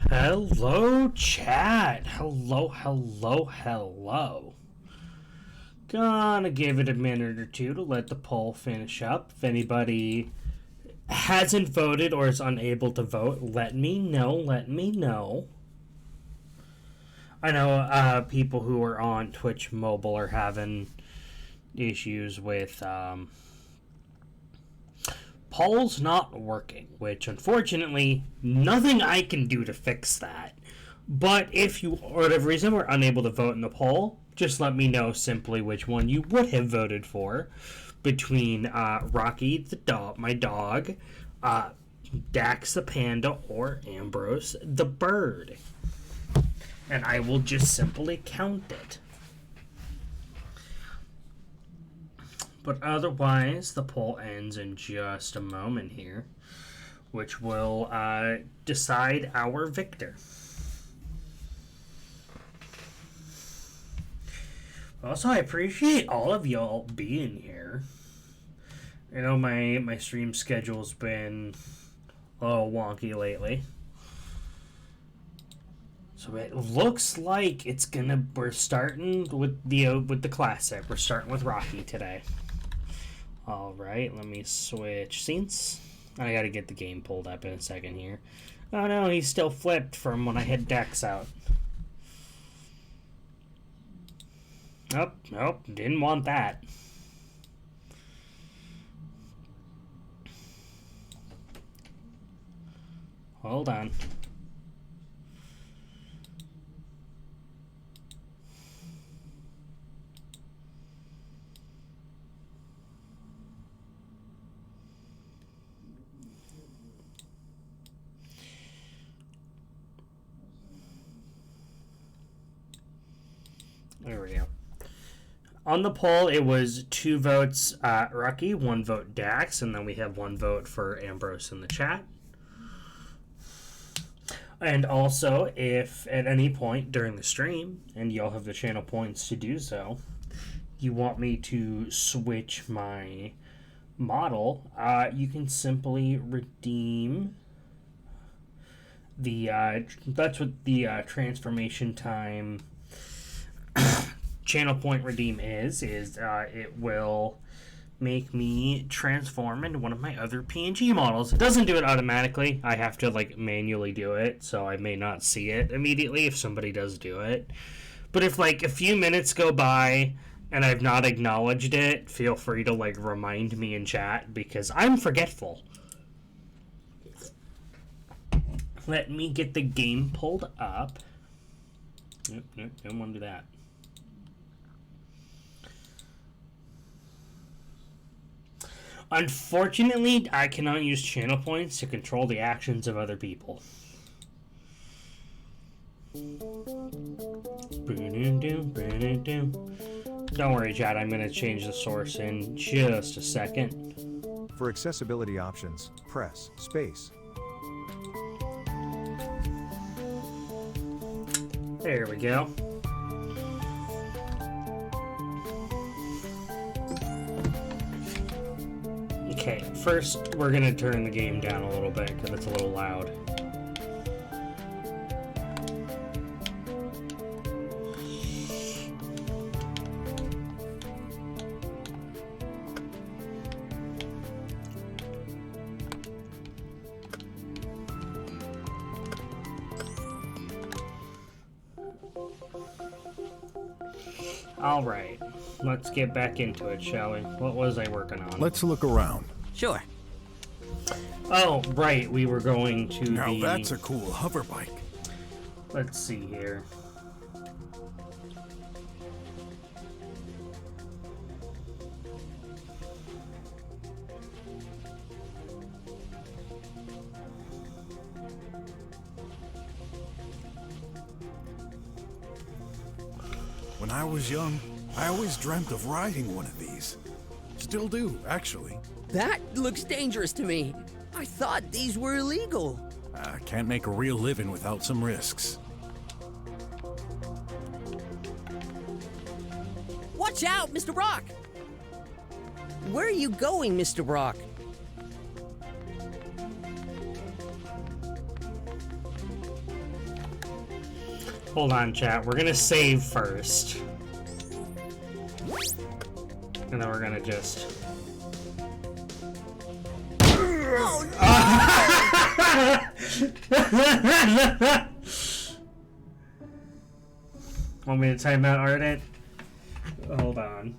Hello, chat. Hello. Gonna give it a minute or two to let the poll finish up. If anybody hasn't voted or is unable to vote, let me know. I know people who are on Twitch mobile are having issues with polls not working, which unfortunately nothing I can do to fix that. But if you, for whatever reason, were unable to vote in the poll, just let me know simply which one you would have voted for between Rocky the dog, my dog, Dax the panda, or Ambrose the bird. And I will just simply count it. But otherwise, the poll ends in just a moment here, which will decide our victor. Also, I appreciate all of y'all being here. I know my stream schedule's been a little wonky lately. So it looks like we're starting with the classic. We're starting with Rocky today. Alright, let me switch scenes. I gotta get the game pulled up in a second here. Oh no, he's still flipped from when I hit Dex out. Nope, didn't want that. Hold on. There we go. On the poll, it was 2 votes Rocky, 1 vote Dax, and then we have 1 vote for Ambrose in the chat. And also, if at any point during the stream, and y'all have the channel points to do so, you want me to switch my model, you can simply redeem the, that's what the transformation time channel point redeem is it will make me transform into one of my other PNG models. It doesn't do it automatically. I have to manually do it, so I may not see it immediately if somebody does do it. But if a few minutes go by and I've not acknowledged it, feel free to remind me in chat because I'm forgetful. Let me get the game pulled up. Nope, don't want to do that. Unfortunately, I cannot use channel points to control the actions of other people. Don't worry, chat. I'm going to change the source in just a second. For accessibility options, press space. There we go. Okay, first we're going to turn the game down a little bit because it's a little loud. Alright, let's get back into it, shall we? What was I working on? Let's look around. Sure. Oh, right, we were going to Now that's a cool hover bike. Let's see here. When I was young, I always dreamt of riding one of these. Still do, actually. That looks dangerous to me. I thought these were illegal. I can't make a real living without some risks. Watch out, Mr. Brok! Where are you going, Mr. Brok? Hold on, chat. We're gonna save first. And then we're gonna just... Oh, no! Want me to time out Ardent? Hold on.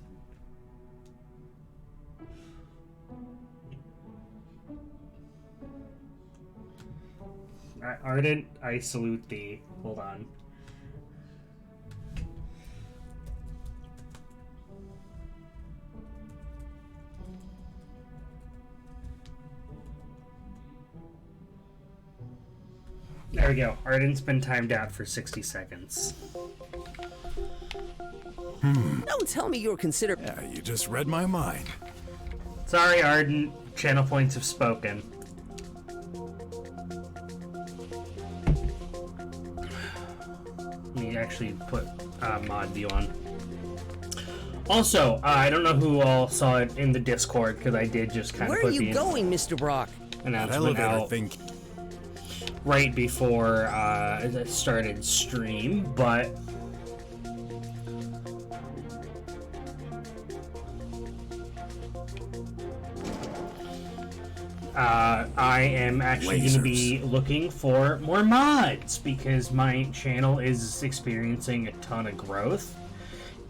Ardent, I salute thee. Hold on. There we go. Ardent's been timed out for 60 seconds. Don't tell me you're considered. Yeah, you just read my mind. Sorry, Ardent. Channel points have spoken. Let me actually put mod view on. Also, I don't know who all saw it in the Discord because I did just kind of Where put are you the going, Mr. Brok? announcement Elevator out thing. right before I started stream, but I am actually going to be looking for more mods because my channel is experiencing a ton of growth,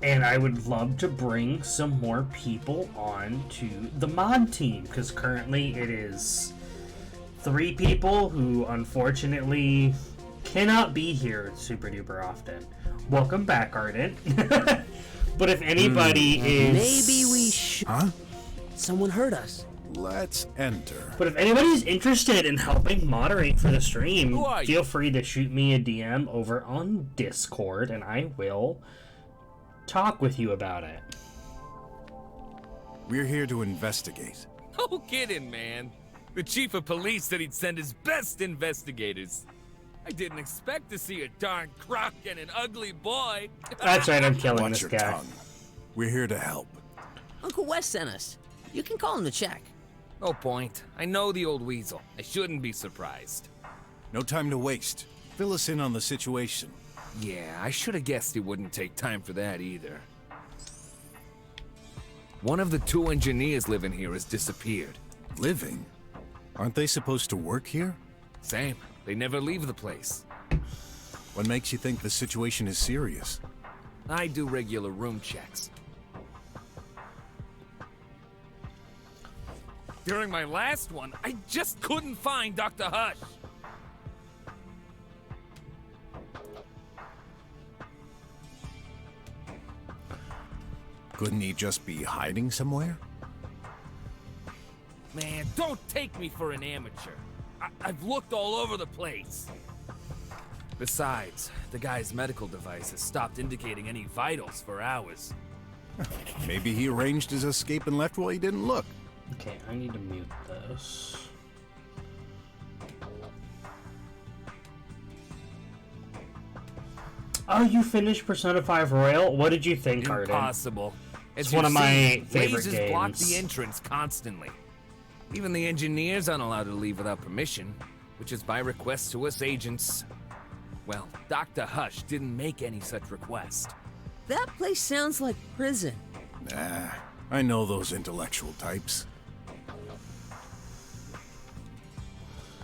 and I would love to bring some more people on to the mod team because currently it is 3 people who unfortunately cannot be here super duper often. Welcome back, Ardent. But if anybody is... Maybe we should. Huh? Someone heard us. Let's enter. But if anybody's interested in helping moderate for the stream, Who are you? feel free to shoot me a DM over on Discord, and I will talk with you about it. We're here to investigate. No kidding, man. The chief of police said he'd send his best investigators. I didn't expect to see a darn crook and an ugly boy. That's right, I'm killing Watch this your guy. tongue. We're here to help. Uncle Wes sent us. You can call him to check. No point. I know the old weasel. I shouldn't be surprised. No time to waste. Fill us in on the situation. Yeah, I should have guessed he wouldn't take time for that either. One of the 2 engineers living here has disappeared. Living? Aren't they supposed to work here? Same. They never leave the place. What makes you think the situation is serious? I do regular room checks. During my last one, I just couldn't find Dr. Hush. Couldn't he just be hiding somewhere? Man, don't take me for an amateur. I've looked all over the place. Besides, the guy's medical device has stopped indicating any vitals for hours. Maybe he arranged his escape and left while he didn't look. Okay, I need to mute this. Oh, you finished Persona 5 Royal? What did you think, Arden? Impossible. It's one of my favorite lasers block games. the entrance constantly. Even the engineers aren't allowed to leave without permission, which is by request to us agents. Well, Dr. Hush didn't make any such request. That place sounds like prison. Nah, I know those intellectual types.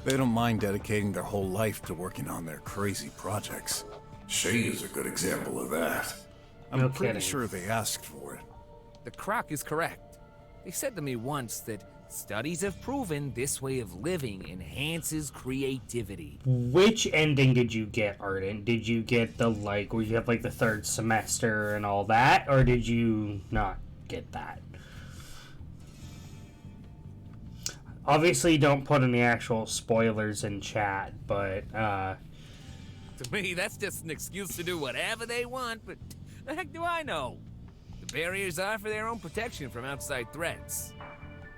They don't mind dedicating their whole life to working on their crazy projects. Shade is a good example of that. I'm No pretty kidding. sure they asked for it. The croc is correct. They said to me once that studies have proven this way of living enhances creativity. Which ending did you get, Arden? Did you get the, like, where you have, like, the 3rd semester and all that? Or did you not get that? Obviously, don't put any actual spoilers in chat, but, To me, that's just an excuse to do whatever they want, but the heck do I know? The barriers are for their own protection from outside threats.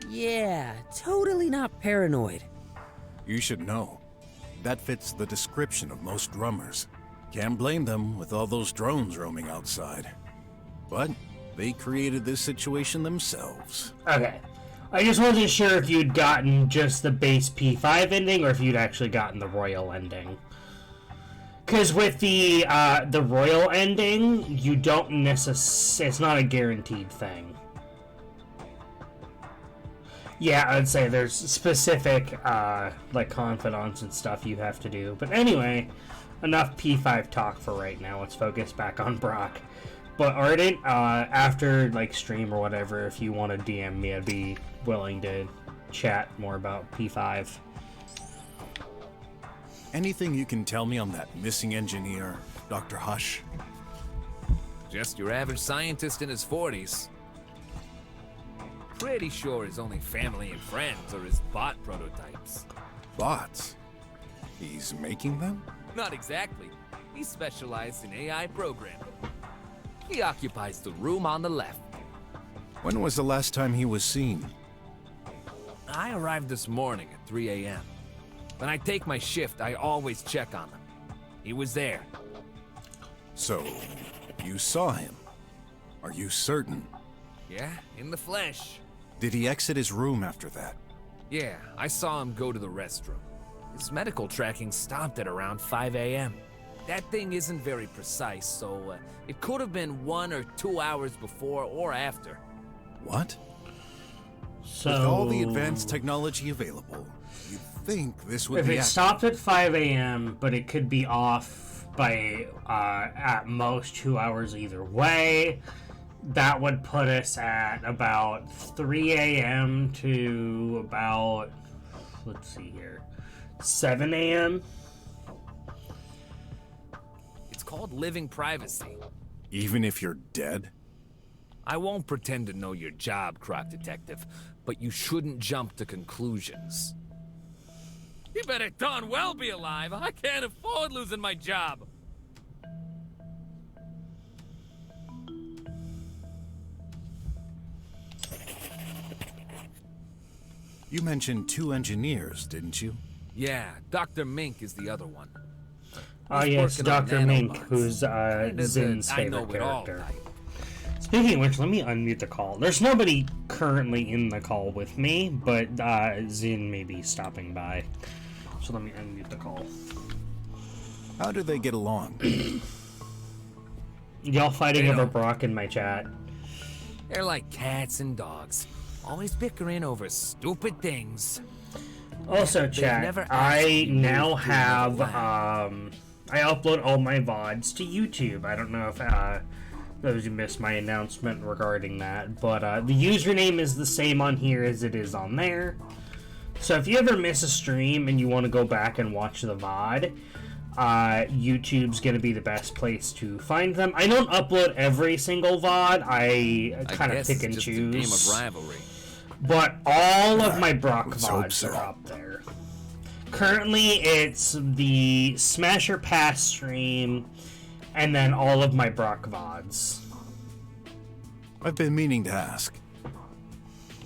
Yeah, totally not paranoid. You should know. That fits the description of most drummers. Can't blame them with all those drones roaming outside. But they created this situation themselves. okay. I just wasn't sure if you'd gotten just the base P5 ending or if you'd actually gotten the Royal ending. Because with the royal ending, you don't necessarily... It's not a guaranteed thing. Yeah, I'd say there's specific, like, confidants and stuff you have to do. But anyway, enough P5 talk for right now. Let's focus back on Brok. But Ardent, after, like, stream or whatever, if you want to DM me, I'd be willing to chat more about P5. Anything you can tell me on that missing engineer, Dr. Hush? Just your average scientist in his 40s. Pretty sure his only family and friends are his bot prototypes. Bots? He's making them? Not exactly. He specialized in AI programming. He occupies the room on the left. When was the last time he was seen? I arrived this morning at 3 a.m. When I take my shift, I always check on him. He was there. So, you saw him? Are you certain? Yeah, in the flesh. Did he exit his room after that? Yeah, I saw him go to the restroom. His medical tracking stopped at around 5 a.m. That thing isn't very precise, so it could have been 1 or 2 hours before or after. What? So... With all the advanced technology available, you'd think this would If be... it stopped at 5 a.m., but it could be off by, at most 2 hours either way, that would put us at about 3 a.m. to about, let's see here, 7 a.m.? It's called living privacy. Even if you're dead? I won't pretend to know your job, Croc Detective, but you shouldn't jump to conclusions. You better darn well be alive. I can't afford losing my job. You mentioned 2 engineers, didn't you? Yeah, Dr. Mink is the other one. Oh He's yes, working on Dr. Mink, nanobots. who's Kinda the Zin's I know favorite it all character. type. Speaking of which, let me unmute the call. There's nobody currently in the call with me, but Zin may be stopping by. So let me unmute the call. How do they get along? Y'all fighting They over don't. Brok in my chat. They're like cats and dogs, always bickering over stupid things. Also, They've chat, never asked I you now to have, laugh. I upload all my VODs to YouTube. I don't know if, those who missed my announcement regarding that, but, the username is the same on here as it is on there. So if you ever miss a stream and you want to go back and watch the VOD, YouTube's gonna be the best place to find them. I don't upload every single VOD, I kind of guess pick it's and just choose. a game of rivalry. But all of my Brok let's hope VODs so. are up there. Currently, it's the Smasher Pass stream, and then all of my Brok VODs. I've been meaning to ask.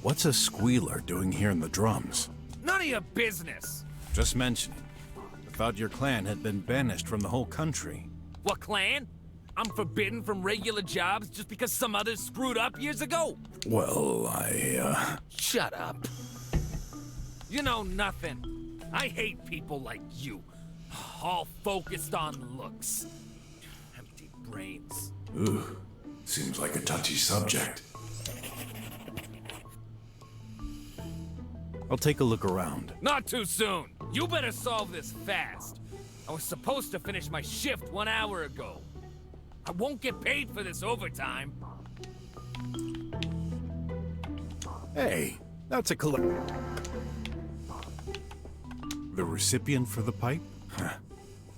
What's a squealer doing here in the drums? None of your business. Just mentioning. I thought your clan had been banished from the whole country. What clan? I'm forbidden from regular jobs just because some others screwed up years ago? Well, Shut up. You know nothing. I hate people like you. All focused on looks. Empty brains. Ooh, seems like a touchy subject. I'll take a look around. Not too soon. You better solve this fast. I was supposed to finish my shift 1 hour ago. I won't get paid for this overtime. Hey, that's a collect. The recipient for the pipe? Huh.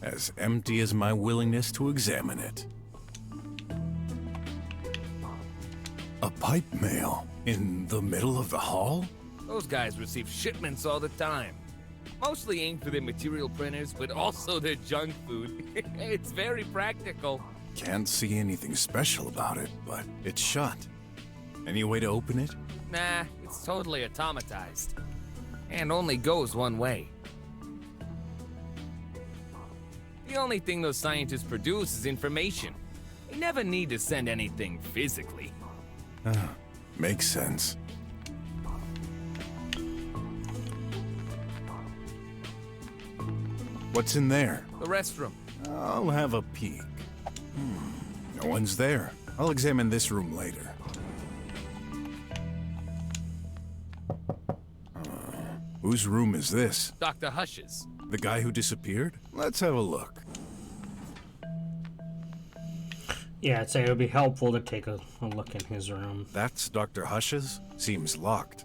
As empty as my willingness to examine it. A pipe mail in the middle of the hall? Those guys receive shipments all the time. Mostly aimed for their material printers, but also their junk food. It's very practical. Can't see anything special about it, but it's shut. Any way to open it? Nah, it's totally automatized. And only goes one way. The only thing those scientists produce is information. They never need to send anything physically. Makes sense. What's in there? The restroom. I'll have a peek. No one's there. I'll examine this room later. Whose room is this? Dr. Hush's. The guy who disappeared? Let's have a look. Yeah, I'd say it would be helpful to take a look in his room. That's Dr. Hush's? Seems locked.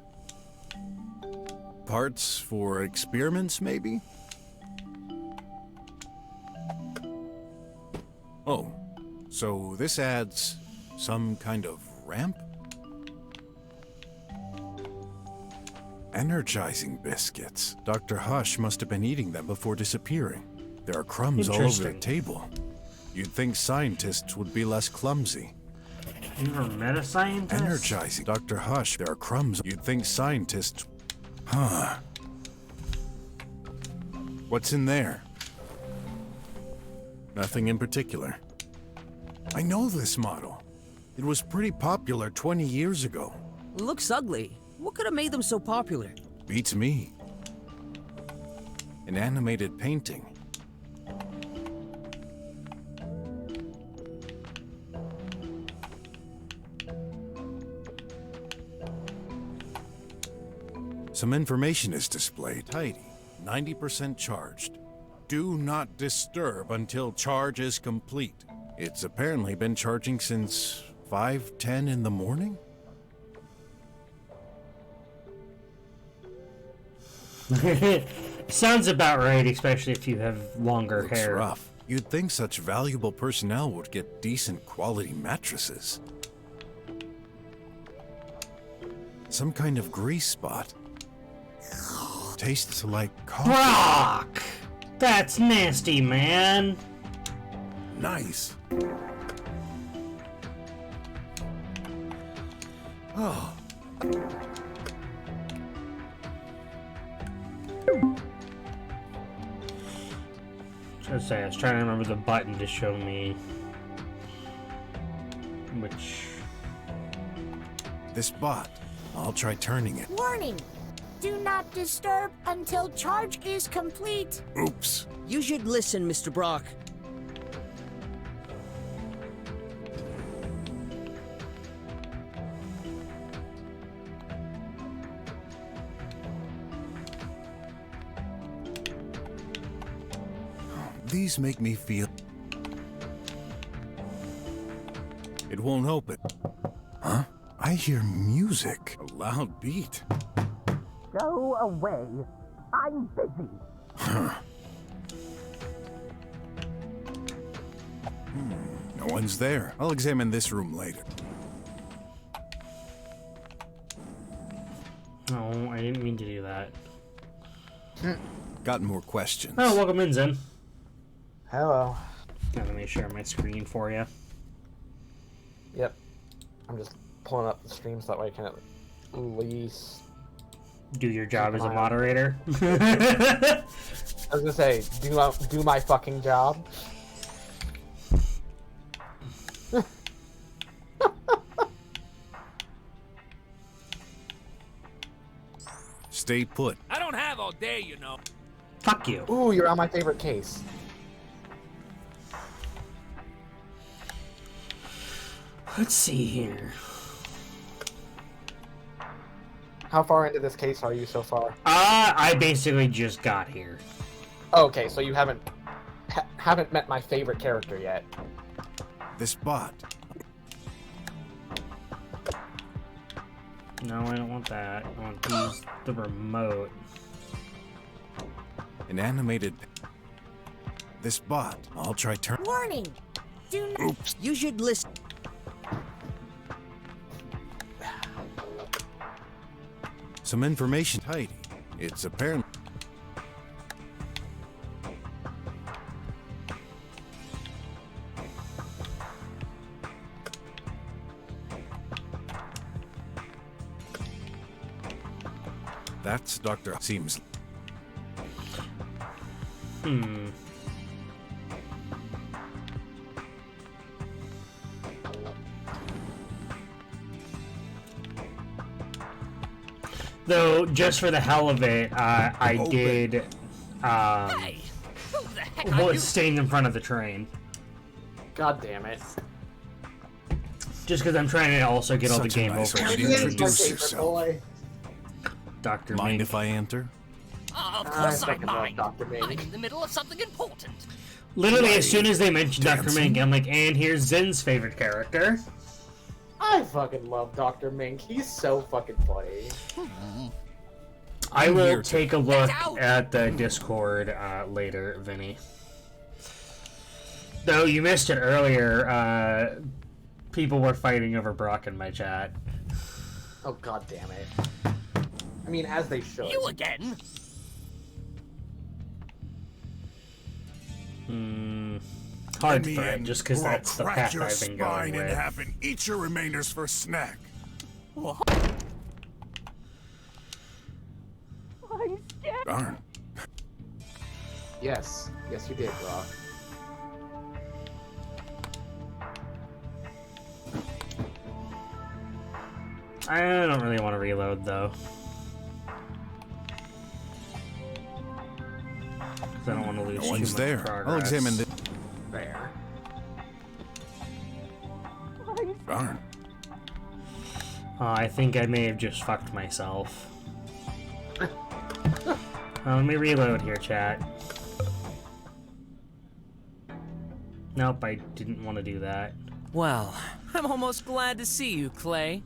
Parts for experiments, maybe? Oh, so this adds some kind of ramp? Energizing biscuits. Dr. Hush must have been eating them before disappearing. There are crumbs all over the table. You'd think scientists would be less clumsy. You ever met a scientist? Energizing. Dr. Hush, there are crumbs. You'd think scientists... Huh. What's in there? Nothing in particular. I know this model. It was pretty popular 20 years ago. Looks ugly. What could have made them so popular? Beats me. An animated painting. Some information is displayed. Tidy. 90% charged. Do not disturb until charge is complete. It's apparently been charging since 5:10 in the morning? Sounds about right, especially if you have longer Looks hair. rough. You'd think such valuable personnel would get decent quality mattresses. Some kind of grease spot. Tastes like coffee. Brok! That's nasty, man. Nice. Oh. I was trying to remember the button to show me which. This bot. I'll try turning it. Warning! Do not disturb until charge is complete. Oops. You should listen, Mr. Brok. These make me feel... It won't open. Huh? I hear music. A loud beat. Go away. I'm busy. No one's there. I'll examine this room later. No, I didn't mean to do that. Got more questions. Oh, welcome in, Zen. Hello. Let me share my screen for you. Yep. I'm just pulling up the stream so that way I can at least... Do your job as a moderator. I was gonna say, do my fucking job. Stay put. I don't have all day, you know. Fuck you. Ooh, you're on my favorite case. Let's see here. How far into this case are you so far? I basically just got here. Okay, so you haven't met my favorite character yet. This bot. No, I don't want that. I want to use the remote. An animated... This bot. I'll try turn... Warning! Do not... Oops. You should listen. Some information. Tidy. It's apparent... That's Dr. Seems... Though, just for the hell of it, I Open. did, Hey, who the heck are was you? staying in front of the train. God damn it. Just because I'm trying to also get all the Such a game nice over. way to He's my introduce favorite yourself. boy. Dr. Mind Mink. if I enter? Of I course I fucking love mind. Dr. Mink. I'm in the middle of something important. Literally, as soon as they mentioned Dr. Dancing? Mink, I'm like, and here's Zen's favorite character. I fucking love Dr. Mink. He's so fucking funny. I I'm will here to- take a look Get out! at the Discord later, Vinny. Though you missed it earlier, people were fighting over Brok in my chat. Oh god damn it. I mean, as they should. You again? Hard Me threat, and just because Brok that's the crack path your I've been going spine in with. half and eat your remainders for snack. Darn. Yes. Yes, you did, Brock. I don't really want to reload, though. Because I don't want to lose No too one's much there. progress. I'll examine this. There. Darn. I think I may have just fucked myself. Let me reload here, chat. Nope, I didn't want to do that. Well, I'm almost glad to see you, Clay.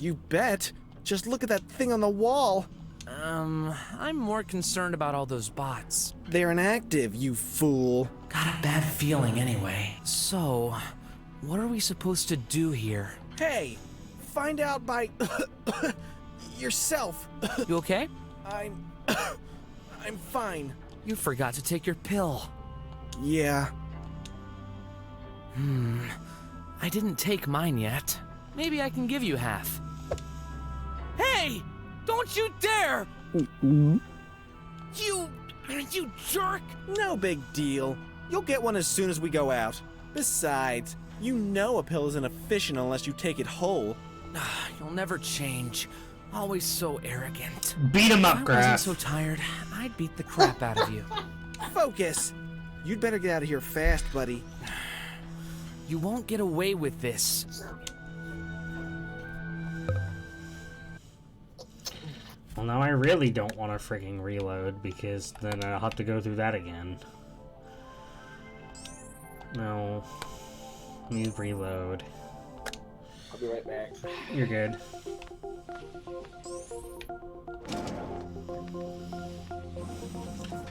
You bet. Just look at that thing on the wall. I'm more concerned about all those bots. They're inactive, you fool. Got a bad feeling anyway. So, what are we supposed to do here? Hey, find out by yourself. You okay? I'm I'm fine. You forgot to take your pill. Yeah. I didn't take mine yet. Maybe I can give you half. Hey! Don't you dare! You jerk! No big deal. You'll get one as soon as we go out. Besides, you know a pill isn't efficient unless you take it whole. You'll never change. Always so arrogant. Beat him If up, I wasn't Graf. so tired, I'd beat the crap out of you. Focus. You'd better get out of here fast, buddy. You won't get away with this. Well, now I really don't want to freaking reload, because then I'll have to go through that again. No. You reload. I'll be right back. You're good.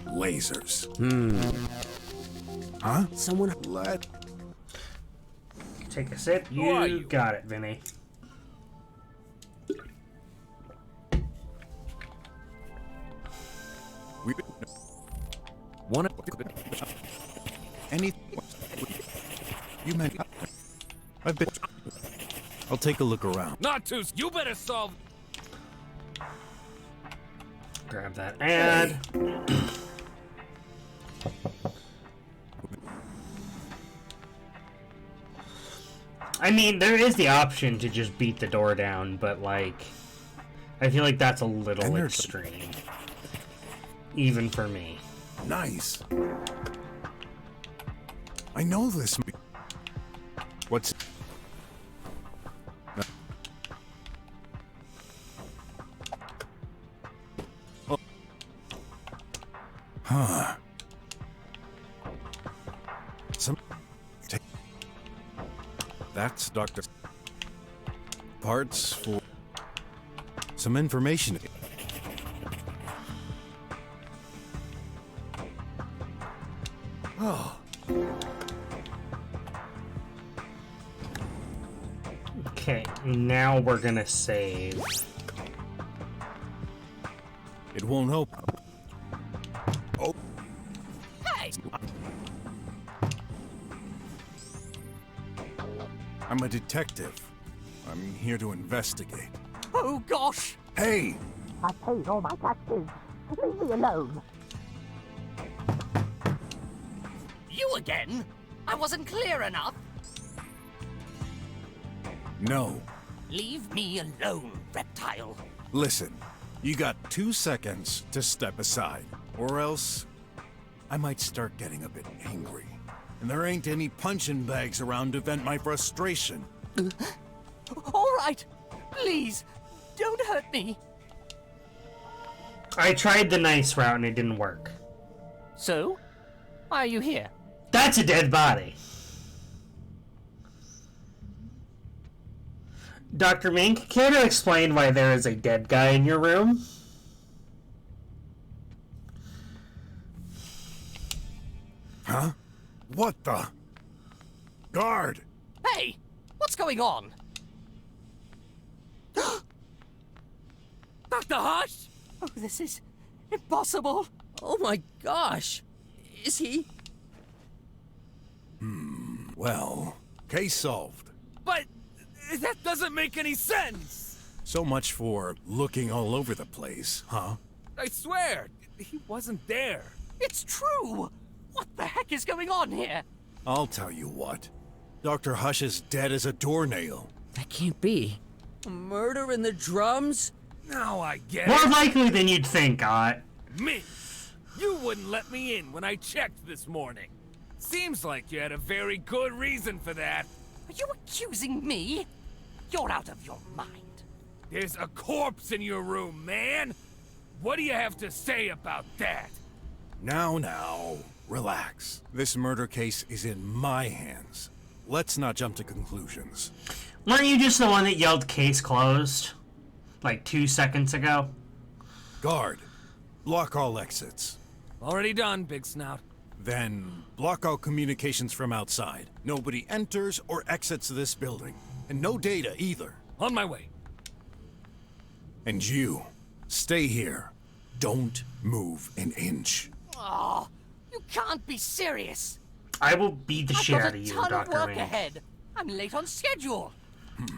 Lasers. Huh? Someone. Let. Take a sip. are You you? got it, Vinny. We. One. Any. You meant. I've been. I'll take a look around. Not too. You better solve. Grab that ad. I mean, there is the option to just beat the door down, but, like, I feel like that's a little And there's- extreme. Even for me. Nice. I know this. What's. Oh. Huh. Some. That's Dr. Parts for. Some information. Oh. Okay, now we're gonna save. It won't open. Oh. Hey! I'm a detective. I'm here to investigate. Oh gosh! Hey! I paid all my taxes. Leave me alone. You again? I wasn't clear enough. No. Leave me alone, reptile. Listen, you got 2 seconds to step aside, or else I might start getting a bit angry. And there ain't any punching bags around to vent my frustration. All right. Please, don't hurt me. I tried the nice route and it didn't work. So, why are you here? That's a dead body. Dr. Mink, care to explain why there is a dead guy in your room? Huh? What the? Guard! Hey, what's going on? Dr. Hush? Oh, this is impossible. Oh my gosh! Is he? Well, case solved. But that doesn't make any sense. So much for looking all over the place, huh? I swear, he wasn't there. It's true. What the heck is going on here? I'll tell you what. Dr. Hush is dead as a doornail. That can't be. A murder in the drums? Now I get More it. likely than you'd think, Me. You wouldn't let me in when I checked this morning. Seems like you had a very good reason for that. Are you accusing me? You're out of your mind. There's a corpse in your room, man. What do you have to say about that? Now, relax. This murder case is in my hands. Let's not jump to conclusions. Weren't you just the one that yelled case closed? Like 2 seconds ago? Guard, block all exits. Already done, Big Snout. Then block all communications from outside. Nobody enters or exits this building. And no data either. On my way. And you, stay here. Don't move an inch. Oh, you can't be serious. I will beat the I've shit got out a of you, ton of Dr. work Mink. ahead. I'm late on schedule.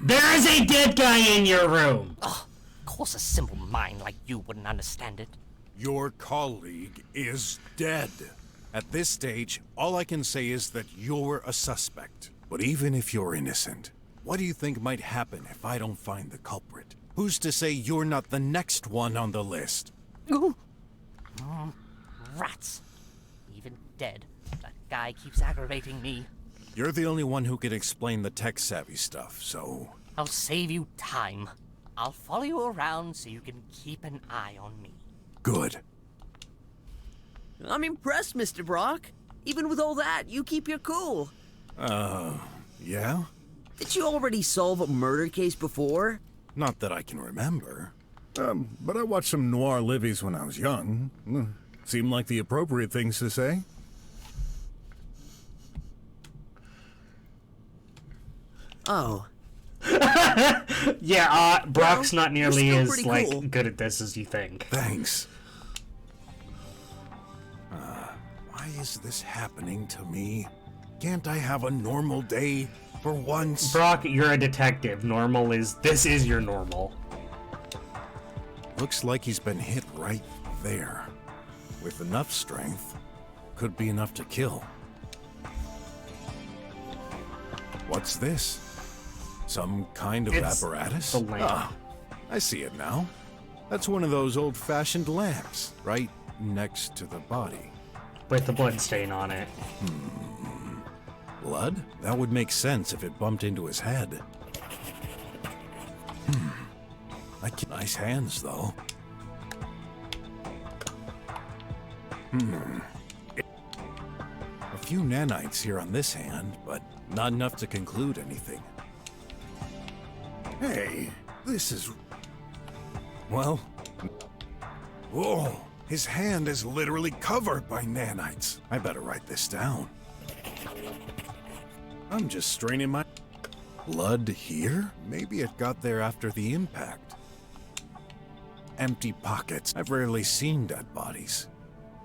There is a dead guy in your room! Of course a simple mind like you wouldn't understand it. Your colleague is dead. At this stage, all I can say is that you're a suspect. But even if you're innocent, what do you think might happen if I don't find the culprit? Who's to say you're not the next one on the list? Ooh. Rats. Even dead, that guy keeps aggravating me. You're the only one who can explain the tech-savvy stuff, so... I'll save you time. I'll follow you around so you can keep an eye on me. Good. I'm impressed, Mr. Brok. Even with all that, you keep your cool. Yeah? Did you already solve a murder case before? Not that I can remember. But I watched some noir livies when I was young. Seemed like the appropriate things to say. Oh. Yeah, Brock's Well, not nearly you're as, still pretty cool. good at this as you think. Thanks. Why is this happening to me? Can't I have a normal day for once? Brock, you're a detective. This is your normal. Looks like he's been hit right there. With enough strength, could be enough to kill. What's this? Some kind of It's apparatus? the lamp. Ah, I see it now. That's one of those old-fashioned lamps, right next to the body. With the blood stain on it. Blood? That would make sense if it bumped into his head. Nice hands, though. A few nanites here on this hand, but not enough to conclude anything. Hey, this is... Well... Whoa! His hand is literally covered by nanites. I better write this down. I'm just straining my... Blood here? Maybe it got there after the impact. Empty pockets. I've rarely seen dead bodies.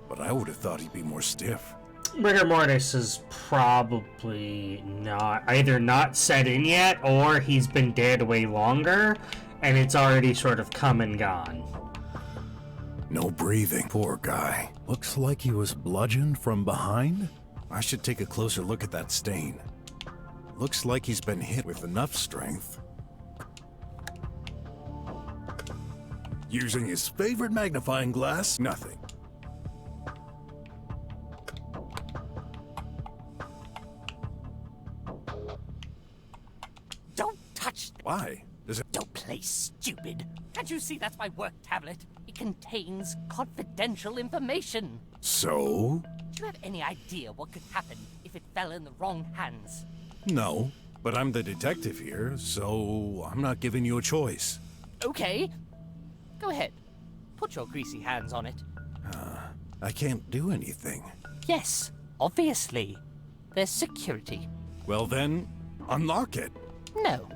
But I would have thought he'd be more stiff. Rigor mortis is probably either not set in yet, or he's been dead way longer, and it's already sort of come and gone. No breathing. Poor guy. Looks like he was bludgeoned from behind. I should take a closer look at that stain. Looks like he's been hit with enough strength. Using his favorite magnifying glass, nothing. play stupid. Can't you see that's my work tablet? It contains confidential information. So? Do you have any idea what could happen if it fell in the wrong hands? No, but I'm the detective here, so I'm not giving you a choice. Okay. Go ahead. Put your greasy hands on it. I can't do anything. Yes, obviously. There's security. Well then, unlock it. No.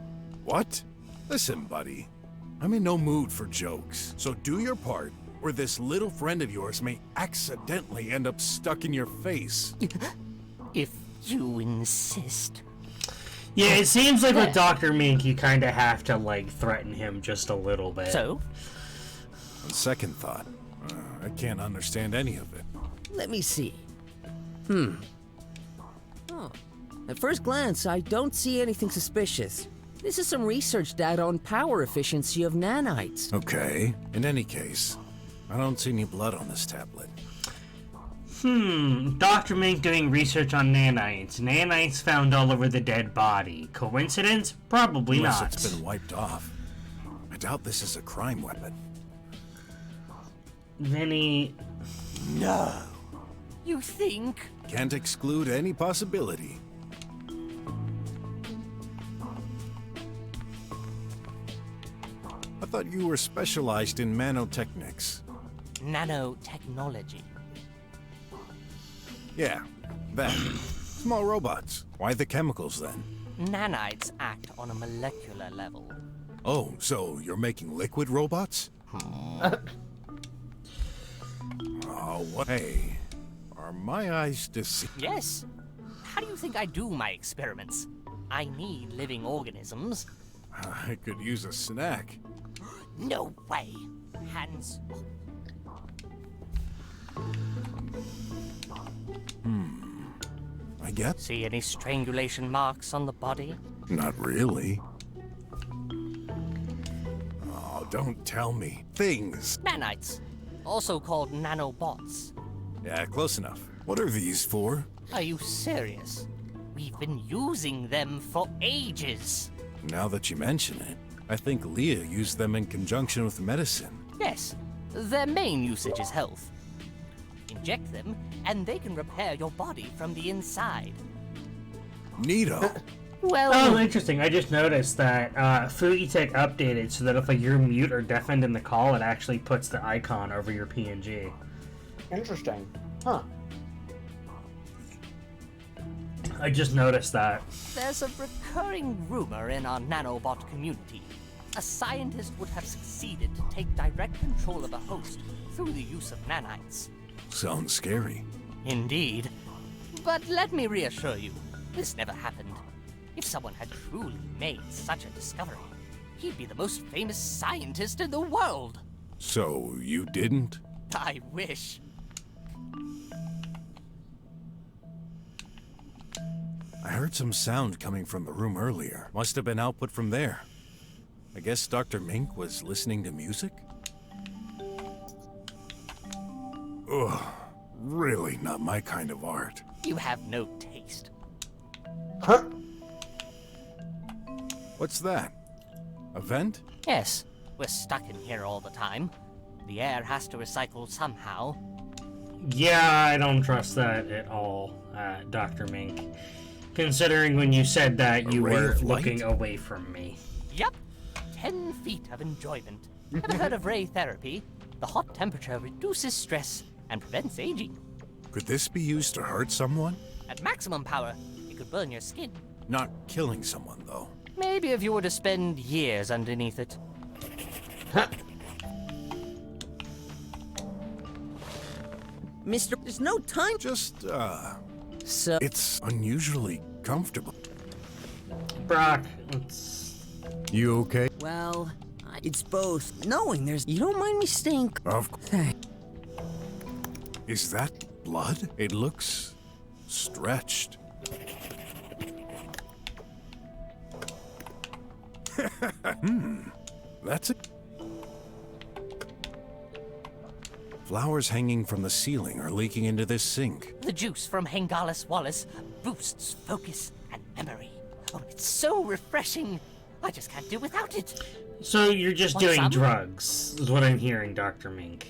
What? Listen, buddy. I'm in no mood for jokes, so do your part, or this little friend of yours may accidentally end up stuck in your face. If you insist. Yeah, it seems like with Dr. Mink, you kind of have to, like, threaten him just a little bit. So? On second thought, I can't understand any of it. Let me see. Oh. At first glance, I don't see anything suspicious. This is some research data on power efficiency of nanites. Okay, in any case, I don't see any blood on this tablet. Dr. Mink doing research on nanites. Nanites found all over the dead body. Coincidence? Probably Unless not. it's been wiped off. I doubt this is a crime weapon. Vinny... No. You think? Can't exclude any possibility. I thought you were specialized in nanotechnics. Nanotechnology. Yeah, that. Small robots. Why the chemicals then? Nanites act on a molecular level. Oh, so you're making liquid robots? Oh, what? Hey, are my eyes deceiving? Yes. How do you think I do my experiments? I need living organisms. I could use a snack. No way. Hands. I guess. See any strangulation marks on the body? Not really. Oh, don't tell me. Things. Nanites. Also called nanobots. Yeah, close enough. What are these for? Are you serious? We've been using them for ages. Now that you mention it, I think Leah used them in conjunction with medicine. Yes, their main usage is health. Inject them, and they can repair your body from the inside. Neato. Well, Oh, interesting. I just noticed that Fugitech updated so that if you're mute or deafened in the call, it actually puts the icon over your PNG. Interesting. Huh. I just noticed that. there's a recurring rumor in our nanobot community. A scientist would have succeeded to take direct control of a host through the use of nanites. Sounds scary. Indeed. But let me reassure you, this never happened. If someone had truly made such a discovery, he'd be the most famous scientist in the world. So, you didn't? I wish. I heard some sound coming from the room earlier. Must have been output from there. I guess Dr. Mink was listening to music? Ugh, really not my kind of art. You have no taste. Huh? What's that? A vent? Yes, we're stuck in here all the time. The air has to recycle somehow. Yeah, I don't trust that at all, Dr. Mink. Considering when you said that, you ray were of light? looking away from me. Yup. 10 feet of enjoyment. Ever heard of ray therapy? The hot temperature reduces stress and prevents aging. Could this be used to hurt someone? At maximum power, it could burn your skin. Not killing someone, though. Maybe if you were to spend years underneath it. Mister, there's no time. Just, So, it's unusually comfortable. Brok, let's... You okay? well, it's both. Knowing there's. You don't mind me staying. Of course. Thank- Is that blood? It looks stretched. That's it. Flowers hanging from the ceiling are leaking into this sink. The juice from Hengalis Wallace boosts focus and memory. Oh, it's so refreshing. I just can't do without it. So you're just Want doing some? drugs, is what I'm hearing, Dr. Mink.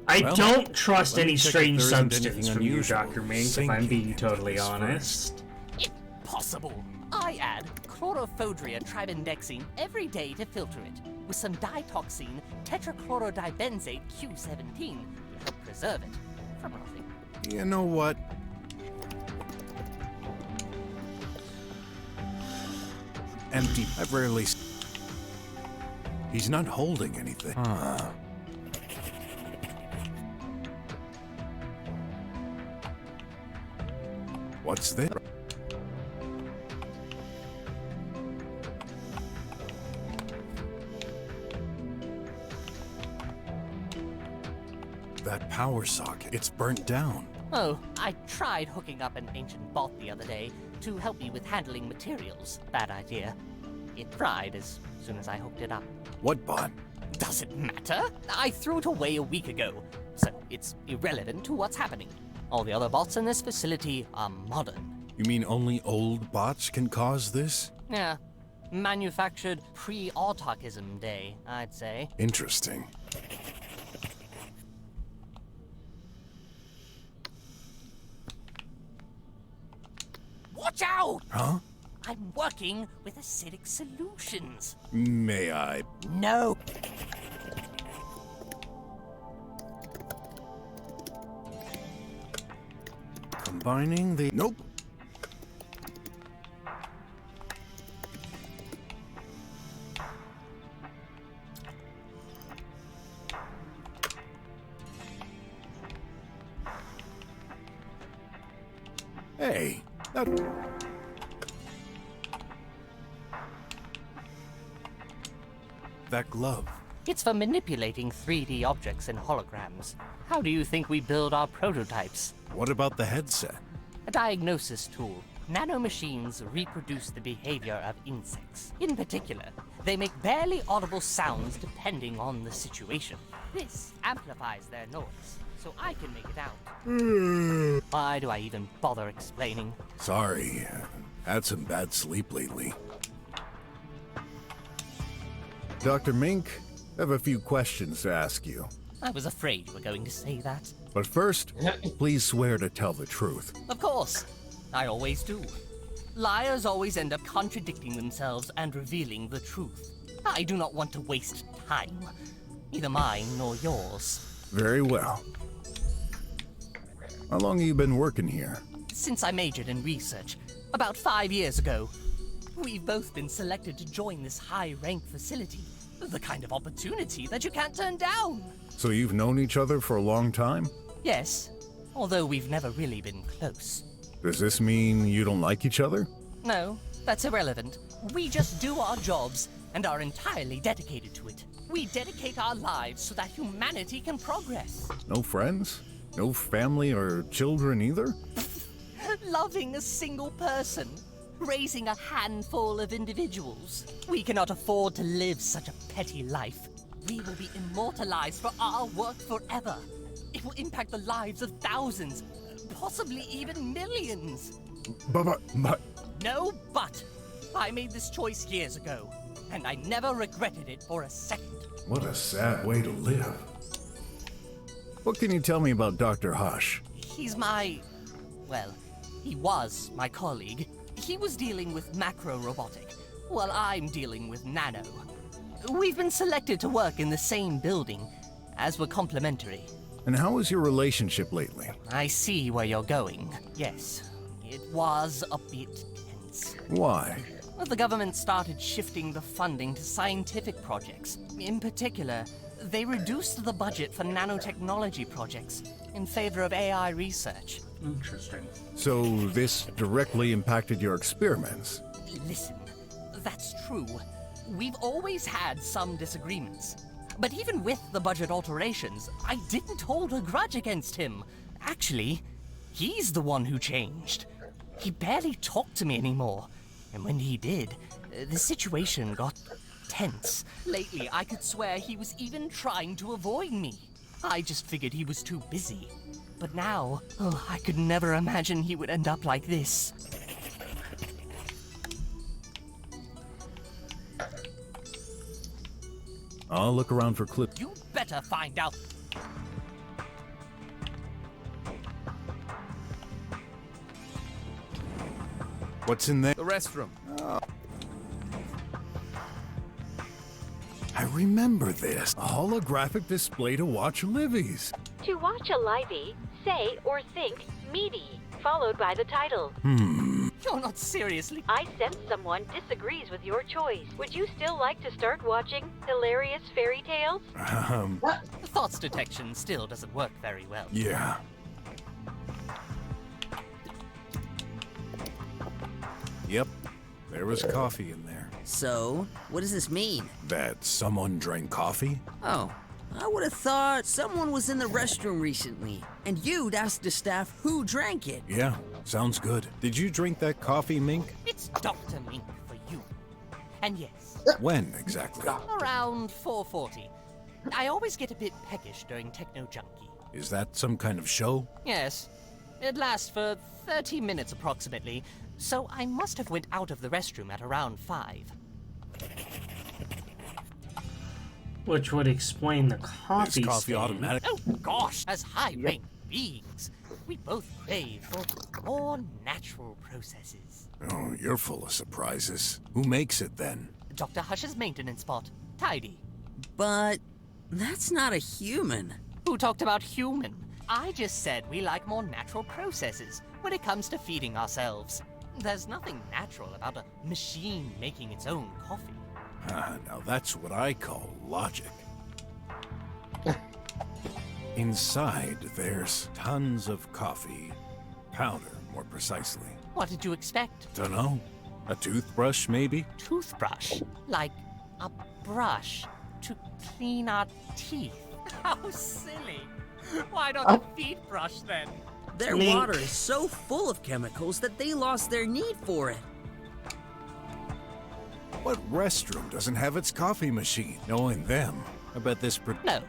I Well, don't trust let me any check if strange there isn't substance anything from you, unusual Dr. Mink, if sinking I'm being into totally this honest. Impossible. I add chlorophodria tribendexine every day to filter it, with some ditoxine tetrachlorodibenzate Q17 to help preserve it from rotting. You know what? Empty. I've rarely. He's not holding anything. What's this? That power socket, it's burnt down. Oh, I tried hooking up an ancient bot the other day to help me with handling materials. Bad idea. It fried as soon as I hooked it up. What bot? Does it matter? I threw it away a week ago, so it's irrelevant to what's happening. All the other bots in this facility are modern. You mean only old bots can cause this? Yeah, manufactured pre-autarchism day, I'd say. Interesting. Watch out! Huh? I'm working with acidic solutions. May I? No. Combining the... Nope. Hey, that... That glove. It's for manipulating 3D objects and holograms. How do you think we build our prototypes? What about the headset? A diagnosis tool. Nanomachines reproduce the behavior of insects. In particular, they make barely audible sounds depending on the situation. This amplifies their noise, so I can make it out. Why do I even bother explaining? Sorry, had some bad sleep lately. Dr. Mink, I have a few questions to ask you. I was afraid you were going to say that. But first, please swear to tell the truth. Of course. I always do. Liars always end up contradicting themselves and revealing the truth. I do not want to waste time. Neither mine nor yours. Very well. How long have you been working here? Since I majored in research, about 5 years ago. We've both been selected to join this high-rank facility. The kind of opportunity that you can't turn down. So you've known each other for a long time? Yes, although we've never really been close. Does this mean you don't like each other? No, that's irrelevant. We just do our jobs and are entirely dedicated to it. We dedicate our lives so that humanity can progress. No friends? No family or children either? Loving a single person. Raising a handful of individuals. We cannot afford to live such a petty life. We will be immortalized for our work forever. It will impact the lives of thousands, possibly even millions. But... No, but. I made this choice years ago, and I never regretted it for a second. What a sad way to live. What can you tell me about Dr. Hush? He's well, he was my colleague. He was dealing with macro-robotic, while I'm dealing with nano. We've been selected to work in the same building, as we're complementary. And how is your relationship lately? I see where you're going. Yes, it was a bit tense. Why? Well, the government started shifting the funding to scientific projects. In particular, they reduced the budget for nanotechnology projects in favor of AI research. Interesting. So this directly impacted your experiments? Listen, that's true. We've always had some disagreements. But even with the budget alterations, I didn't hold a grudge against him. Actually, he's the one who changed. He barely talked to me anymore. And when he did, the situation got tense. Lately, I could swear he was even trying to avoid me. I just figured he was too busy. But now, I could never imagine he would end up like this. I'll look around for clips. You better find out. What's in there? The restroom. I remember this. A holographic display to watch Livy's. To watch a livey, say or think meaty, followed by the title. You're not seriously. I sense someone disagrees with your choice. Would you still like to start watching hilarious fairy tales? Thoughts detection still doesn't work very well. Yeah. Yep, there was coffee in there. So, what does this mean? That someone drank coffee? Oh, I would have thought someone was in the restroom recently, and you'd ask the staff who drank it. Yeah, sounds good. Did you drink that coffee, Mink? It's Dr. Mink for you. And yes, When exactly? around 4:40. I always get a bit peckish during Techno Junkie. Is that some kind of show? Yes, it lasts for 30 minutes approximately, so I must have went out of the restroom at around 5. Which would explain the coffee. Is coffee stain. automatic? Oh gosh, as high-ranked beings, we both crave for more natural processes. Oh, you're full of surprises. Who makes it then? Dr. Hush's maintenance spot, Tidy. But that's not a human. Who talked about human? I just said we like more natural processes when it comes to feeding ourselves. There's nothing natural about a machine making its own coffee. Now that's what I call logic. Inside, there's tons of coffee. Powder, more precisely. What did you expect? Dunno. A toothbrush, maybe? Toothbrush? Like a brush to clean our teeth? How silly! Why not a feet brush then? Their Mink. water is so full of chemicals that they lost their need for it. What restroom doesn't have its coffee machine? Knowing them, I bet this No,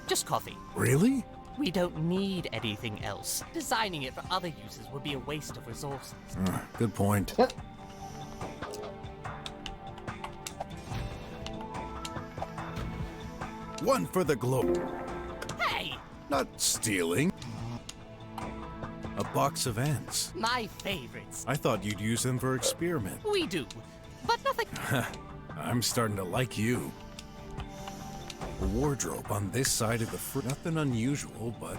just coffee. Really? We don't need anything else. Designing it for other uses would be a waste of resources. Good point. One for the globe. Hey! Not stealing. A box of ants. My favorites. I thought you'd use them for experiment. We do, but nothing. I'm starting to like you. A wardrobe on this side of the fruit. Nothing unusual, but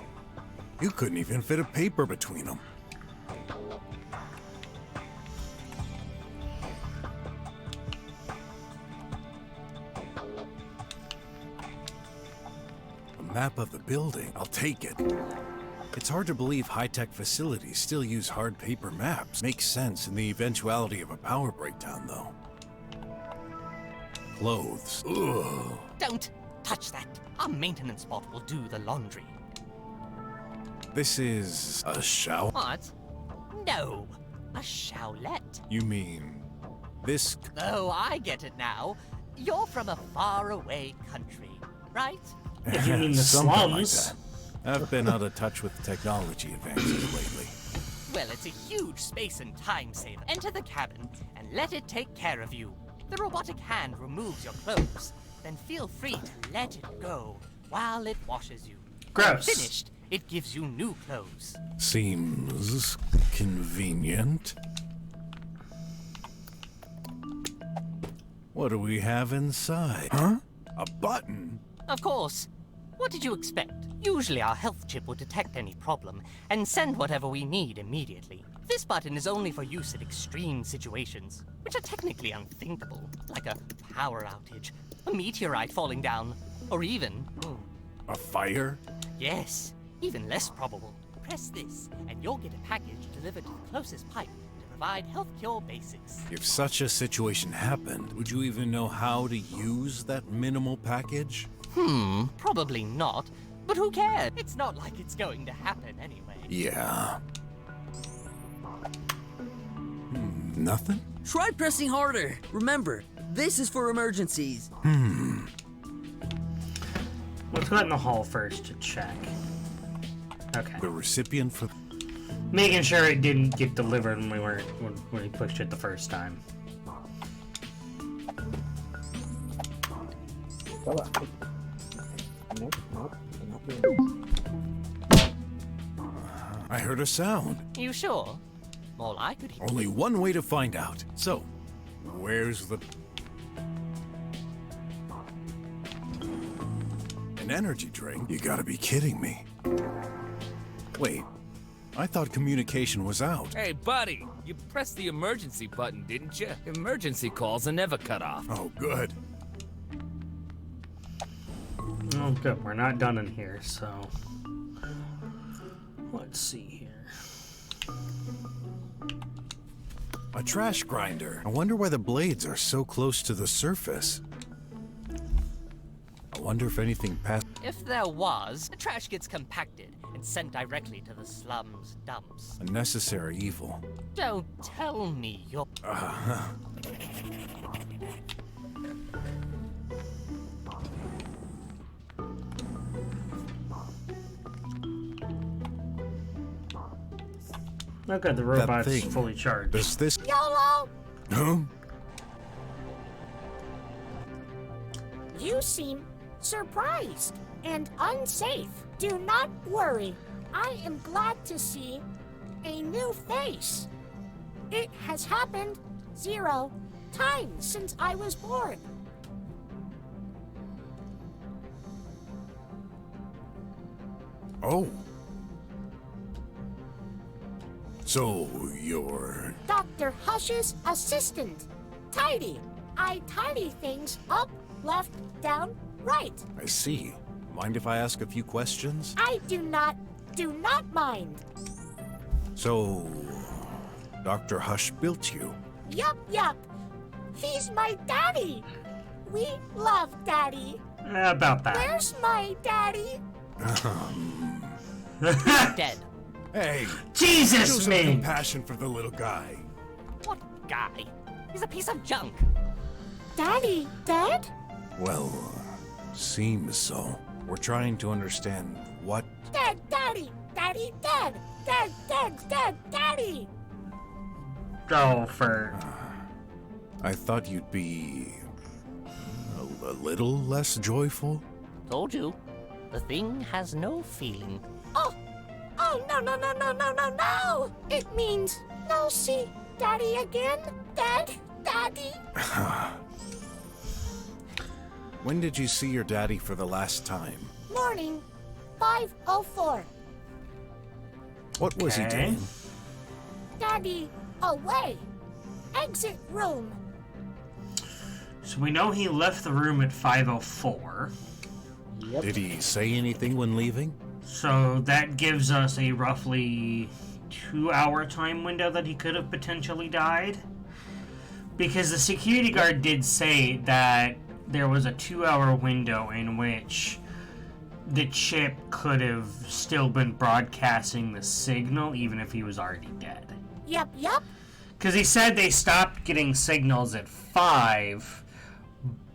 you couldn't even fit a paper between them. A map of the building. I'll take it. It's hard to believe high-tech facilities still use hard paper maps. Makes sense in the eventuality of a power breakdown, though. Clothes. Ugh. Don't touch that. Our maintenance bot will do the laundry. This is a shower? What? No, a showlet. You mean this? Oh, I get it now. You're from a faraway country, right? If you mean the Something slums. like that. I've been out of touch with technology advances lately. Well, it's a huge space and time saver. Enter the cabin and let it take care of you. The robotic hand removes your clothes. Then feel free to let it go while it washes you. When Gross. finished, it gives you new clothes. Seems convenient. What do we have inside? Huh? A button? Of course. What did you expect? Usually our health chip will detect any problem and send whatever we need immediately. This button is only for use in extreme situations, which are technically unthinkable, like a power outage, a meteorite falling down, or even... A fire? yes, even less probable. Press this, and you'll get a package delivered to the closest pipe to provide health cure basics. If such a situation happened, would you even know how to use that minimal package? Probably not, but who cares? It's not like it's going to happen anyway. Yeah. Nothing? Try pressing harder. Remember, this is for emergencies. Let's go out in the hall first to check. Okay. The recipient for... Making sure it didn't get delivered when we pushed it the first time. Bella. Nope, not doing this. I heard a sound. You sure? All I could hear. Only one way to find out. So, where's the... An energy drink? You gotta be kidding me. Wait, I thought communication was out. Hey, buddy, you pressed the emergency button, didn't you? Emergency calls are never cut off. Oh, good. Oh, good. We're not done in here, so... Let's see here. A trash grinder. I wonder why the blades are so close to the surface. I wonder if anything passed... If there was, the trash gets compacted and sent directly to the slums dumps. A necessary evil. Don't tell me you're... Okay, the robot's thing. fully charged. Does this... YOLO! Huh? You seem surprised and unsafe. Do not worry. I am glad to see a new face. It has happened 0 times since I was born. Oh. So, you're... Dr. Hush's assistant. Tidy. I tidy things up, left, down, right. I see. Mind if I ask a few questions? I do not mind. So... Dr. Hush built you? Yup. He's my daddy. We love daddy. About that. Where's my daddy? dead. Hey! Jesus, Show some man! compassion for the little guy. What guy? He's a piece of junk. Daddy dead? Well, seems so. We're trying to understand what... Dead, daddy. Daddy dead. Dead, daddy. Oh, for... I thought you'd be... a little less joyful? Told you. The thing has no feeling. Oh, no. It means no see daddy again. Dead, daddy. When did you see your daddy for the last time? Morning, 5:04. What was he Okay. doing? Daddy away. Exit room. So we know he left the room at 5:04. Yep. Did he say anything when leaving? So that gives us a roughly 2-hour time window that he could have potentially died. Because the security guard did say that there was a 2-hour window in which the chip could have still been broadcasting the signal even if he was already dead. Yep. Because he said they stopped getting signals at 5,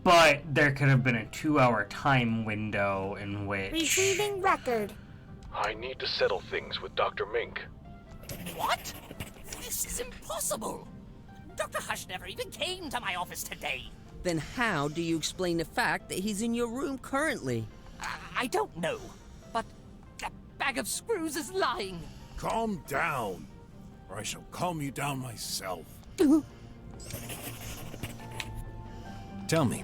but there could have been a 2-hour time window in which... Retrieving record. I need to settle things with Dr. Mink. What? This is impossible. Dr. Hush never even came to my office today. Then how do you explain the fact that he's in your room currently? I don't know, but that bag of screws is lying. Calm down, or I shall calm you down myself. Tell me,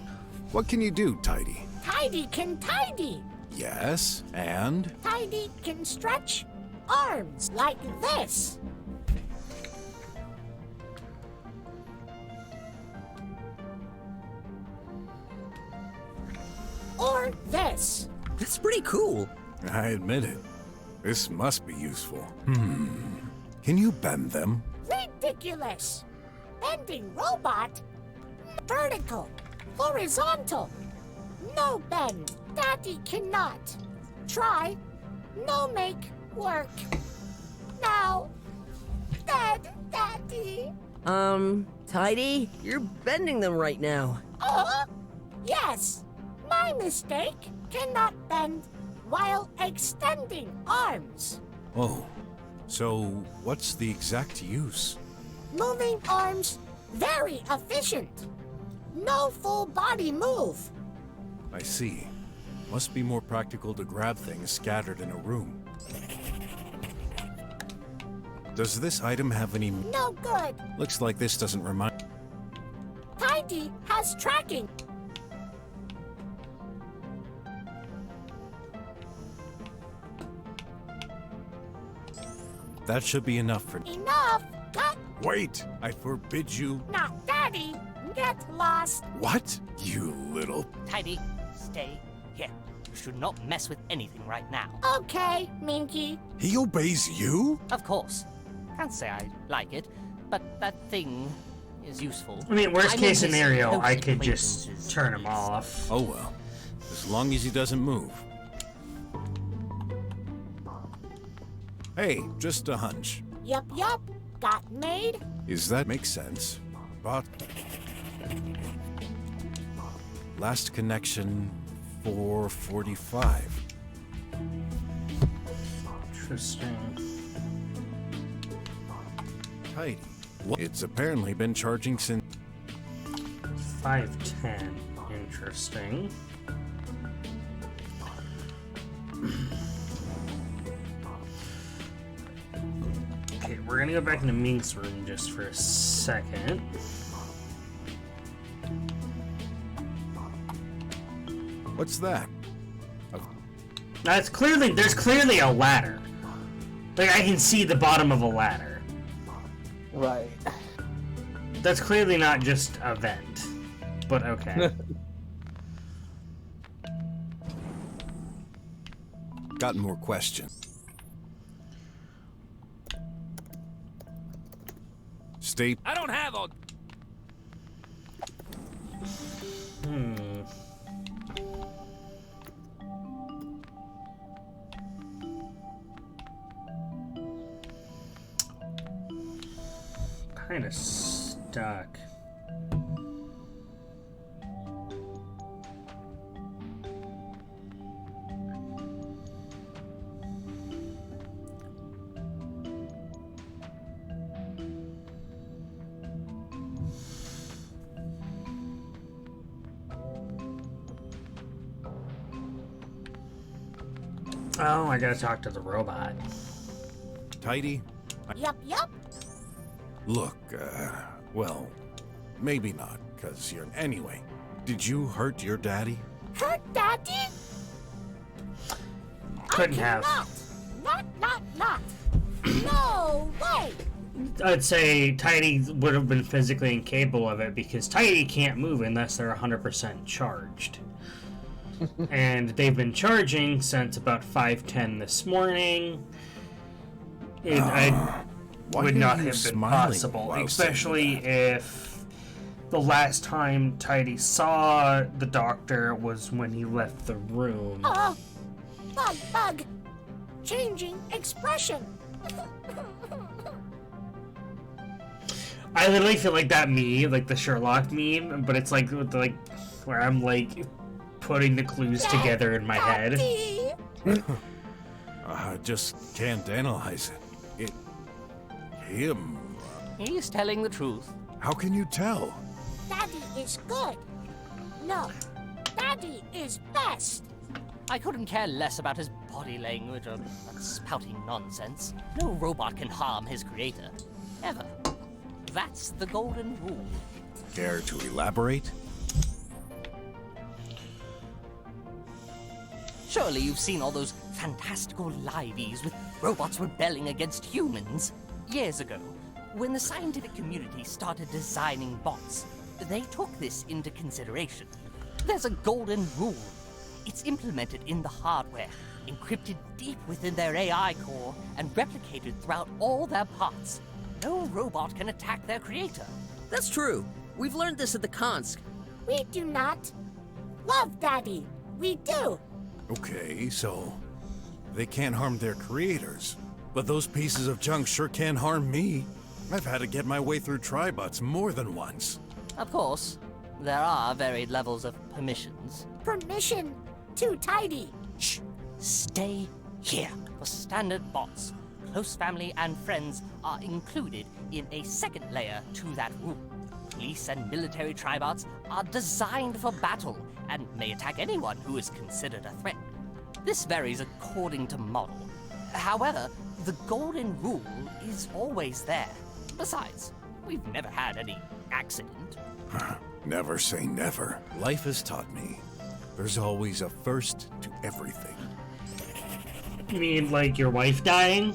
what can you do, Tidy? Tidy can tidy. Yes, and? Tidy can stretch arms like this. Or this. That's pretty cool. I admit it. This must be useful. Can you bend them? Ridiculous. Bending robot. Vertical. Horizontal. No bend. Daddy cannot. Try. No make work. Now. Dead, Daddy. Tidy, you're bending them right now. Yes. My mistake. Cannot bend while extending arms. Oh, so what's the exact use? Moving arms very efficient. No full body move. I see. Must be more practical to grab things scattered in a room. Does this item have any... No good. Looks like this doesn't remind... Tidy has tracking. That should be enough for... Enough. Got Wait! I forbid you... not Daddy. Get lost. What? You little... Tidy, stay here. You should not mess with anything right now. Okay, Minky. He obeys you? Of course. Can't say I like it, but that thing is useful. I mean, worst I'm case in his scenario, close I could just acquaintances turn him list. off. Oh well. As long as he doesn't move. Hey, just a hunch. Yup. Got made. Is that make sense? But... Last connection, 4:45. Interesting. Tidy. It's apparently been charging since... 510. Interesting. Okay, we're gonna go back into Mink's room just for a second. What's that? Now there's clearly a ladder. Like I can see the bottom of a ladder. Right. That's clearly not just a vent. But okay. Got more questions. Stay... I don't have a... Kind of stuck. Oh, I gotta talk to the robot. Tidy? Yup. Look, well, maybe not, because you're... Anyway, did you hurt your daddy? Hurt Daddy? Couldn't I have. Not. No way. I'd say Tidy would have been physically incapable of it because Tidy can't move unless they're 100% charged. And they've been charging since about 5:10 this morning. I Why would are not you have been smiling possible, while especially saying that? if the last time Tidy saw the doctor was when he left the room. Bug. Changing expression. I literally feel like that meme, like the Sherlock meme, but it's like where I'm like putting the clues together in my head. I just can't analyze it. Him. He's telling the truth. How can you tell? Daddy is good. No, Daddy is best. I couldn't care less about his body language or that spouting nonsense. No robot can harm his creator. Ever. That's the golden rule. Care to elaborate? Surely you've seen all those fantastical liveys with robots rebelling against humans. Years ago, when the scientific community started designing bots, they took this into consideration. There's a golden rule. It's implemented in the hardware, encrypted deep within their AI core, and replicated throughout all their parts. No robot can attack their creator. That's true. We've learned this at the Konsk. We do not love Daddy. We do. Okay, so they can't harm their creators. But those pieces of junk sure can harm me. I've had to get my way through tribots more than once. Of course, there are varied levels of permissions. Permission to Tidy. Shh! Stay here. For standard bots, close family and friends are included in a second layer to that rule. Police and military tribots are designed for battle and may attack anyone who is considered a threat. This varies according to model. However, the golden rule is always there. Besides, we've never had any accident. Never say never. Life has taught me there's always a first to everything. You mean like your wife dying?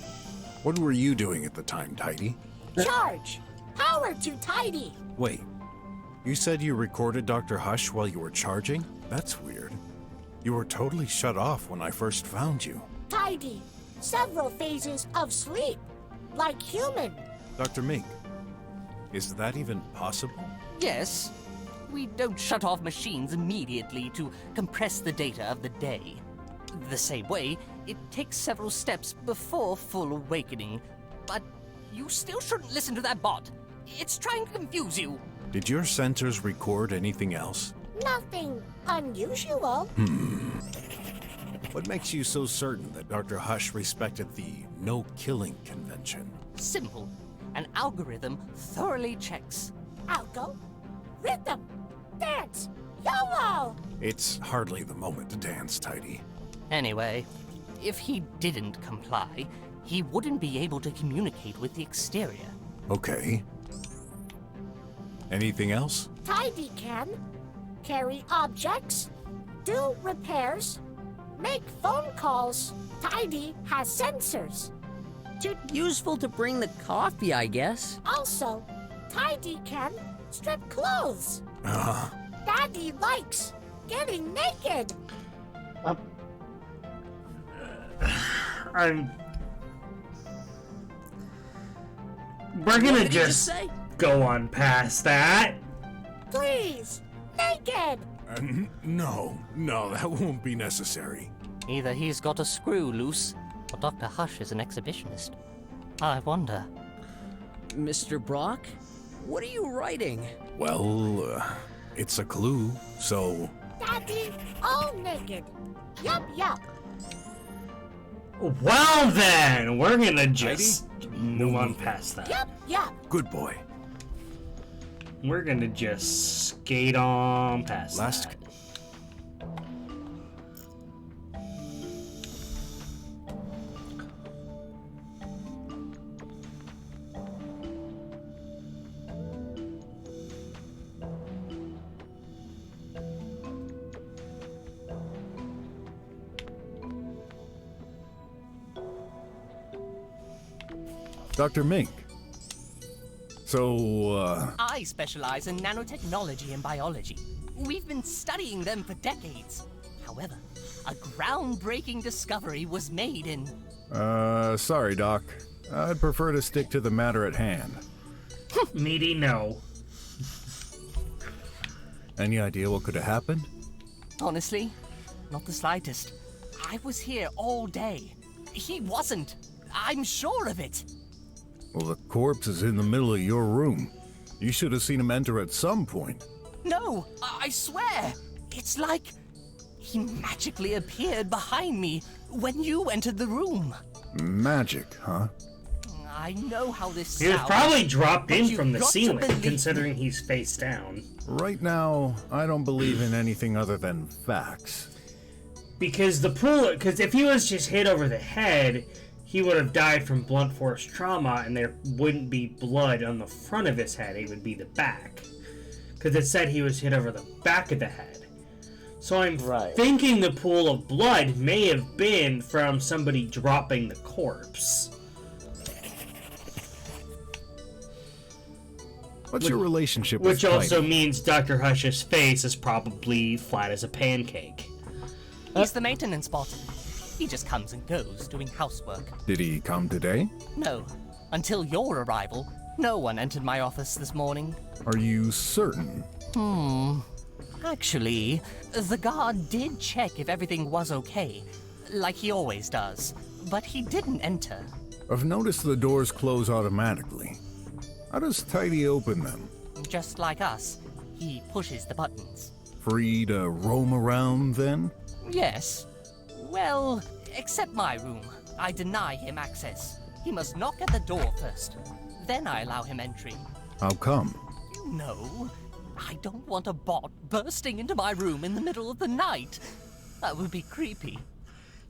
What were you doing at the time, Tidy? Charge! Power to Tidy! Wait, you said you recorded Dr. Hush while you were charging? That's weird. You were totally shut off when I first found you. Tidy! Several phases of sleep. Like human. Dr. Mink, is that even possible? Yes, we don't shut off machines immediately to compress the data of the day. The same way, it takes several steps before full awakening. But you still shouldn't listen to that bot. It's trying to confuse you. Did your sensors record anything else? Nothing unusual. What makes you so certain that Dr. Hush respected the no-killing convention? Simple. An algorithm thoroughly checks. Algo. Rhythm. Dance. YOLO! It's hardly the moment to dance, Tidy. Anyway, if he didn't comply, he wouldn't be able to communicate with the exterior. Okay. Anything else? Tidy can carry objects, do repairs, make phone calls. Tidy has sensors. Useful to bring the coffee, I guess. Also, Tidy can strip clothes. Daddy likes getting naked. We're gonna What did he just say? go on past that. Please, naked. No, that won't be necessary. Either he's got a screw loose, or Dr. Hush is an exhibitionist. I wonder. Mr. Brok, what are you writing? Well, it's a clue, so... Daddy, all naked. Yup, yup. Well then, we're gonna just move on past that. Yup, yup. Good boy. We're gonna just skate on past Last... that. Dr. Mink. So, I specialize in nanotechnology and biology. We've been studying them for decades. However, a groundbreaking discovery was made in... Sorry, Doc. I'd prefer to stick to the matter at hand. Meaty, no. Any idea what could have happened? Honestly, not the slightest. I was here all day. He wasn't. I'm sure of it. Well, the corpse is in the middle of your room. You should have seen him enter at some point. No, I swear. It's like he magically appeared behind me when you entered the room. Magic, huh? I know how this He was sounds, probably dropped but in you've from the got to ceiling, believe considering he's face down. Right now, I don't believe in anything other than facts. Because if he was just hit over the head, he would have died from blunt force trauma, and there wouldn't be blood on the front of his head. It would be the back. Because it said he was hit over the back of the head. So I'm thinking the pool of blood may have been from somebody dropping the corpse. What's your relationship with Which also Tidy? means Dr. Hush's face is probably flat as a pancake. He's the maintenance bot. He just comes and goes doing housework. Did he come today? No, until your arrival, no one entered my office this morning. Are you certain? Actually, the guard did check if everything was okay, like he always does, but he didn't enter. I've noticed the doors close automatically. How does Tidy open them? Just like us, he pushes the buttons. Free to roam around, then? Yes. Well, except my room. I deny him access. He must knock at the door first. Then I allow him entry. How come? You know, I don't want a bot bursting into my room in the middle of the night. That would be creepy.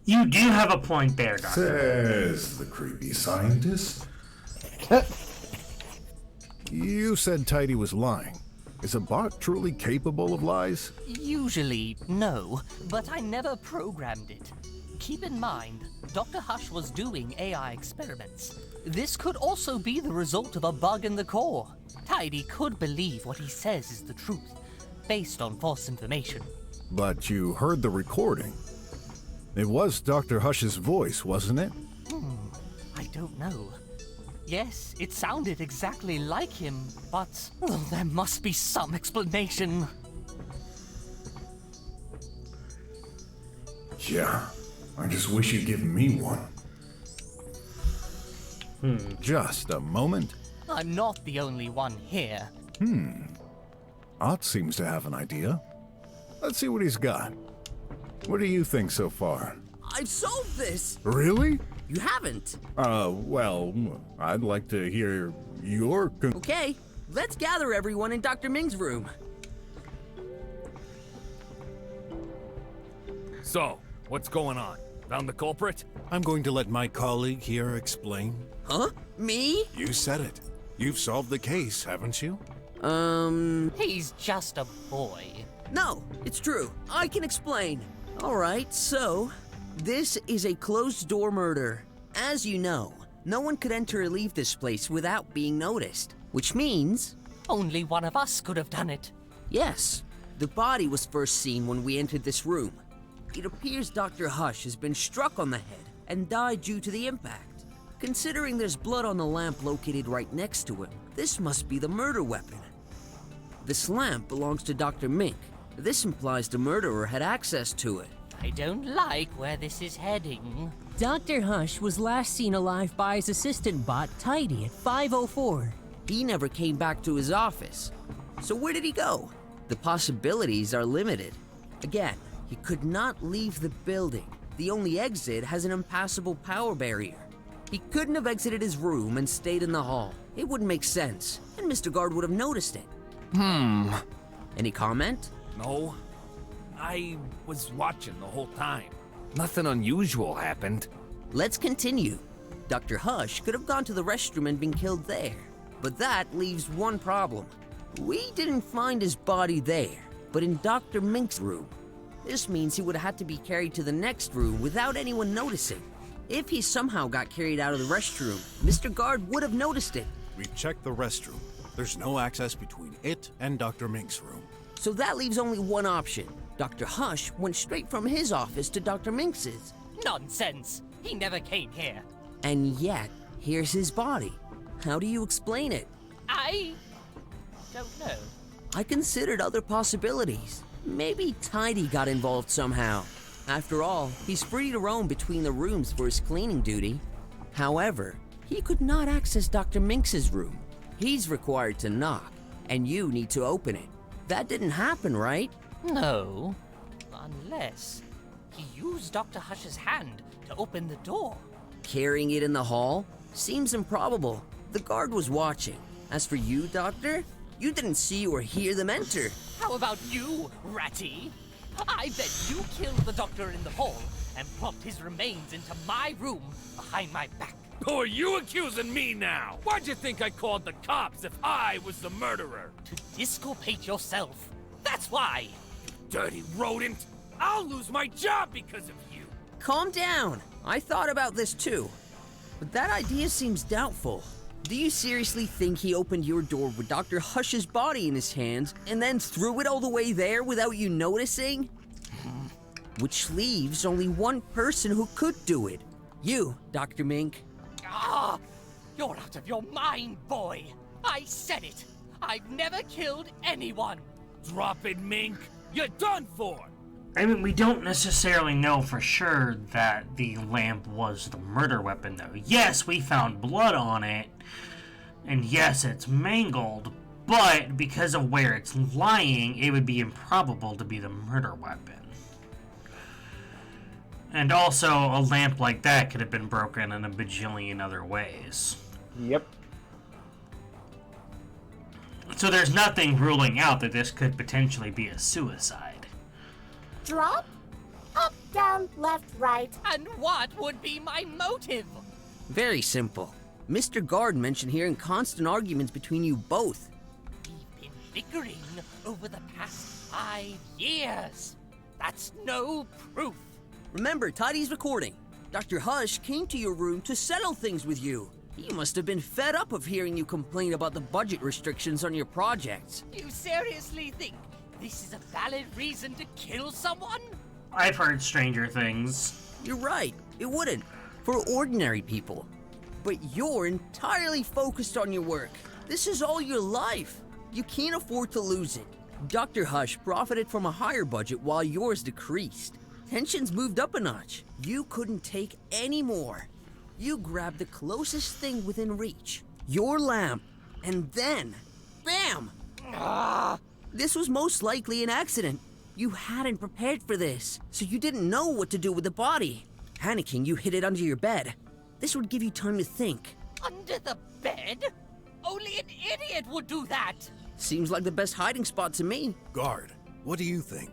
You do have a point there, Doctor. Says the creepy scientist. You said Tidy was lying. Is a bot truly capable of lies? Usually, no, but I never programmed it. Keep in mind, Dr. Hush was doing AI experiments. This could also be the result of a bug in the core. Tidy could believe what he says is the truth, based on false information. But you heard the recording. It was Dr. Hush's voice, wasn't it? I don't know. Yes, it sounded exactly like him, but there must be some explanation. Yeah, I just wish you'd given me one. Just a moment. I'm not the only one here. Ott seems to have an idea. Let's see what he's got. What do you think so far? I've solved this! Really? You haven't. Well, I'd like to hear your Okay, let's gather everyone in Dr. Ming's room. So, what's going on? Found the culprit? I'm going to let my colleague here explain. Huh? Me? You said it. You've solved the case, haven't you? He's just a boy. No, it's true. I can explain. Alright, so, this is a closed-door murder. As you know, no one could enter or leave this place without being noticed. Which means... Only one of us could have done it. Yes, the body was first seen when we entered this room. It appears Dr. Hush has been struck on the head and died due to the impact. Considering there's blood on the lamp located right next to him, this must be the murder weapon. This lamp belongs to Dr. Mink. This implies the murderer had access to it. I don't like where this is heading. Dr. Hush was last seen alive by his assistant bot, Tidy, at 5:04. He never came back to his office. So where did he go? The possibilities are limited. Again, he could not leave the building. The only exit has an impassable power barrier. He couldn't have exited his room and stayed in the hall. It wouldn't make sense, and Mr. Guard would have noticed it. Any comment? No. I was watching the whole time. Nothing unusual happened. Let's continue. Dr. Hush could have gone to the restroom and been killed there. But that leaves one problem. We didn't find his body there, but in Dr. Mink's room. This means he would have had to be carried to the next room without anyone noticing. If he somehow got carried out of the restroom, Mr. Guard would have noticed it. We've checked the restroom. There's no access between it and Dr. Mink's room. So that leaves only one option. Dr. Hush went straight from his office to Dr. Minx's. Nonsense! He never came here. And yet, here's his body. How do you explain it? I don't know. I considered other possibilities. Maybe Tidy got involved somehow. After all, he's free to roam between the rooms for his cleaning duty. However, he could not access Dr. Minx's room. He's required to knock, and you need to open it. That didn't happen, right? No. Unless he used Dr. Hush's hand to open the door. Carrying it in the hall? Seems improbable. The guard was watching. As for you, Doctor, you didn't see or hear them enter. How about you, Ratty? I bet you killed the doctor in the hall and plopped his remains into my room behind my back. Who are you accusing me now? Why'd you think I called the cops if I was the murderer? To disculpate yourself. That's why. Dirty rodent! I'll lose my job because of you! Calm down. I thought about this too. But that idea seems doubtful. Do you seriously think he opened your door with Dr. Hush's body in his hands and then threw it all the way there without you noticing? Which leaves only one person who could do it. You, Dr. Mink. Ah! You're out of your mind, boy! I said it! I've never killed anyone! Drop it, Mink! You're done for! I mean, we don't necessarily know for sure that the lamp was the murder weapon, though. Yes, we found blood on it, and yes, it's mangled, but because of where it's lying, it would be improbable to be the murder weapon. And also, a lamp like that could have been broken in a bajillion other ways. Yep. So there's nothing ruling out that this could potentially be a suicide. Drop? Up, down, left, right. And what would be my motive? Very simple. Mr. Guard mentioned hearing constant arguments between you both. We've been bickering over the past 5 years. That's no proof. Remember, Tidy's recording. Dr. Hush came to your room to settle things with you. He must have been fed up of hearing you complain about the budget restrictions on your projects. You seriously think this is a valid reason to kill someone? I've heard stranger things. You're right, it wouldn't. For ordinary people. But you're entirely focused on your work. This is all your life. You can't afford to lose it. Dr. Hush profited from a higher budget while yours decreased. Tensions moved up a notch. You couldn't take any more. You grabbed the closest thing within reach, your lamp, and then, bam! This was most likely an accident. You hadn't prepared for this, so you didn't know what to do with the body. Panicking, you hid it under your bed. This would give you time to think. Under the bed? Only an idiot would do that. Seems like the best hiding spot to me. Guard, what do you think?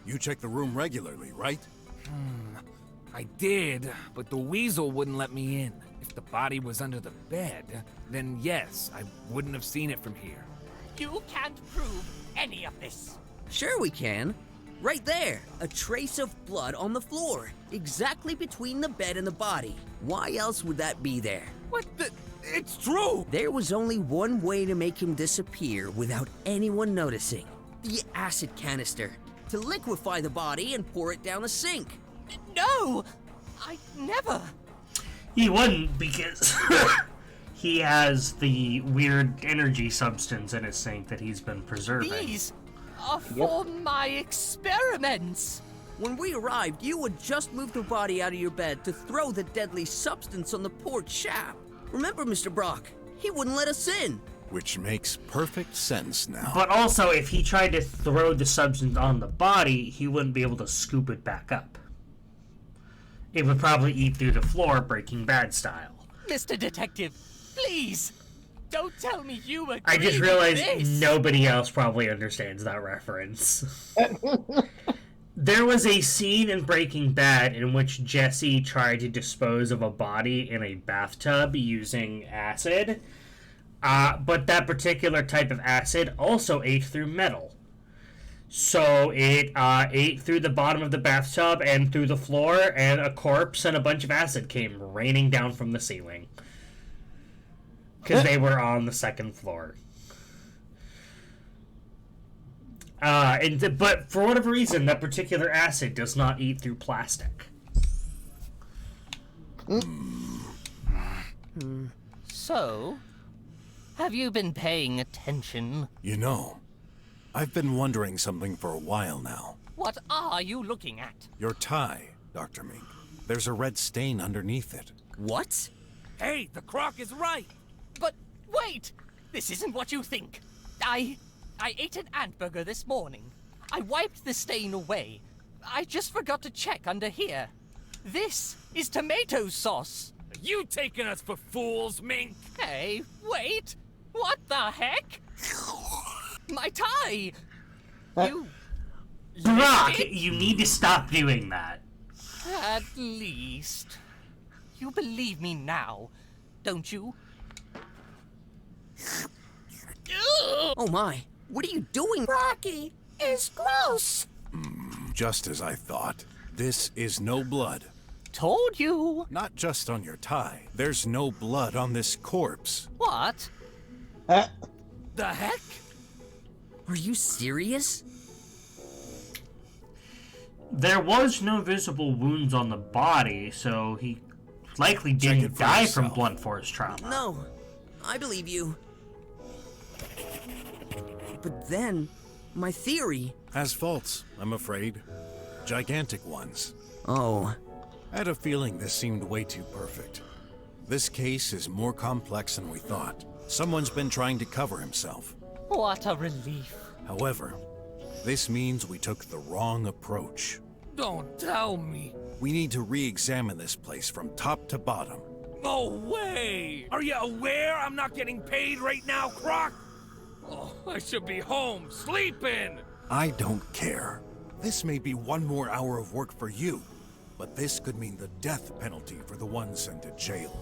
You check the room regularly, right? I did, but the weasel wouldn't let me in. If the body was under the bed, then yes, I wouldn't have seen it from here. You can't prove any of this. Sure we can. Right there, a trace of blood on the floor, exactly between the bed and the body. Why else would that be there? What the? It's true! There was only one way to make him disappear without anyone noticing. The acid canister. To liquefy the body and pour it down the sink. No! I never. He wouldn't because he has the weird energy substance in his sink that he's been preserving. These are for my experiments. When we arrived, you had just moved the body out of your bed to throw the deadly substance on the porch shaft. Remember, Mr. Brok, he wouldn't let us in. Which makes perfect sense now. But also, if he tried to throw the substance on the body, he wouldn't be able to scoop it back up. It would probably eat through the floor, Breaking Bad style. Mr. Detective, please, don't tell me you agree. I just realized nobody else probably understands that reference. There was a scene in Breaking Bad in which Jesse tried to dispose of a body in a bathtub using acid. But that particular type of acid also ate through metal. So it ate through the bottom of the bathtub and through the floor, and a corpse and a bunch of acid came raining down from the ceiling. Because they were on the second floor. But for whatever reason, that particular acid does not eat through plastic. So, have you been paying attention? You know, I've been wondering something for a while now. What are you looking at? Your tie, Dr. Mink. There's a red stain underneath it. What? Hey, the croc is right! But wait! This isn't what you think. I ate an ant burger this morning. I wiped the stain away. I just forgot to check under here. This is tomato sauce. Are you taking us for fools, Mink? Hey, wait! What the heck? My tie! You... Brok, you need to stop doing that. At least... You believe me now, don't you? Oh my, what are you doing? Rocky is gross. Just as I thought. This is no blood. Told you. Not just on your tie. There's no blood on this corpse. What? The heck? Are you serious? There was no visible wounds on the body, so he likely didn't die from blunt force trauma. No, I believe you. But then, my theory... Has faults, I'm afraid. Gigantic ones. Oh. I had a feeling this seemed way too perfect. This case is more complex than we thought. Someone's been trying to cover himself. What a relief. However, this means we took the wrong approach. Don't tell me. We need to re-examine this place from top to bottom. No way! Are you aware I'm not getting paid right now, Croc? Oh, I should be home, sleeping! I don't care. This may be one more hour of work for you, but this could mean the death penalty for the one sent to jail.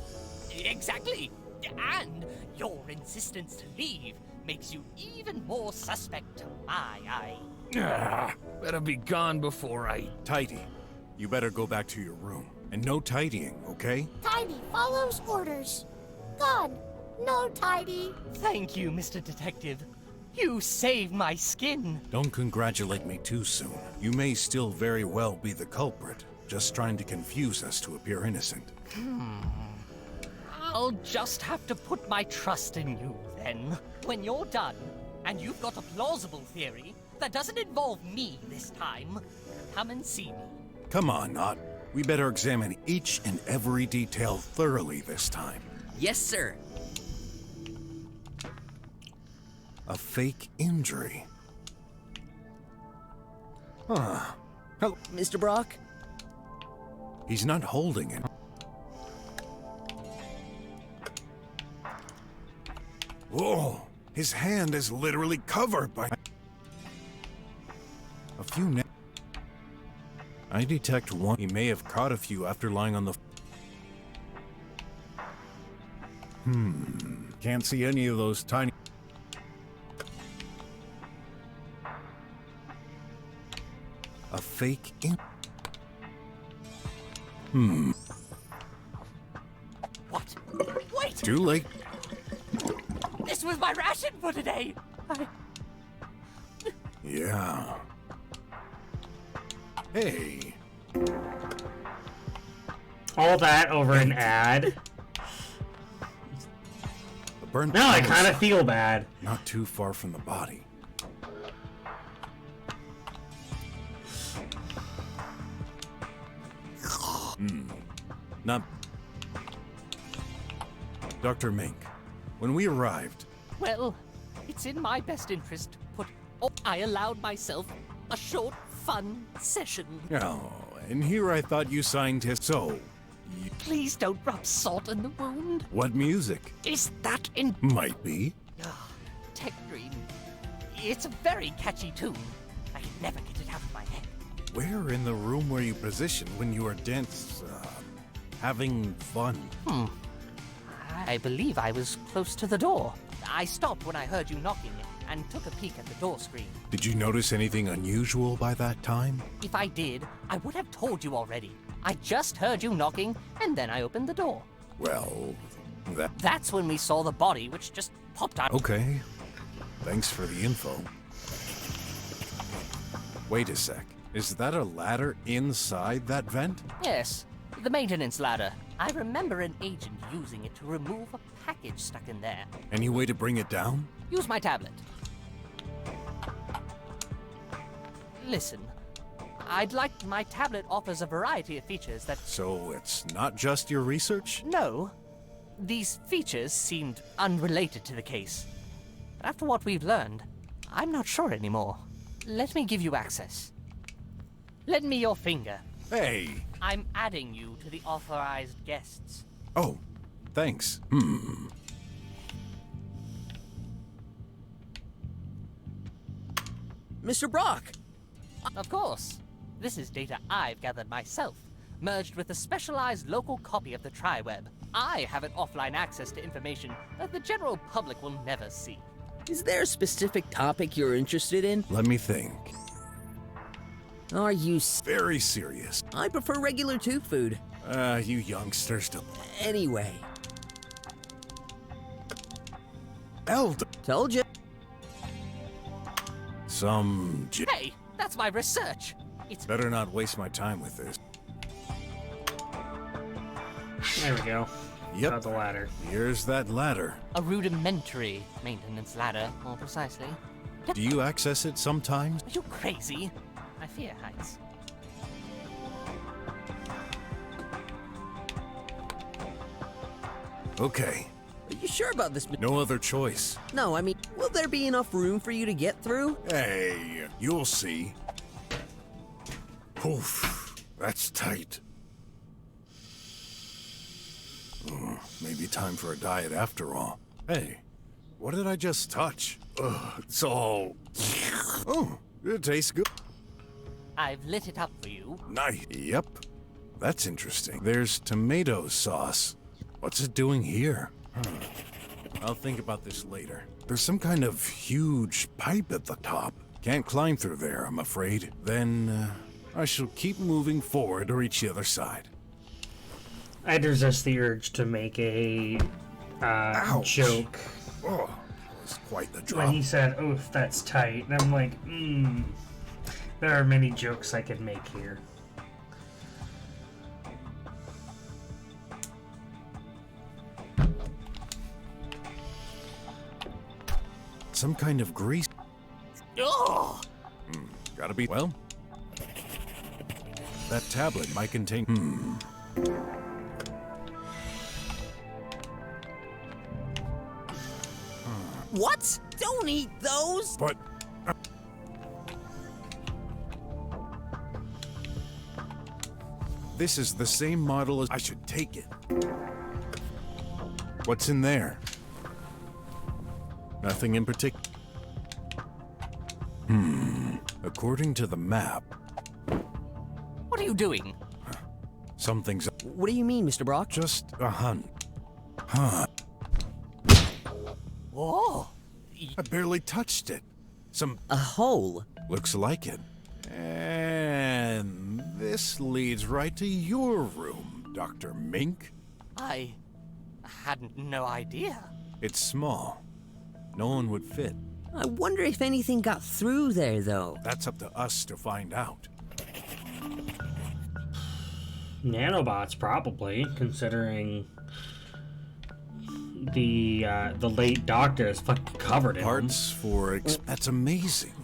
Exactly. And your insistence to leave makes you even more suspect to my eye. Better be gone before I... Tidy, you better go back to your room. And no tidying, okay? Tidy follows orders. Gone. No tidy. Thank you, Mr. Detective. You saved my skin. Don't congratulate me too soon. You may still very well be the culprit, just trying to confuse us to appear innocent. I'll just have to put my trust in you, then. When you're done, and you've got a plausible theory that doesn't involve me this time, come and see me. Come on, Nott. We better examine each and every detail thoroughly this time. Yes, sir. A fake injury. Huh. Hello. Mr. Brok? He's not holding it. Whoa! His hand is literally covered by... A few... I detect one. He may have caught a few after lying on the... Can't see any of those tiny... A fake in... What? Wait! Too late. This was my ration for today! Yeah. Hey. All that over an ad. The burnt Now I panel's kind of feel bad. not too far from the body. Not... Dr. Mink, when we arrived... Well, it's in my best interest to put... Oh, I allowed myself a short, fun session. Oh, and here I thought you signed his... So, Please don't rub salt in the wound. what music? Is that in... Might be. Tech Dream? It's a very catchy tune. I can never get it out of my head. Where in the room were you positioned when you were having fun? I believe I was close to the door. I stopped when I heard you knocking and took a peek at the door screen. Did you notice anything unusual by that time? If I did, I would have told you already. I just heard you knocking, and then I opened the door. Well, That's when we saw the body, which just popped out. Okay. Thanks for the info. Wait a sec. Is that a ladder inside that vent? Yes, the maintenance ladder. I remember an agent using it to remove a package stuck in there. Any way to bring it down? Use my tablet. Listen, my tablet offers a variety of features that... So it's not just your research? No, these features seemed unrelated to the case. But after what we've learned, I'm not sure anymore. Let me give you access. Lend me your finger. Hey! I'm adding you to the authorized guests. Oh, thanks. Mr. Brok! Of course. This is data I've gathered myself, merged with a specialized local copy of the TriWeb. I have an offline access to information that the general public will never see. Is there a specific topic you're interested in? Let me think. Are you Very serious. I prefer regular tube food. You youngsters don't... Anyway, Elder! told you. Some... Hey, that's my research. It's Better not waste my time with this. There we go. Yep. Got the ladder. Here's that ladder. a rudimentary maintenance ladder, more precisely. Do you access it sometimes? Are you crazy? I fear heights. Okay. Are you sure about this? No other choice. No, I mean, will there be enough room for you to get through? Hey, you'll see. Oof, that's tight. Maybe time for a diet after all. Hey, What did I just touch? Ugh, it's all... Oh, it tastes good. I've lit it up for you. Nice. Yep. That's interesting. There's tomato sauce. What's it doing here? I'll think about this later. There's some kind of huge pipe at the top. Can't climb through there, I'm afraid. Then, I shall keep moving forward to reach the other side. I'd resist the urge to make a joke. Oh, it's quite the drop. When he said, "Oof, that's tight," and I'm like, there are many jokes I could make here. Some kind of grease. Oh! Gotta be... Well, that tablet might contain... What? Don't eat those! But... This is the same model as... I should take it. What's in there? Nothing in particular. According to the map... What are you doing? Something's... What do you mean, Mr. Brok? Just a hunt. Huh. Oh! I barely touched it. A hole? Looks like it. And this leads right to your room, Dr. Mink. I hadn't no idea. It's small. No one would fit. I wonder if anything got through there, though. That's up to us to find out. Nanobots, probably, considering the late doctor is fucking covered in them. Parts for... That's amazing.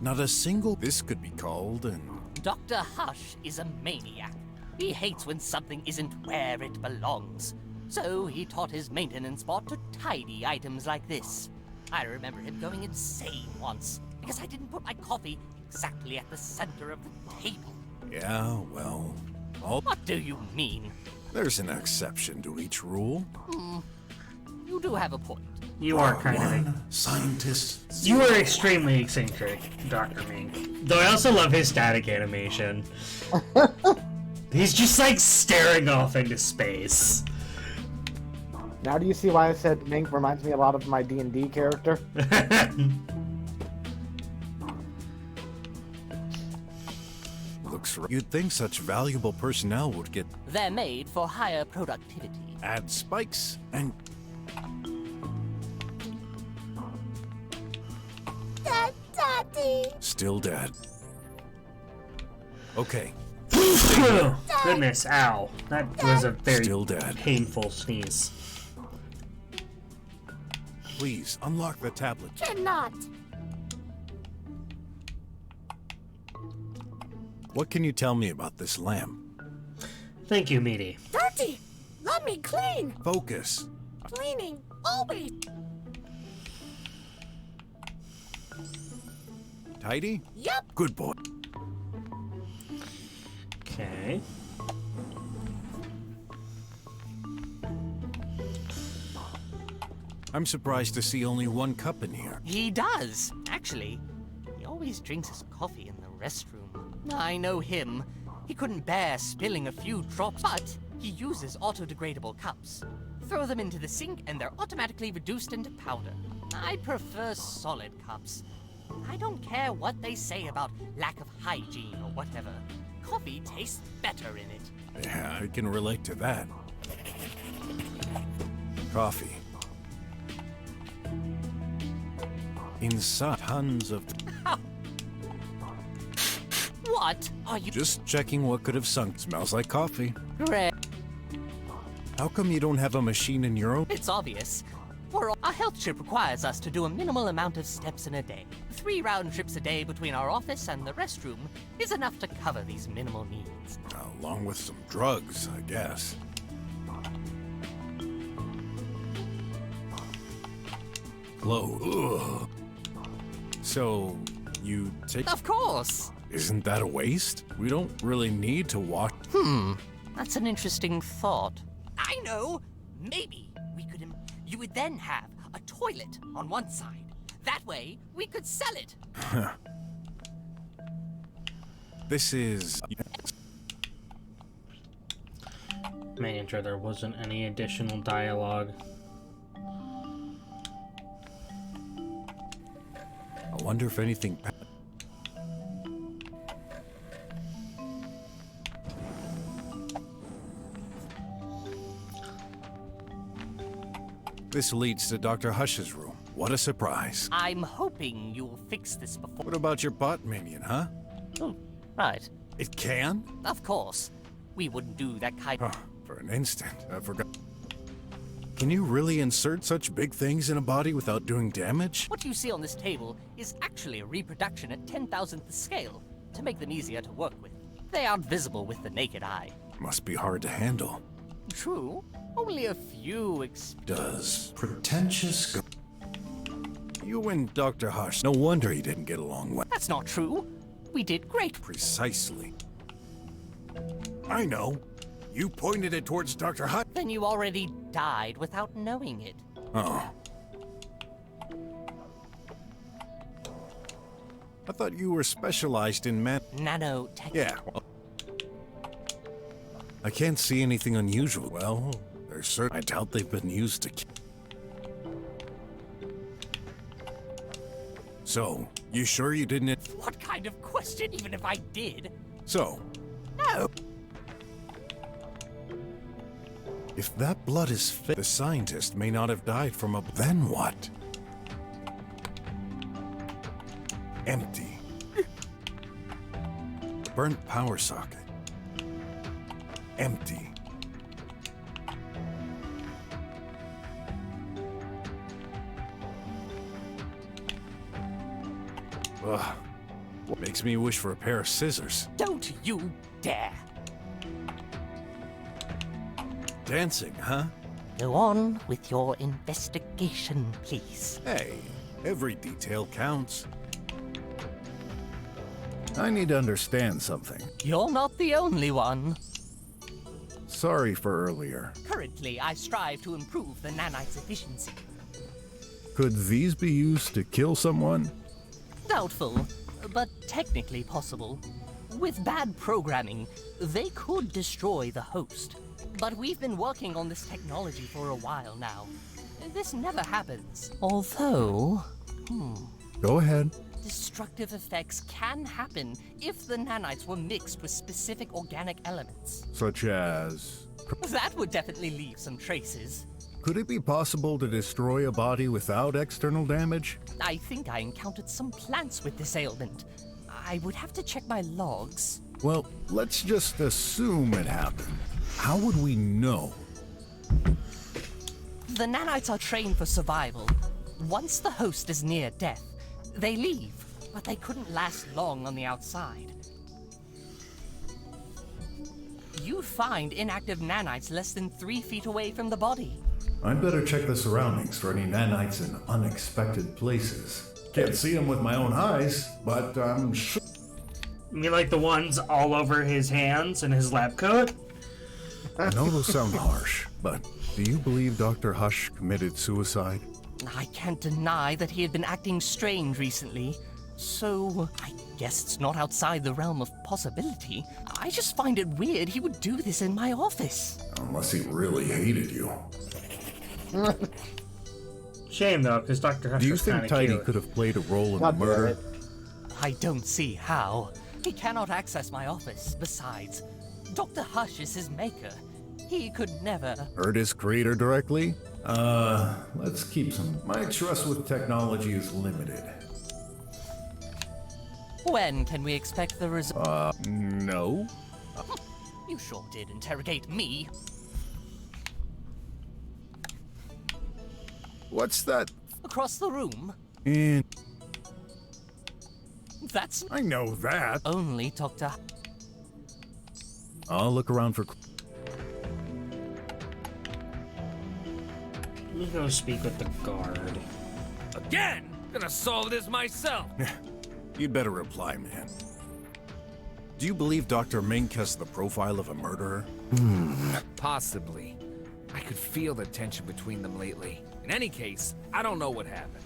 Not a single... This could be called and... Dr. Hush is a maniac. He hates when something isn't where it belongs. So he taught his maintenance bot to tidy items like this. I remember him going insane once because I didn't put my coffee exactly at the center of the table. Yeah, well... What do you mean? There's an exception to each rule. You do have a point. You are kind of... Scientist. You are extremely eccentric, Dr. Mink. Though I also love his static animation. He's just like staring off into space. Now do you see why I said Mink reminds me a lot of my D&D character? Looks right. You'd think such valuable personnel would get... They're made for higher productivity. Add spikes and... Daddy! Still dead. Okay. Goodness, ow. That was a very Still dead. painful sneeze. Please, unlock the tablet. Cannot! What can you tell me about this lamp? Thank you, Meaty. Dirty! Let me clean! Focus. Cleaning, always! Tidy? Yep! Good boy. Okay. I'm surprised to see only one cup in here. He does, actually. He always drinks his coffee in the restroom. I know him. He couldn't bear spilling a few drops, but he uses auto-degradable cups. Throw them into the sink and they're automatically reduced into powder. I prefer solid cups. I don't care what they say about lack of hygiene or whatever. Coffee tastes better in it. Yeah, I can relate to that. Coffee. Inside tons of... What are you... Just checking what could have sunk. Smells like coffee. Great. How come you don't have a machine in your own? It's obvious. Our health chip requires us to do a minimal amount of steps in a day. 3 round trips a day between our office and the restroom is enough to cover these minimal needs. Along with some drugs, I guess. Glow. Ugh. So, you take... Of course! Isn't that a waste? We don't really need to wash... That's an interesting thought. I know! Maybe we could... You would then have a toilet on one side. That way, we could sell it. This is... Making sure there wasn't any additional dialogue. I wonder if anything... This leads to Dr. Hush's room. What a surprise. I'm hoping you'll fix this before. What about your bot minion, huh? Oh, right. It can? Of course. We wouldn't do that kind Huh, for an instant, I forgot. Can you really insert such big things in a body without doing damage? What you see on this table is actually a reproduction at 10,000th the scale, to make them easier to work with. They aren't visible with the naked eye. Must be hard to handle. True. Only a few Does pretentious go... You and Dr. Hush, no wonder he didn't get along well. That's not true. We did great. Precisely. I know. You pointed it towards Dr. Hush. Then you already died without knowing it. Oh. I thought you were specialized in nanotech. Yeah. Well, I can't see anything unusual. Well, there's certain... I doubt they've been used to... So, you sure you didn't... What kind of question, even if I did? So... No. If that blood is fit, the scientist may not have died from a... Then what? Empty. Burnt power socket. Empty. Ugh. What makes me wish for a pair of scissors? Don't you dare. Dancing, huh? Go on with your investigation, please. Hey, every detail counts. I need to understand something. You're not the only one. Sorry for earlier. Currently, I strive to improve the nanite's efficiency. Could these be used to kill someone? Doubtful, but technically possible. With bad programming, they could destroy the host. But we've been working on this technology for a while now. This never happens. Although... Go ahead. Destructive effects can happen if the nanites were mixed with specific organic elements. Such as... That would definitely leave some traces. Could it be possible to destroy a body without external damage? I think I encountered some plants with this ailment. I would have to check my logs. Well, let's just assume it happened. How would we know? The nanites are trained for survival. Once the host is near death, they leave, but they couldn't last long on the outside. You'd find inactive nanites less than 3 feet away from the body. I'd better check the surroundings for any nanites in unexpected places. Can't see them with my own eyes, but I'm sure... You mean like the ones all over his hands and his lab coat? I know those sound harsh, but do you believe Dr. Hush committed suicide? I can't deny that he had been acting strange recently, so I guess it's not outside the realm of possibility. I just find it weird he would do this in my office. Unless he really hated you. Shame though, because Dr. Hush Do you was think kinda Tidy cute. could have played a role in the murder? I don't see how. He cannot access my office. Besides, Dr. Hush is his maker. He could never... Hurt his creator directly? Let's keep some... My trust with technology is limited. When can we expect the result? No. You sure did interrogate me. What's that? Across the room? And... That's... I know that. Only Dr. I'll look around for... Let me go speak with the guard. Again! Gonna solve this myself. You'd better reply, man. Do you believe Dr. Mink has the profile of a murderer? Possibly. I could feel the tension between them lately. In any case, I don't know what happened.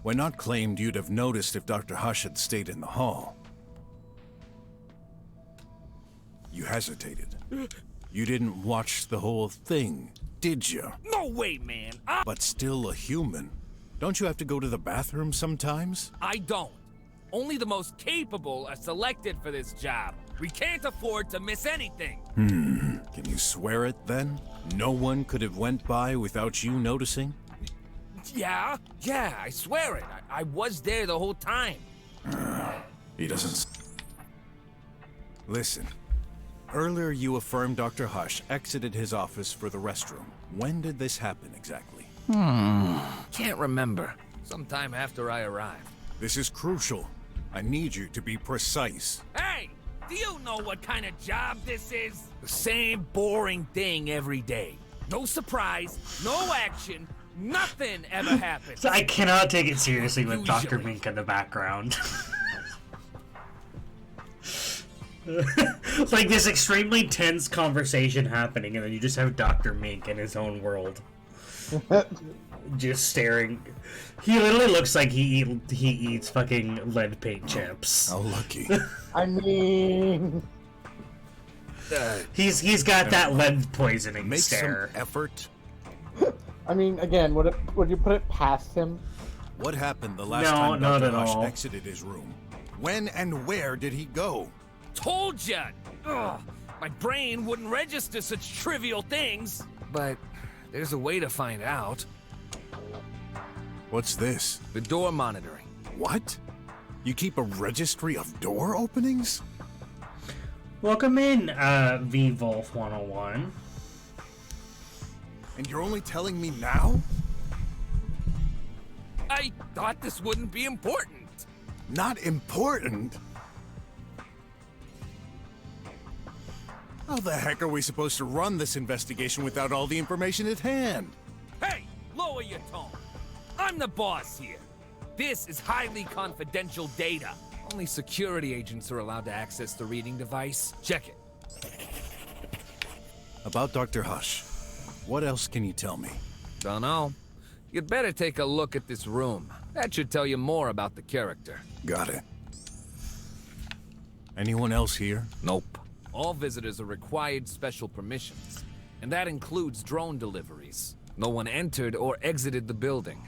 When not claimed, you'd have noticed if Dr. Hush had stayed in the hall. You hesitated. You didn't watch the whole thing, did you? No way, man. But still a human. Don't you have to go to the bathroom sometimes? I don't. Only the most capable are selected for this job. We can't afford to miss anything. Can you swear it then? No one could have went by without you noticing? Yeah, I swear it. I was there the whole time. He doesn't... Listen. Earlier you affirmed Dr. Hush exited his office for the restroom. When did this happen exactly? Can't remember. Sometime after I arrived. This is crucial. I need you to be precise. Hey! Do you know what kind of job this is? The same boring thing every day. No surprise, no action, nothing ever happens. So I cannot take it seriously with Dr. Mink in the background. It's like this extremely tense conversation happening, and then you just have Dr. Mink in his own world. Just staring. He literally looks like he eats fucking lead paint chips. How lucky. I mean... He's got that lead poisoning Make stare. some effort. I mean, again, would you put it past him? What happened the last No, time not Dr. at Hush all. exited his room? When and where did he go? Told ya! Ugh, my brain wouldn't register such trivial things. But there's a way to find out. What's this? The door monitoring. What? You keep a registry of door openings? Welcome in, V-Wolf 101. And you're only telling me now? I thought this wouldn't be important. Not important? How the heck are we supposed to run this investigation without all the information at hand? Hey, lower your tone. I'm the boss here. This is highly confidential data. Only security agents are allowed to access the reading device. Check it. About Dr. Hush, what else can you tell me? Don't know. You'd better take a look at this room. That should tell you more about the character. Got it. Anyone else here? Nope. All visitors are required special permissions, and that includes drone deliveries. No one entered or exited the building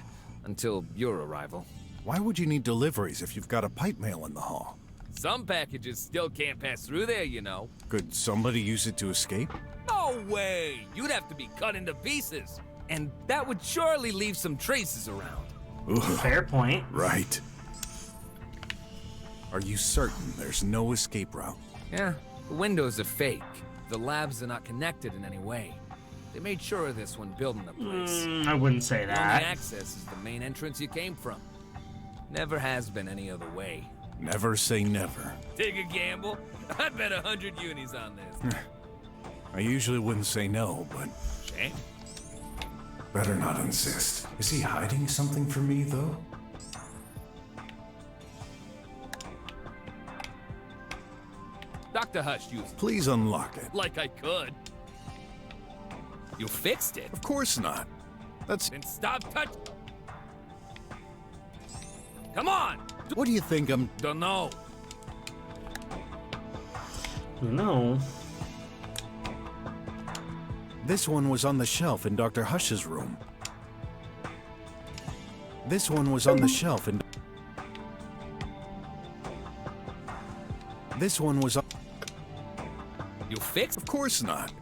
until your arrival. Why would you need deliveries if you've got a pipe mail in the hall? Some packages still can't pass through there, you know. Could somebody use it to escape? No way! You'd have to be cut into pieces. And that would surely leave some traces around. Ooh, Fair point. right. Are you certain there's no escape route? Yeah, the windows are fake. The labs are not connected in any way. They made sure of this when building the place. I wouldn't say The only that. access is the main entrance you came from. Never has been any other way. Never say never. Take a gamble? I'd bet 100 unis on this. I usually wouldn't say no, but Shame. better not insist. Is he hiding something from me, though? Dr. Hush used it. Please unlock it. Like I could. You fixed it. Of course not. That's... Then stop touch. Come on! What do you think I'm... Don't know. No. This one was on the shelf in Dr. Hush's room. This one was on the shelf in... This one was on... You fixed? Of course not.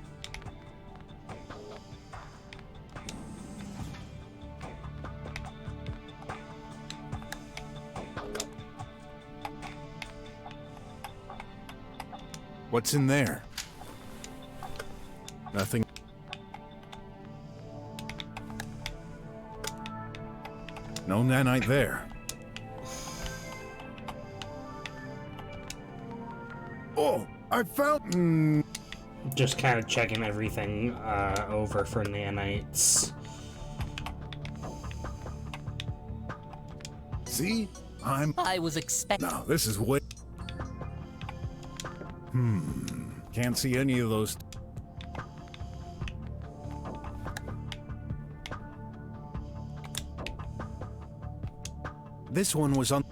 What's in there? Nothing. No nanite there. Oh, I found... Just kind of checking everything over for nanites. See? I was expecting. No, this is way... Can't see any of those... This one was on...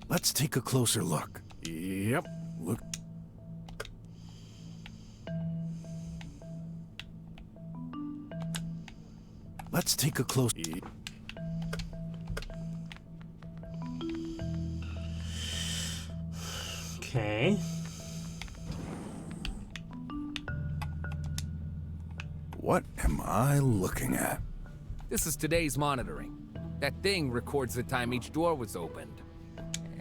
Let's take a closer look. Yep, look. Let's take a close... Okay. What am I looking at? This is today's monitoring. That thing records the time each door was opened.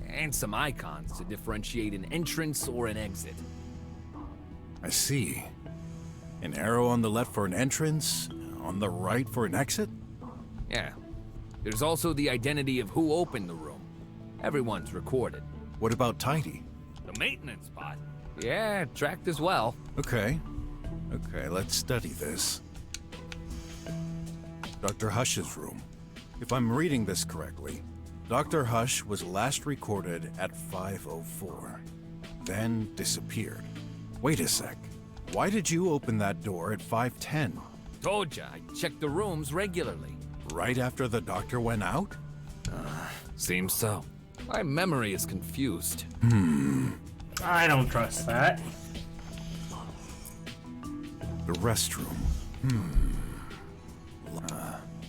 And some icons to differentiate an entrance or an exit. I see. An arrow on the left for an entrance, on the right for an exit? Yeah. There's also the identity of who opened the room. Everyone's recorded. What about Tidy? The maintenance bot. Yeah, tracked as well. Okay. Okay, let's study this. Dr. Hush's room. If I'm reading this correctly, Dr. Hush was last recorded at 5:04, then disappeared. Wait a sec. Why did you open that door at 5:10? Told ya, I check the rooms regularly. Right after the doctor went out? Seems so. My memory is confused. I don't trust that. The restroom.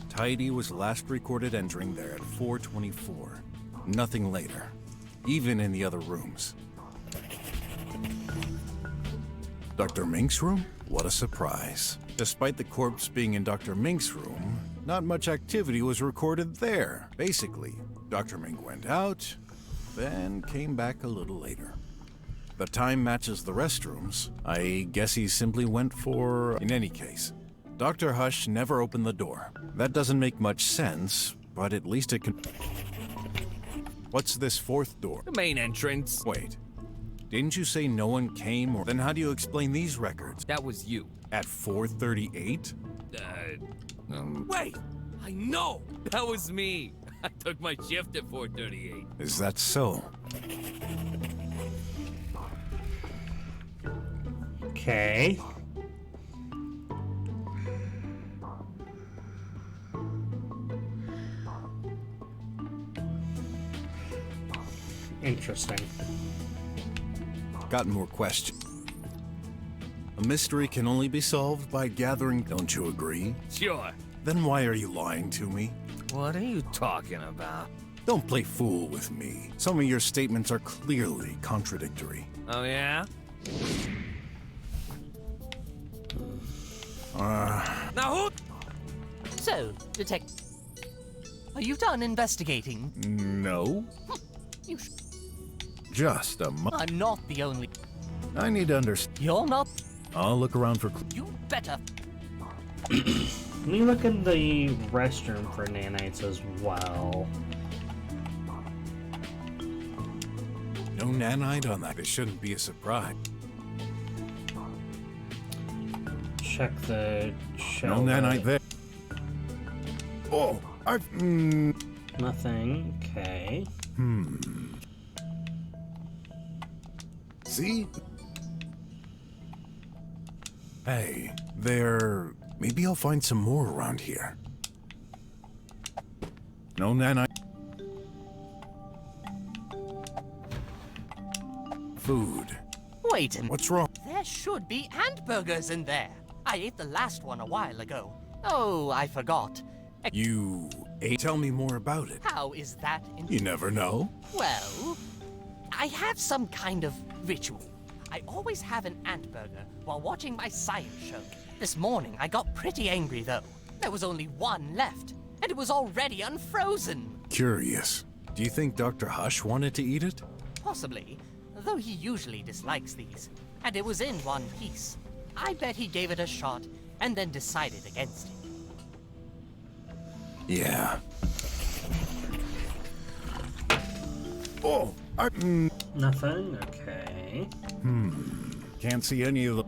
Tidy was last recorded entering there at 4:24. Nothing later. Even in the other rooms. Dr. Mink's room? What a surprise. Despite the corpse being in Dr. Mink's room, not much activity was recorded there. Basically, Dr. Mink went out, then came back a little later. The time matches the restrooms. I guess he simply went for... In any case, Dr. Hush never opened the door. That doesn't make much sense, but at least it can... What's this fourth door? The main entrance. Wait. Didn't you say no one came, or... Then how do you explain these records? That was you. At 4:38? Wait! I know! That was me! I took my shift at 4:38. Is that so? Okay. Interesting. Got more questions. A mystery can only be solved by gathering, don't you agree? Sure. Then why are you lying to me? What are you talking about? Don't play fool with me. Some of your statements are clearly contradictory. Oh, yeah? Now who? So, Detective, are you done investigating? No. You Just a mo- I'm not the only. I need to understand. You're not. I'll look around for... You better. Let me look in the restroom for nanites as well. No nanite on that. It shouldn't be a surprise. Check the No nanite there. Oh, Nothing. Okay. See? Hey, there... Maybe I'll find some more around here. No nanite. Food. Wait a minute. What's wrong? There should be hamburgers in there. I ate the last one a while ago. Oh, I forgot. You ate? Tell me more about it. How is that? You never know. Well, I have some kind of ritual. I always have an ant burger while watching my science show. This morning, I got pretty angry, though. There was only one left, and it was already unfrozen. Curious. Do you think Dr. Hush wanted to eat it? Possibly, though he usually dislikes these. And it was in one piece. I bet he gave it a shot and then decided against it. Yeah. Oh, Nothing. Okay. Can't see any of the...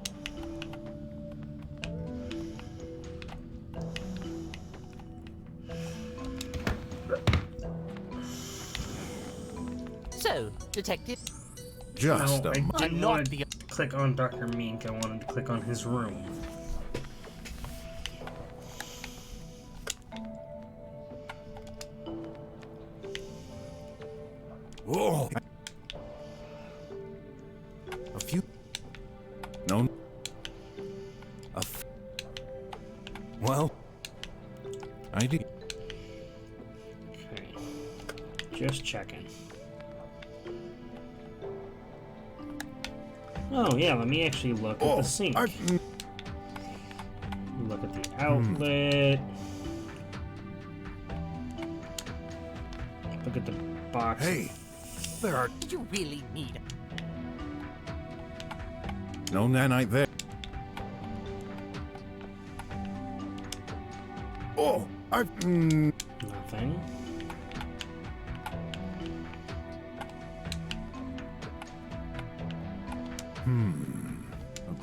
So, Detective, Just No, a I mo- didn't not want the- to click on Dr. Mink. I wanted to click on his room. Whoa! A few... No... Well... I did... Okay. Just checking. Oh, yeah, let me actually look at the sink. Look at the outlet. Look at the box. Hey! There are... You really need... No nanite there. Oh! Nothing.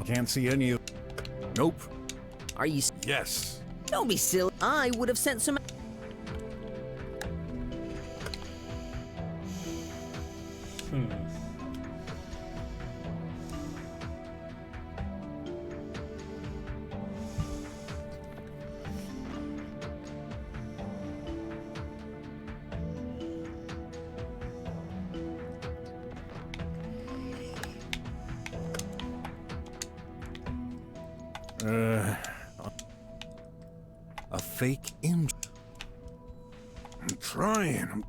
Can't see any of... Nope. Are you... Yes. Don't be silly. I would have sent some... A fake image. I'm trying.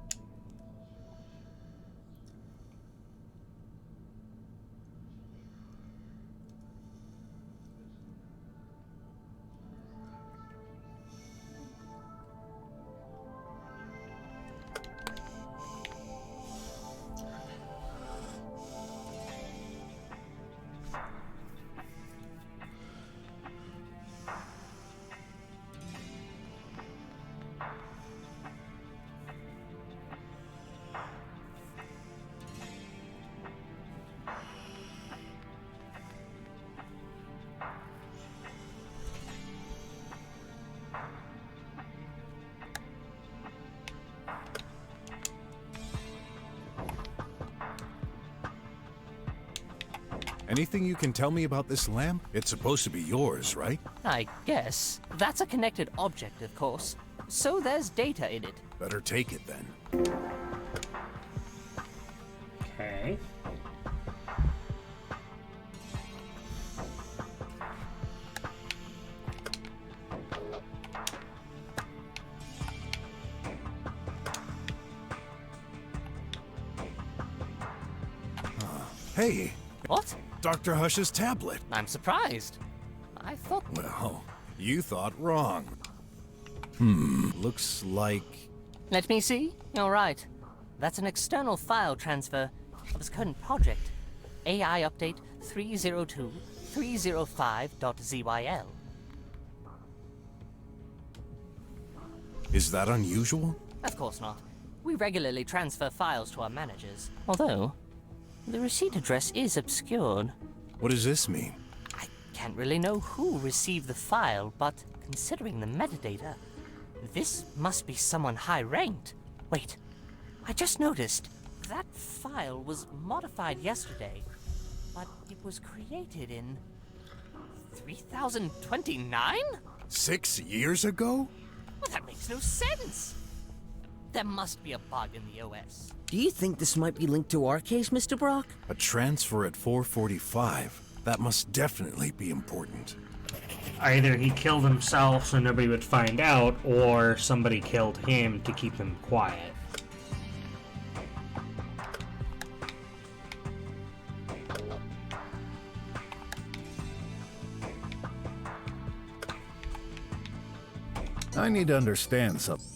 Anything you can tell me about this lamp? It's supposed to be yours, right? I guess. That's a connected object, of course. So there's data in it. Better take it then. Okay. Hey! What? Dr. Hush's tablet! I'm surprised. I thought... Well, you thought wrong. Looks like... Let me see. You're right. That's an external file transfer of his current project. AI update 302.305.zyl. Is that unusual? Of course not. We regularly transfer files to our managers. Although, the receipt address is obscured. What does this mean? I can't really know who received the file, but considering the metadata, this must be someone high-ranked. Wait, I just noticed that file was modified yesterday, but it was created in 3029? 6 years ago? Well, that makes no sense. There must be a bug in the OS. Do you think this might be linked to our case, Mr. Brok? A transfer at 4:45. That must definitely be important. Either he killed himself so nobody would find out, or somebody killed him to keep him quiet. I need to understand something.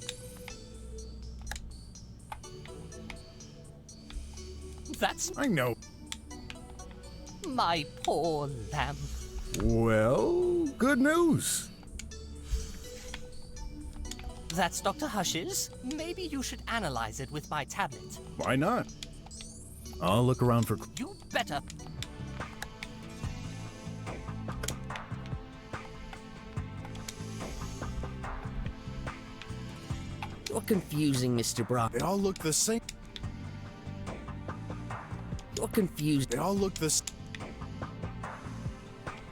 That's I know. my poor lamb. Well, good news. That's Dr. Hush's. Maybe you should analyze it with my tablet. Why not? I'll look around for... You better. You're confusing, Mr. Brok. They all look the same. You're confused. They all look the same.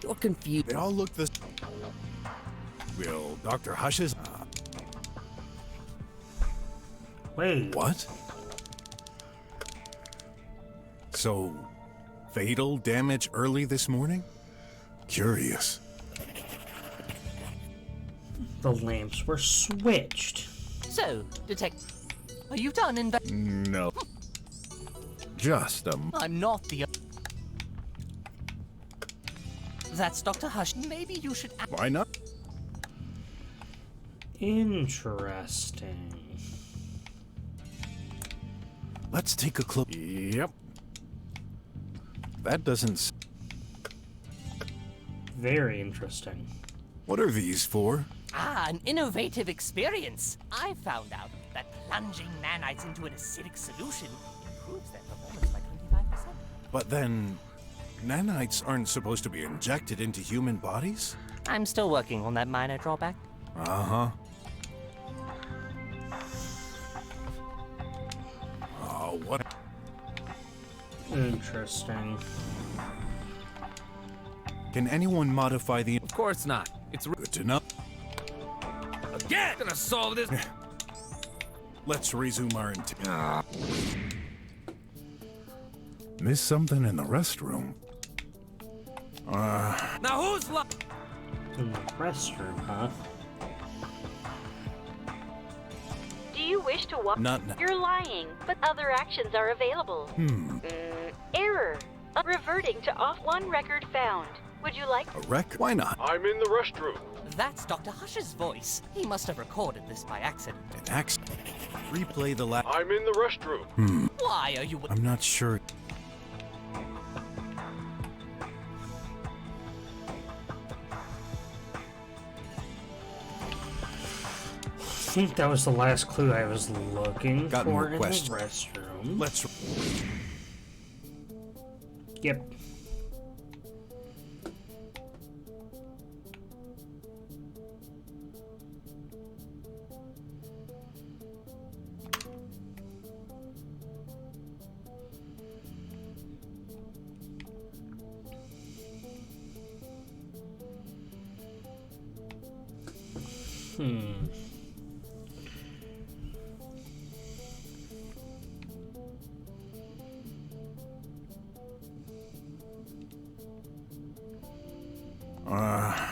You're confused. They all look the... Will Dr. Hush's... Wait. What? So, fatal damage early this morning? Curious. The lamps were switched. So, are you done No. Just I'm not the... That's Dr. Hush. Maybe you should... Why not? Interesting. Let's take a close... Yep. That doesn't... Very interesting. What are these for? Ah, an innovative experience. I found out that plunging nanites into an acidic solution improves their performance by 25%. But then... nanites aren't supposed to be injected into human bodies? I'm still working on that minor drawback. Uh-huh. Oh, what? Interesting. Can anyone modify the... Of course not. It's Good to know. again gonna solve this. Let's resume our... Missed something in the restroom. Now who's In the restroom, huh? Do you wish to watch? Not now. You're lying, but other actions are available. Error. Reverting to off one record found. Would you like? A wreck? Why not? I'm in the restroom. That's Dr. Hush's voice. He must have recorded this by accident. An axe? Replay the last... I'm in the restroom. Why are you... I'm not sure. I think that was the last clue I was looking Got for more in questions. the restroom. Let's... Yep.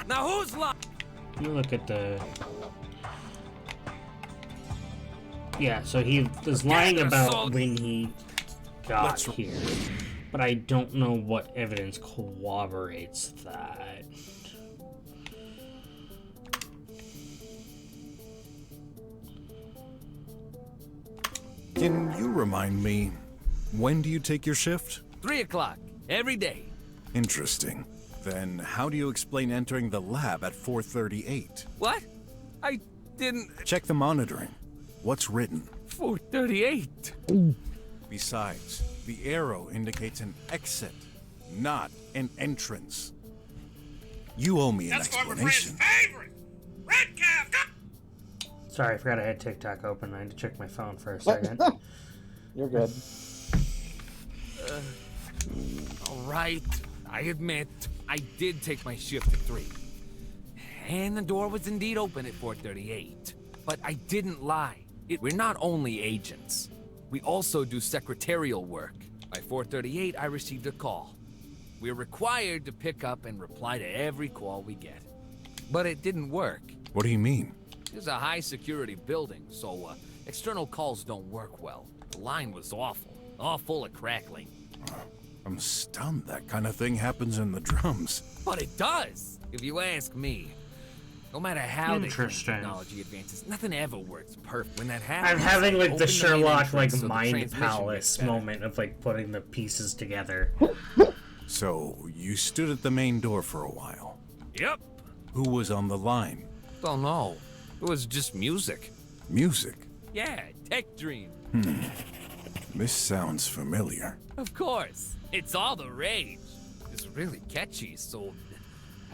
Now who's lying? Let me look at the... Yeah, so he was lying about when he got here. But I don't know what evidence corroborates that. Can you remind me, when do you take your shift? 3 o'clock every day. Interesting. Then how do you explain entering the lab at 4:38? What? I didn't. Check the monitoring. What's written? 4:38. Besides, the arrow indicates an exit, not an entrance. You owe me an explanation. Favorite! Red Calf! Sorry, I forgot I had TikTok open. I had to check my phone for a second. You're good. All right. I admit, I did take my shift at 3. And the door was indeed open at 4:38. But I didn't lie. We're not only agents. We also do secretarial work. By 4:38, I received a call. We're required to pick up and reply to every call we get. But it didn't work. What do you mean? It's a high-security building, so external calls don't work well. The line was awful, all full of crackling. I'm stunned that kind of thing happens in the drums. But it does, if you ask me. No matter how the Interesting. technology advances, nothing ever works perfect. When that happens, I'm having like open the main Sherlock like entrance so the mind transmission gets palace better. moment of like putting the pieces together. So, you stood at the main door for a while. Yep. Who was on the line? Don't know. It was just music. Music? Yeah, Tech Dream. This sounds familiar. Of course. It's all the rage. It's really catchy, so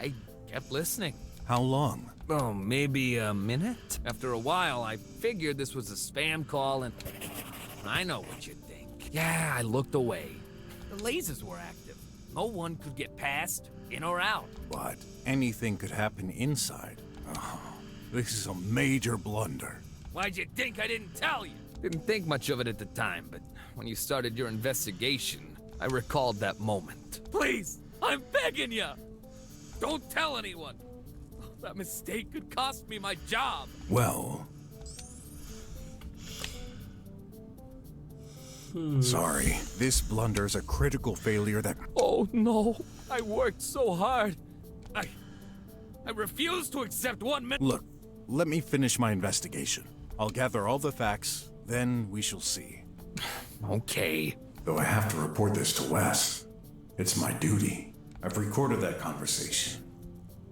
I kept listening. How long? Oh, maybe a minute? After a while, I figured this was a spam call, and I know what you'd think. Yeah, I looked away. The lasers were active. No one could get past, in or out. But anything could happen inside. Oh, this is a major blunder. Why'd you think I didn't tell you? Didn't think much of it at the time, but when you started your investigation, I recalled that moment. Please, I'm begging you! Don't tell anyone! That mistake could cost me my job! Well... Sorry. This blunder's a critical failure that... Oh no! I worked so hard! I refuse to accept 1 minute. Look, let me finish my investigation. I'll gather all the facts, then we shall see. Okay. Though I have to report this to Wes. It's my duty. I've recorded that conversation.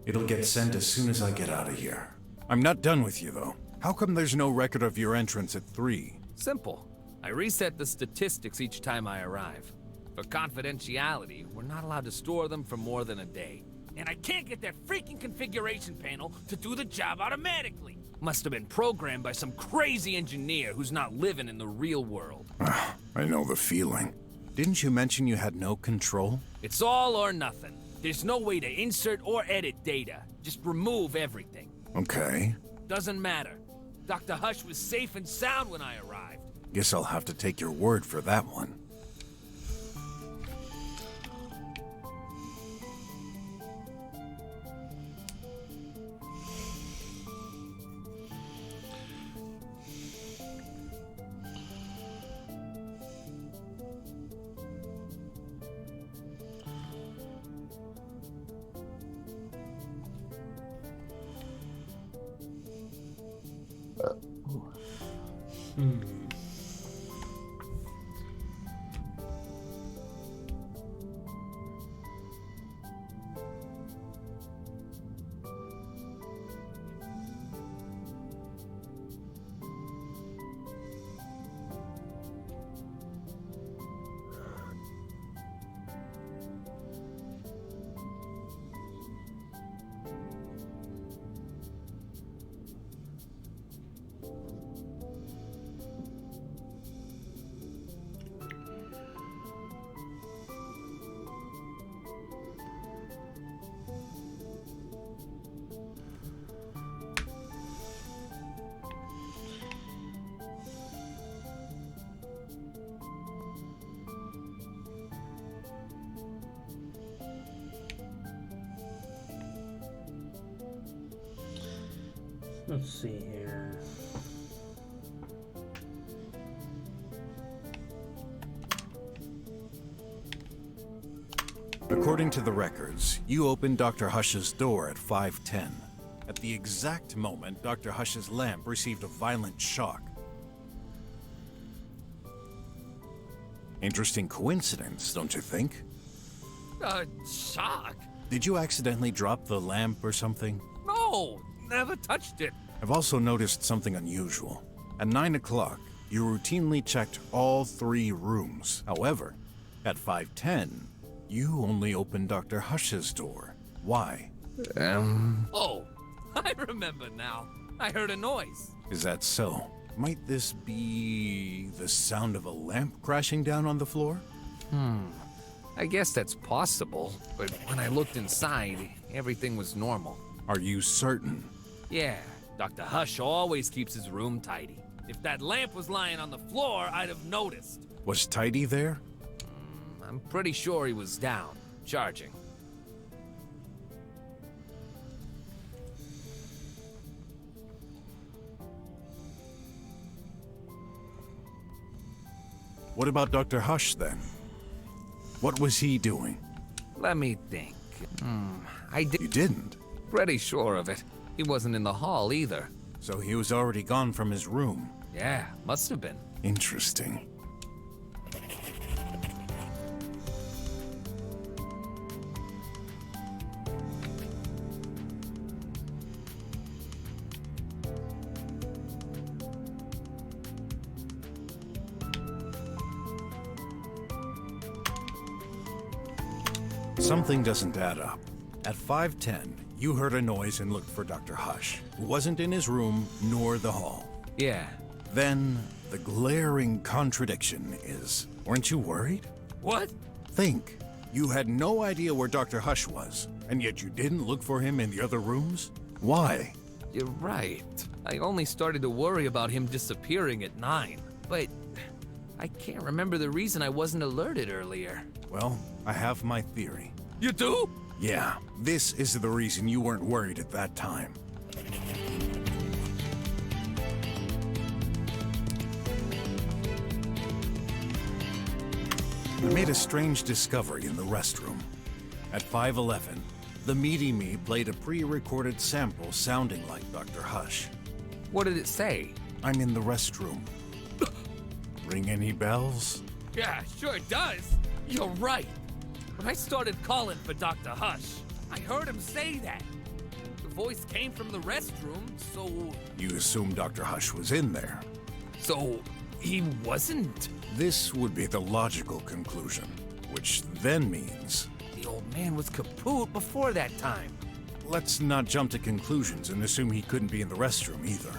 It'll get sent as soon as I get out of here. I'm not done with you, though. How come there's no record of your entrance at 3? Simple. I reset the statistics each time I arrive. For confidentiality, we're not allowed to store them for more than a day. And I can't get that freaking configuration panel to do the job automatically. Must have been programmed by some crazy engineer who's not living in the real world. I know the feeling. Didn't you mention you had no control? It's all or nothing. There's no way to insert or edit data. Just remove everything. Okay. Doesn't matter. Dr. Hush was safe and sound when I arrived. Guess I'll have to take your word for that one. Let's see here. According to the records, you opened Dr. Hush's door at 5:10. At the exact moment, Dr. Hush's lamp received a violent shock. Interesting coincidence, don't you think? Shock? Did you accidentally drop the lamp or something? No, never touched it. I've also noticed something unusual. At 9 o'clock, you routinely checked all 3 rooms. However, at 5:10, you only opened Dr. Hush's door. Why? Oh, I remember now. I heard a noise. Is that so? Might this be the sound of a lamp crashing down on the floor? I guess that's possible, but when I looked inside, everything was normal. Are you certain? Yeah, Dr. Hush always keeps his room tidy. If that lamp was lying on the floor, I'd have noticed. Was Tidy there? I'm pretty sure he was down, charging. What about Dr. Hush, then? What was he doing? Let me think. You didn't? Pretty sure of it. He wasn't in the hall either. So he was already gone from his room. Yeah, must have been. Interesting. Something doesn't add up. At 5:10, you heard a noise and looked for Dr. Hush, who wasn't in his room nor the hall. Yeah. Then, the glaring contradiction is, weren't you worried? What? Think. You had no idea where Dr. Hush was, and yet you didn't look for him in the other rooms? Why? You're right. I only started to worry about him disappearing at 9. But I can't remember the reason I wasn't alerted earlier. Well, I have my theory. You do? Yeah, this is the reason you weren't worried at that time. I made a strange discovery in the restroom. At 5:11, the meaty me played a pre-recorded sample sounding like Dr. Hush. What did it say? I'm in the restroom. Ring any bells? Yeah, sure it does. You're right. When I started calling for Dr. Hush, I heard him say that. The voice came from the restroom, so... You assume Dr. Hush was in there. So, he wasn't? This would be the logical conclusion, which then means... The old man was kaput before that time. Let's not jump to conclusions and assume he couldn't be in the restroom either.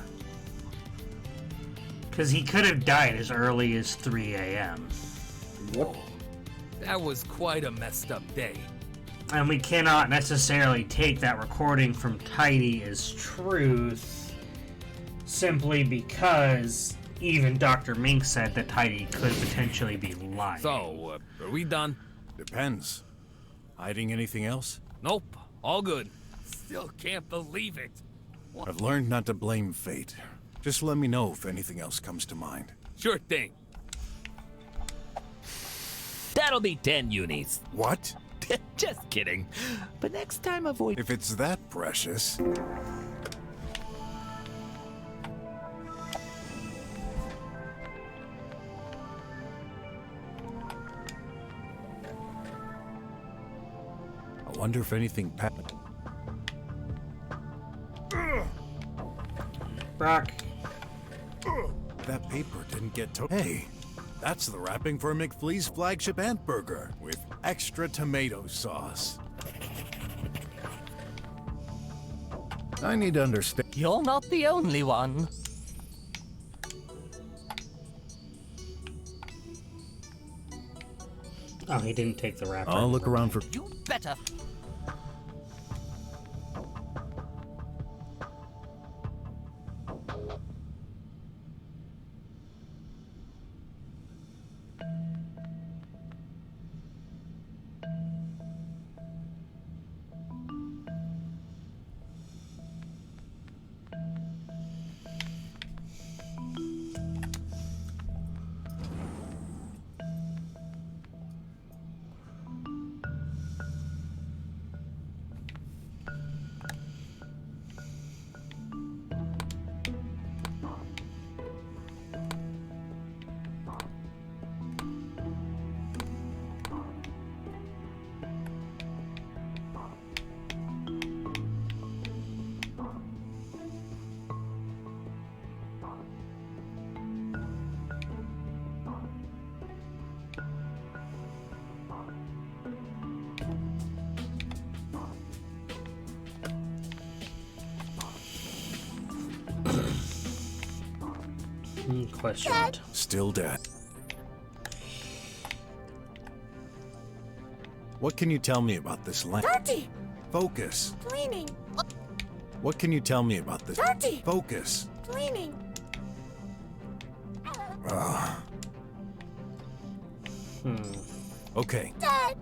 Because he could have died as early as 3 a.m. Whoa. That was quite a messed up day. And we cannot necessarily take that recording from Tidy as truth, simply because even Dr. Mink said that Tidy could potentially be lying. So, are we done? Depends. Hiding anything else? Nope, all good. Still can't believe it. I've learned not to blame fate. Just let me know if anything else comes to mind. Sure thing. That'll be 10 unis. What? Just kidding. But next time avoid... If it's that precious... I wonder if anything... Brok. That paper didn't get to... Hey, that's the wrapping for McFlea's flagship ant burger with extra tomato sauce. I need to understand... You're not the only one. Oh, he didn't take the wrapper. I'll look around for... You better. Questioned. Still dead. What can you tell me about this land? Dirty! Focus. Cleaning! What can you tell me about this? Dirty! Focus. Cleaning! Okay. Dead!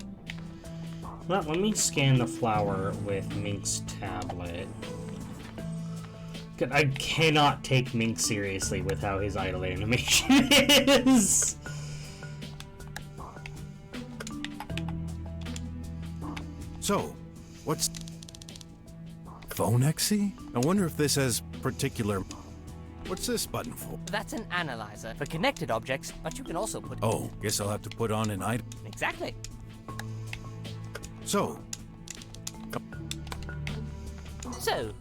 Well, let me scan the flower with Mink's tablet. I cannot take Mink seriously with how his idle animation is. So, what's... Phonexy? I wonder if this has particular... What's this button for? That's an analyzer for connected objects, but you can also put... Oh, guess I'll have to put on an item. Exactly. So... So,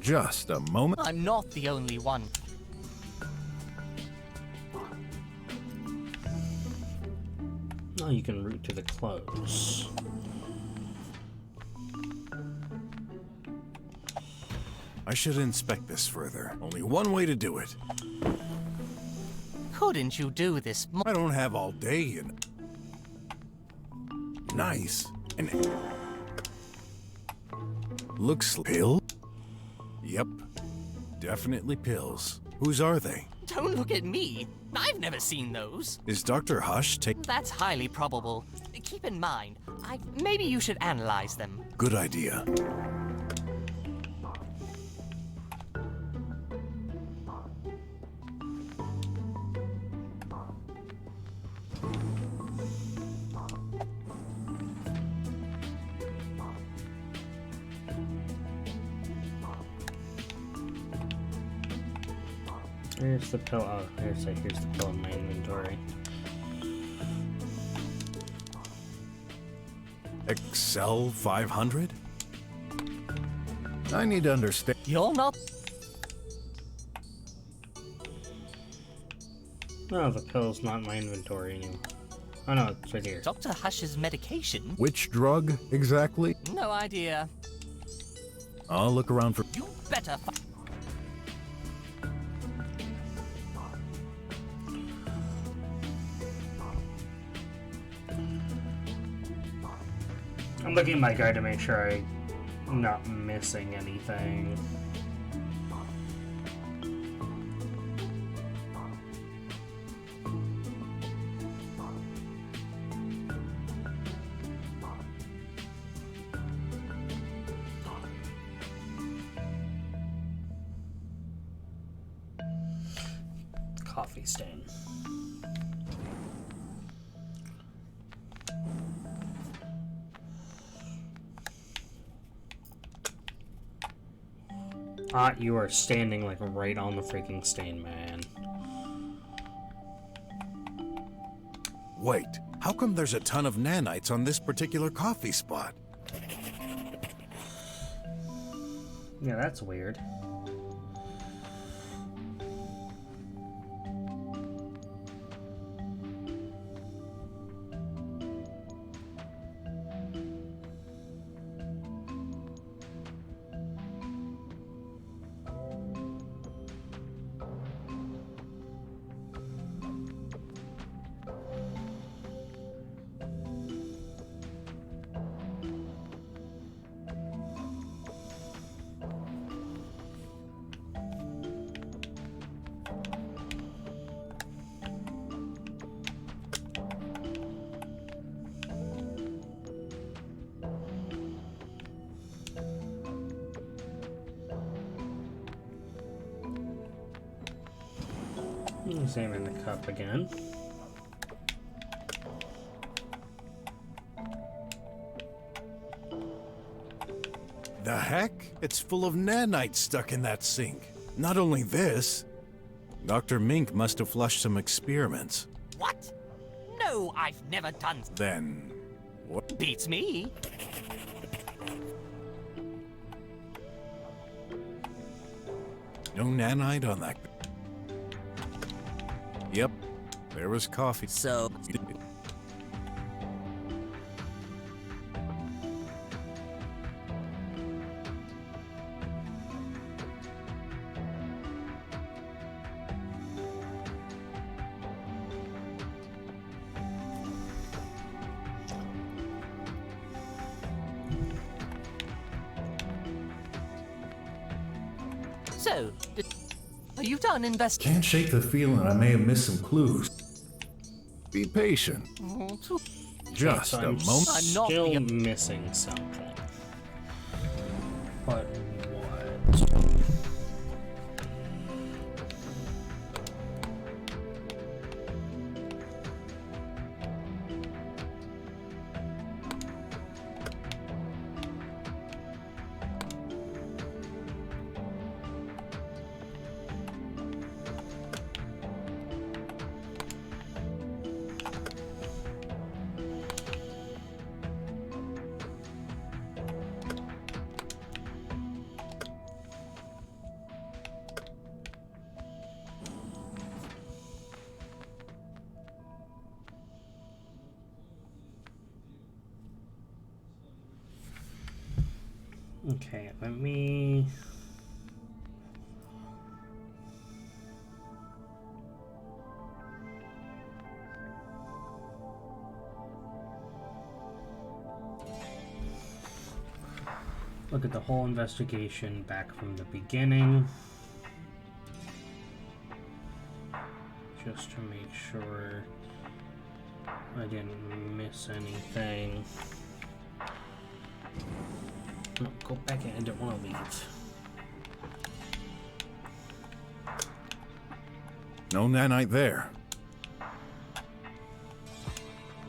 Just a moment. I'm not the only one. Oh, you can route to the close. I should inspect this further. Only one way to do it. Couldn't you do this I don't have all day and... Nice. And... Looks pill? Yep. Definitely pills. Whose are they? Don't look at me. I've never seen those. Is Dr. Hush take... That's highly probable. Keep in mind, maybe you should analyze them. Good idea. Here's the pill. Oh, here's the pill in my inventory. Excel 500? I need to understand. You're not. No, the pill's not in my inventory anymore. Oh no, it's right here. Dr. Hush's medication? Which drug exactly? No idea. I'll look around for... You better I'm looking at my guide to make sure I'm not missing anything. Coffee stain. You are standing like right on the freaking stain, man. Wait, how come there's a ton of nanites on this particular coffee spot? Yeah, that's weird. Examine the cup again. The heck? It's full of nanites stuck in that sink. Not only this, Dr. Mink must have flushed some experiments. What? No, I've never done. Then, what? Beats me. No nanite on that. Yep, there was coffee. So... So, are you done investing? Can't shake the feeling I may have missed some clues. Be patient. Just so a I'm moment. still missing something. But what? Okay, let me... look at the whole investigation back from the beginning. Just to make sure I didn't miss anything. No, go back in. I don't want to leave. No nanite there.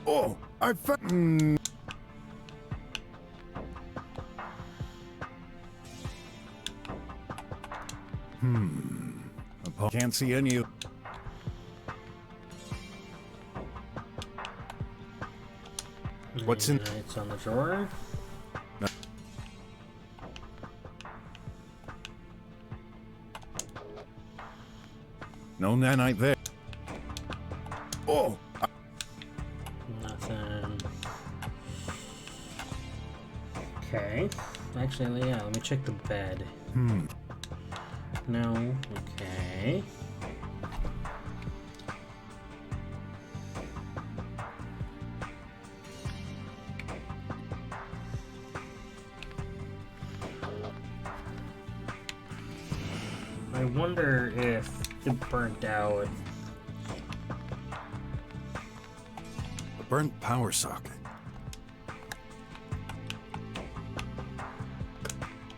Oh, I found. Can't see any. What's in? It's on the drawer. No. No nanite there. Oh. Nothing. Okay. Actually, yeah. Let me check the bed. No. Okay. I wonder if it burnt out. A burnt power socket.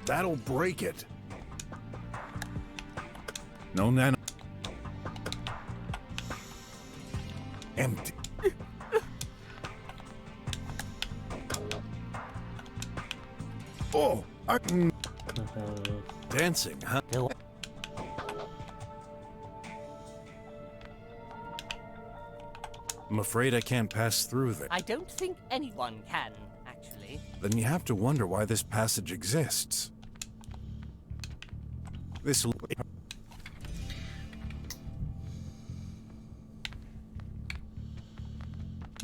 That'll break it. No nano. Empty. Oh, dancing, huh? I'm afraid I can't pass through there. I don't think anyone can, actually. Then you have to wonder why this passage exists. This.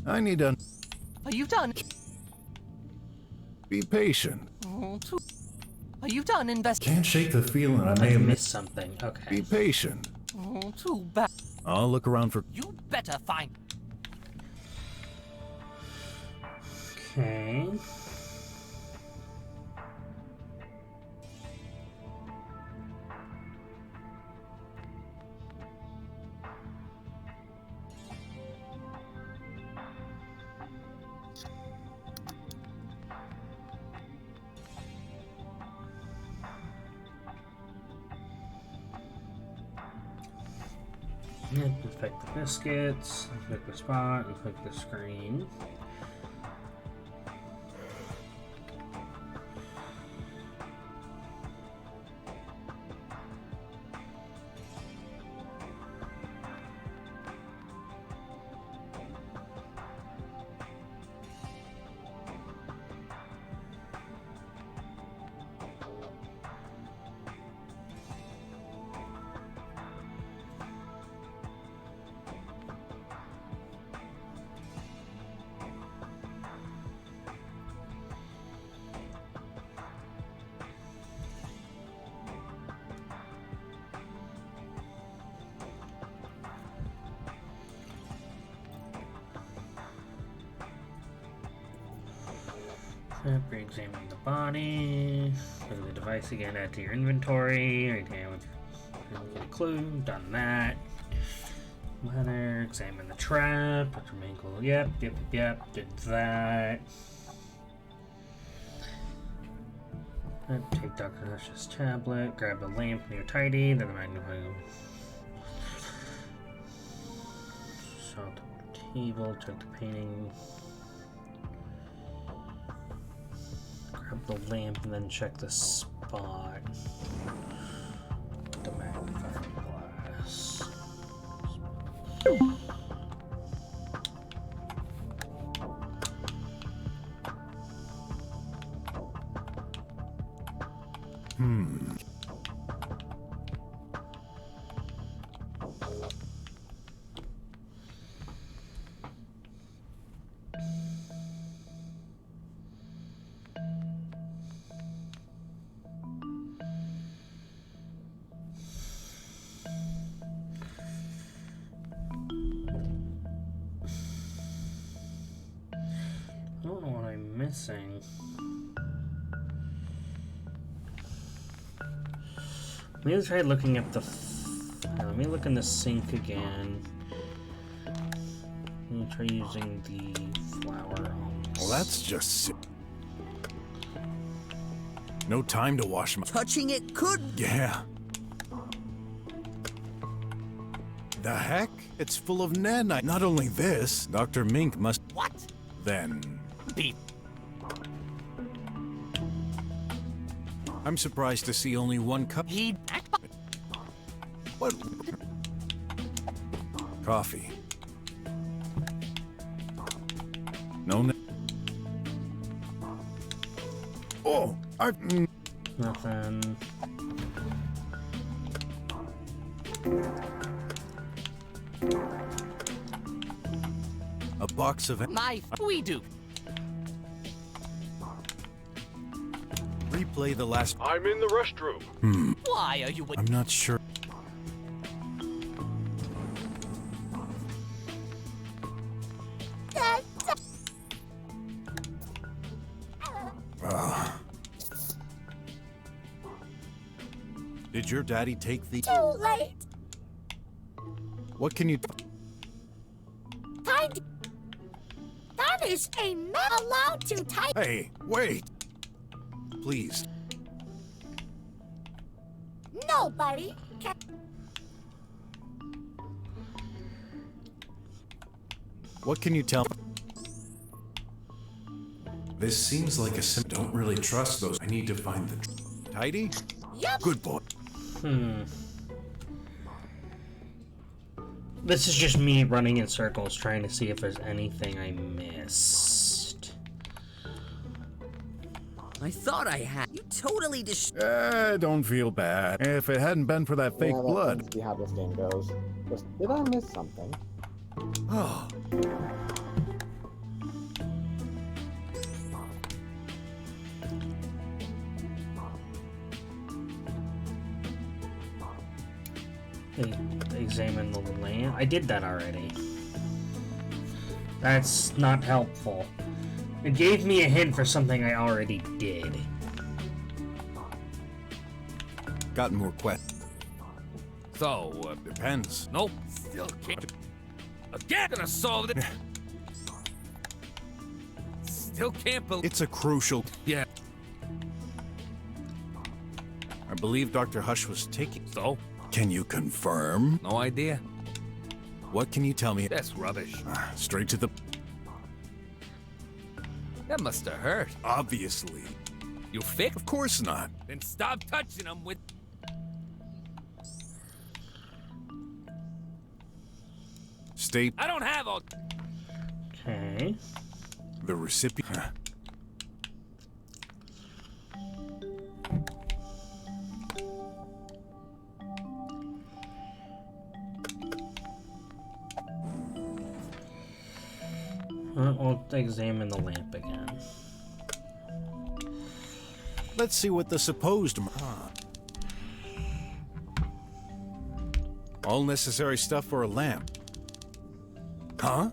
I need to. Are you done? Be patient. Are you done investigating? Can't shake the feeling I may I have missed something. Okay. Be patient. Too bad. I'll look around for. You better find. Okay. Infect the biscuits, infect the spot, infect the screen. Re-examine the body. Look at the device again. Add to your inventory. Right here with get a clue. Done that. Ladder. Examine the trap. Put your main clue. Yep. Did that. Take Dr. Hush's tablet. Grab the lamp near Tidy. Then the magnifying. Salt the table. Check the painting. Grab the lamp and then check the spot. The magnifying glass. I don't know what I'm missing. Let me try looking up the... let me look in the sink again. Let me try using the flour. Well, that's just... No time to wash my... Touching it could... Yeah. The heck? It's full of nanite. Not only this, Dr. Mink must... What? Then... Beep. I'm surprised to see only one cup. He... What? Coffee. No. Oh, Nothing. A box of... We do. Replay the last... I'm in the restroom. Why are you... I'm not sure. Did your daddy take the... Too late. What can you... That is a not allowed to type. Hey, wait! Please. Nobody can. What can you tell... This seems like a don't really trust those. I need to find the... Tidy? Yep. Good boy. This is just me running in circles trying to see if there's anything I missed. I thought I had. You totally Don't feel bad. If it hadn't been for that fake blood. Let's see how this game goes. Did I miss something? Oh. Examine the lamp. I did that already. That's not helpful. It gave me a hint for something I already did. Got more questions. So, depends. Nope. Still can't. Again, gonna solve it. Still can't believe. It's a crucial... Yeah. I believe Dr. Hush was taking... So? Can you confirm? No idea. What can you tell me? That's rubbish. Straight to the... That must have hurt. Obviously. You fixed? Of course not. Then stop touching them with... Stay... I don't have all... Okay. The recipient... We'll examine the lamp again. Let's see what the supposed... All necessary stuff for a lamp. Huh?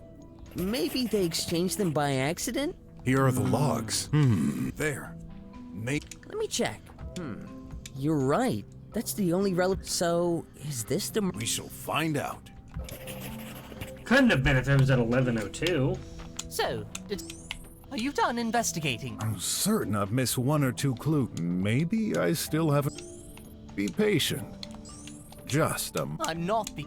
Maybe they exchanged them by accident? Here are the logs. There. Let me check. You're right. That's the only relevant... So, is this the... We shall find out. Couldn't have been if it was at 11:02. So, are you done investigating? I'm certain I've missed one or two clues. Maybe I still haven't... Be patient. Just a... I'm not the...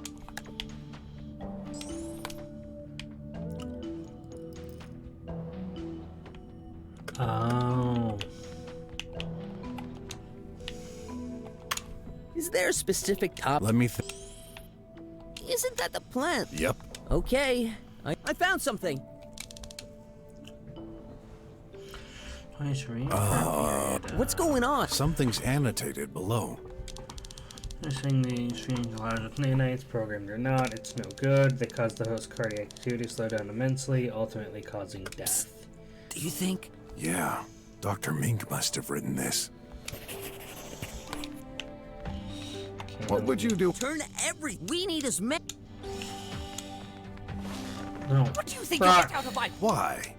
Oh. Is there a specific top... Let me Isn't that the plant? Yep. Okay. I found something. What's going on? Something's annotated below. Missing the strange clouds with nanites, programmed or not, it's no good. They cause the host's cardiac activity to slow down immensely, ultimately causing death. Do you think? Yeah. Dr. Mink must have written this. Okay, What would you do? Turn we need as many... No. What do you think you get out of my... Why?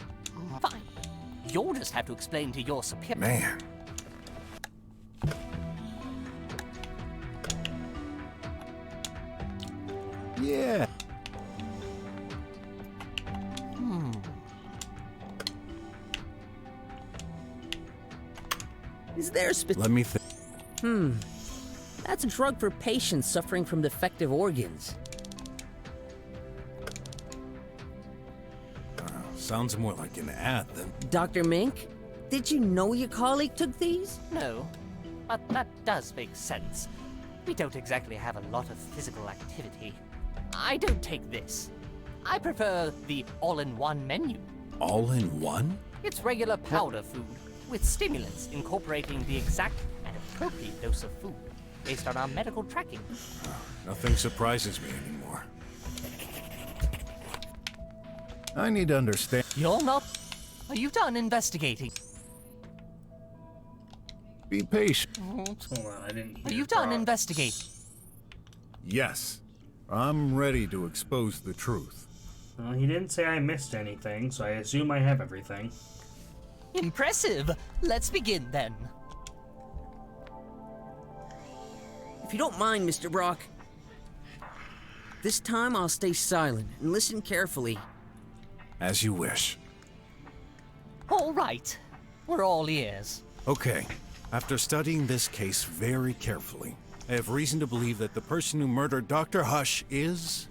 Fine. You'll just have to explain to your superior... Man. Yeah. Is there a Let me think. That's a drug for patients suffering from defective organs. Sounds more like an ad than... Dr. Mink, did you know your colleague took these? No, but that does make sense. We don't exactly have a lot of physical activity. I don't take this. I prefer the all-in-one menu. All in one? It's regular powder food, with stimulants incorporating the exact and appropriate dose of food, based on our medical tracking. Nothing surprises me anymore. I need to understand. You're not... Are you done investigating? Be patient. Hold on, I didn't hear Are you done Brok. investigating? Yes. I'm ready to expose the truth. Well, he didn't say I missed anything, so I assume I have everything. Impressive! Let's begin then. If you don't mind, Mr. Brok. This time I'll stay silent and listen carefully. As you wish. All right. We're all ears. Okay. After studying this case very carefully, I have reason to believe that the person who murdered Dr. Hush is...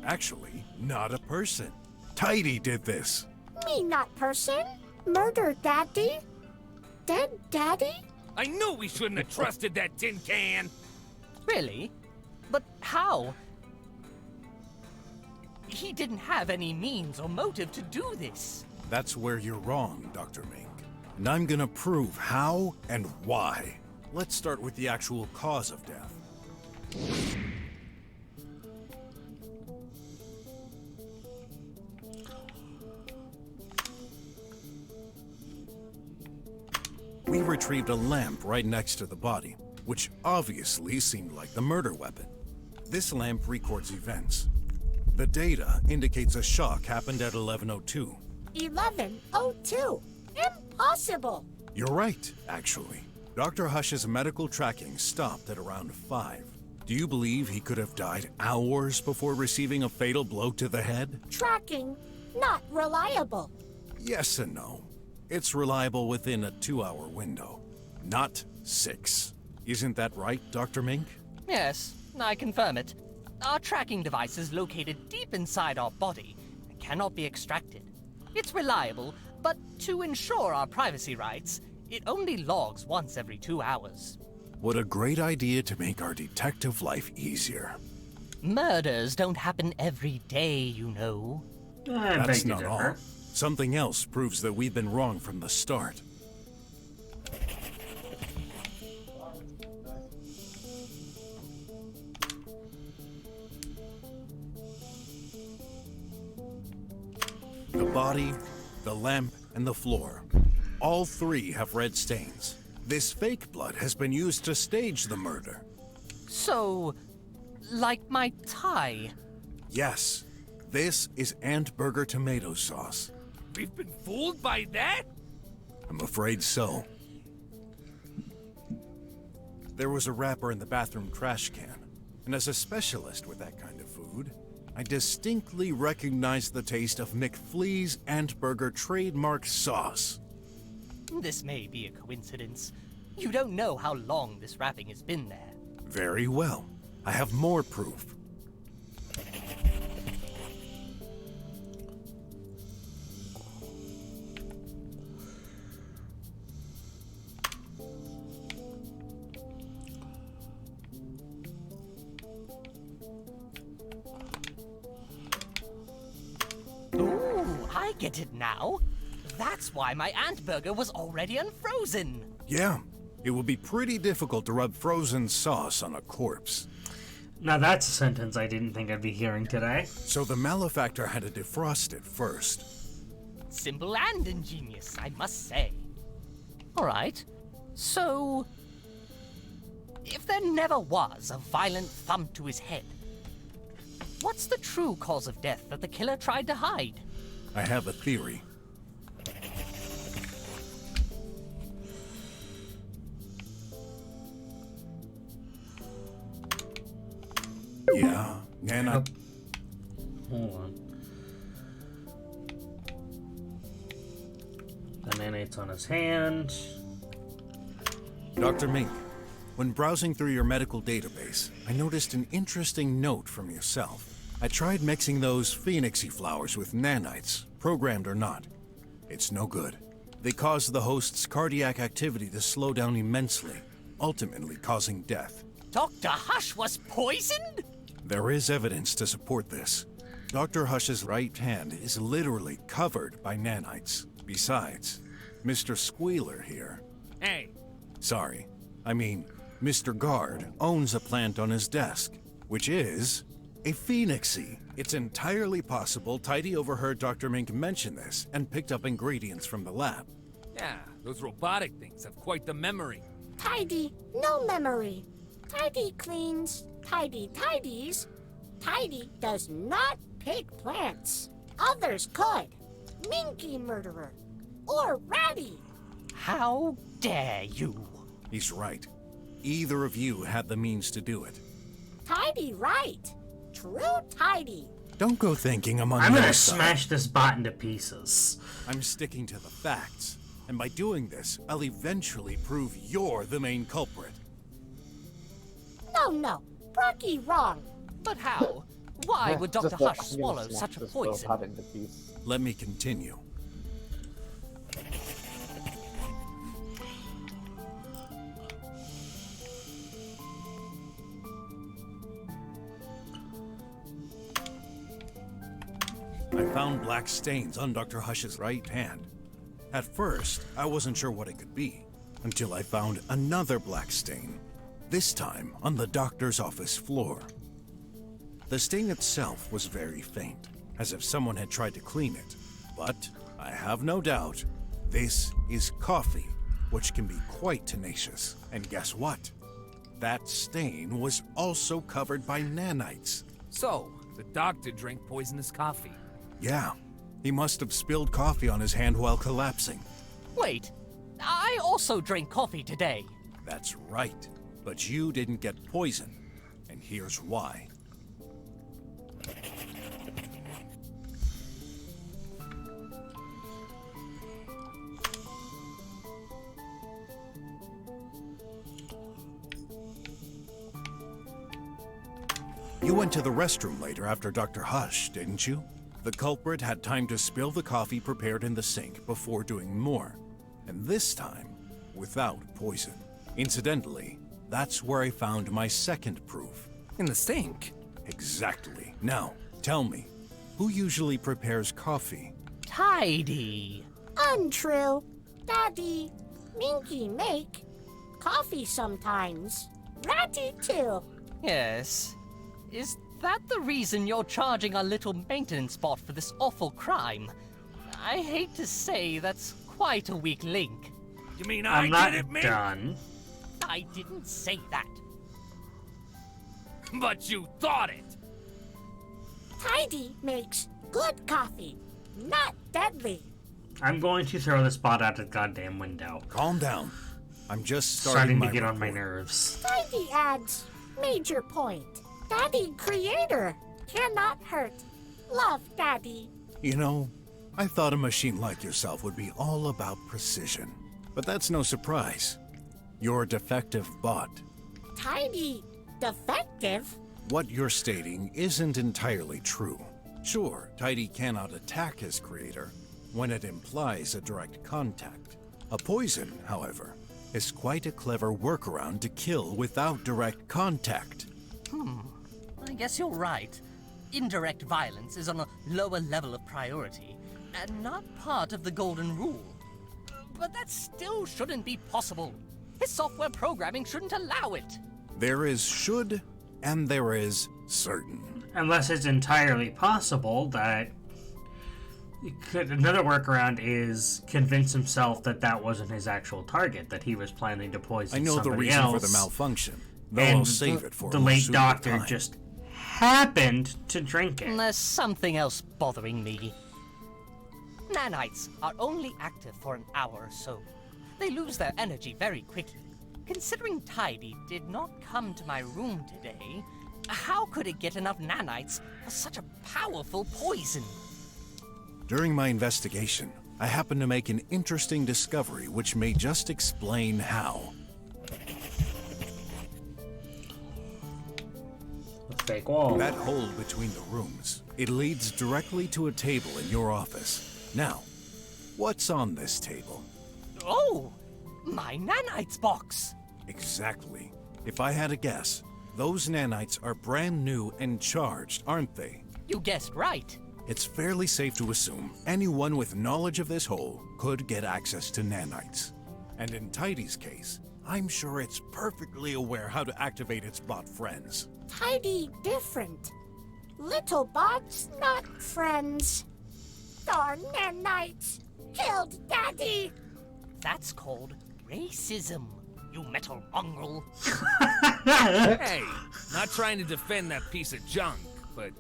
actually not a person. Tidy did this. Me not person? Murder daddy? Dead daddy? I knew we shouldn't have trusted that tin can! Really? But how? He didn't have any means or motive to do this. That's where you're wrong, Dr. Mink. And I'm gonna prove how and why. Let's start with the actual cause of death. We retrieved a lamp right next to the body, which obviously seemed like the murder weapon. This lamp records events. The data indicates a shock happened at 11:02. 11:02. Impossible. You're right, actually. Dr. Hush's medical tracking stopped at around 5. Do you believe he could have died hours before receiving a fatal blow to the head? Tracking not reliable. Yes and no. It's reliable within a 2-hour window, not 6. Isn't that right, Dr. Mink? Yes, I confirm it. Our tracking device is located deep inside our body and cannot be extracted. It's reliable, but to ensure our privacy rights, it only logs once every 2 hours. What a great idea to make our detective life easier. Murders don't happen every day, you know. That's not all. Something else proves that we've been wrong from the start. The body, the lamp, and the floor. All 3 have red stains. This fake blood has been used to stage the murder. So, like my tie? Yes, this is Ant Burger tomato sauce. We've been fooled by that? I'm afraid so. There was a wrapper in the bathroom trash can, and as a specialist with that kind of food, I distinctly recognized the taste of McFlea's Ant Burger trademark sauce. This may be a coincidence. You don't know how long this wrapping has been there. Very well. I have more proof. Ooh, I get it now. That's why my ant burger was already unfrozen. Yeah, it would be pretty difficult to rub frozen sauce on a corpse. Now that's a sentence I didn't think I'd be hearing today. So the malefactor had to defrost it first. Simple and ingenious, I must say. All right, so... if there never was a violent thump to his head, what's the true cause of death that the killer tried to hide? I have a theory. Yeah, and I... Hold on. The nanate's on his hand. Dr. Mink, when browsing through your medical database, I noticed an interesting note from yourself. I tried mixing those phoenixy flowers with nanites, programmed or not. It's no good. They cause the host's cardiac activity to slow down immensely, ultimately causing death. Dr. Hush was poisoned? There is evidence to support this. Dr. Hush's right hand is literally covered by nanites. Besides, Mr. Squealer here... Hey. Sorry, I mean, Mr. Guard owns a plant on his desk, which is a phoenixy. It's entirely possible Tidy overheard Dr. Mink mention this and picked up ingredients from the lab. Yeah, those robotic things have quite the memory. Tidy, no memory. Tidy cleans, Tidy tidies. Tidy does not pick plants. Others could. Minky murderer. Or Ratty. How dare you? He's right. Either of you had the means to do it. Tidy right. True Tidy. Don't go thinking I'm on I'm your gonna side. smash this bot into pieces. I'm sticking to the facts. And by doing this, I'll eventually prove you're the main culprit. No. Brocky wrong. But how? Why would Dr. Hush swallow such a poison? Let me continue. I found black stains on Dr. Hush's right hand. At first, I wasn't sure what it could be, until I found another black stain, this time on the doctor's office floor. The stain itself was very faint, as if someone had tried to clean it, but I have no doubt this is coffee, which can be quite tenacious. And guess what? That stain was also covered by nanites. So, the doctor drank poisonous coffee. Yeah, he must have spilled coffee on his hand while collapsing. Wait, I also drank coffee today. That's right, but you didn't get poisoned, and here's why. You went to the restroom later after Dr. Hush, didn't you? The culprit had time to spill the coffee prepared in the sink before doing more, and this time, without poison. Incidentally, that's where I found my second proof. In the sink? Exactly. Now, tell me, who usually prepares coffee? Tidy. Untrue. Daddy. Minky make. Coffee sometimes. Ratty too. Yes. Is that the reason you're charging our little maintenance bot for this awful crime? I hate to say that's quite a weak link. You mean I'm I not did it, Mink? done. I didn't say that. But you thought it! Tidy makes good coffee, not deadly. I'm going to throw this bot out the goddamn window. Calm down. I'm just starting Starting to my get on my report. nerves. Tidy adds major point. Daddy creator cannot hurt. Love Daddy. You know, I thought a machine like yourself would be all about precision. But that's no surprise. You're a defective bot. Tidy defective? What you're stating isn't entirely true. Sure, Tidy cannot attack his creator when it implies a direct contact. A poison, however, is quite a clever workaround to kill without direct contact. I guess you're right. Indirect violence is on a lower level of priority, and not part of the golden rule. But that still shouldn't be possible. His software programming shouldn't allow it. There is should, and there is certain. Unless it's entirely possible that another workaround is convince himself that that wasn't his actual target, that he was planning to poison I know the somebody reason else, for the malfunction, though and I'll save it for the a more late suitable doctor time. just happened to drink it. There's something else bothering me. Nanites are only active for an hour or so. They lose their energy very quickly. Considering Tidy did not come to my room today, How could it get enough nanites for such a powerful poison? During my investigation, I happened to make an interesting discovery which may just explain how. Fake wall. That hole between the rooms, it leads directly to a table in your office. Now, what's on this table? Oh, my nanites box. Exactly. If I had a guess, those nanites are brand new and charged, aren't they? You guessed right. It's fairly safe to assume anyone with knowledge of this hole could get access to nanites. And in Tidy's case, I'm sure it's perfectly aware how to activate its bot friends. Tidy different. Little bots, not friends. Darn nanites killed Daddy. That's called racism, you metal mongrel. Hey, not trying to defend that piece of junk, but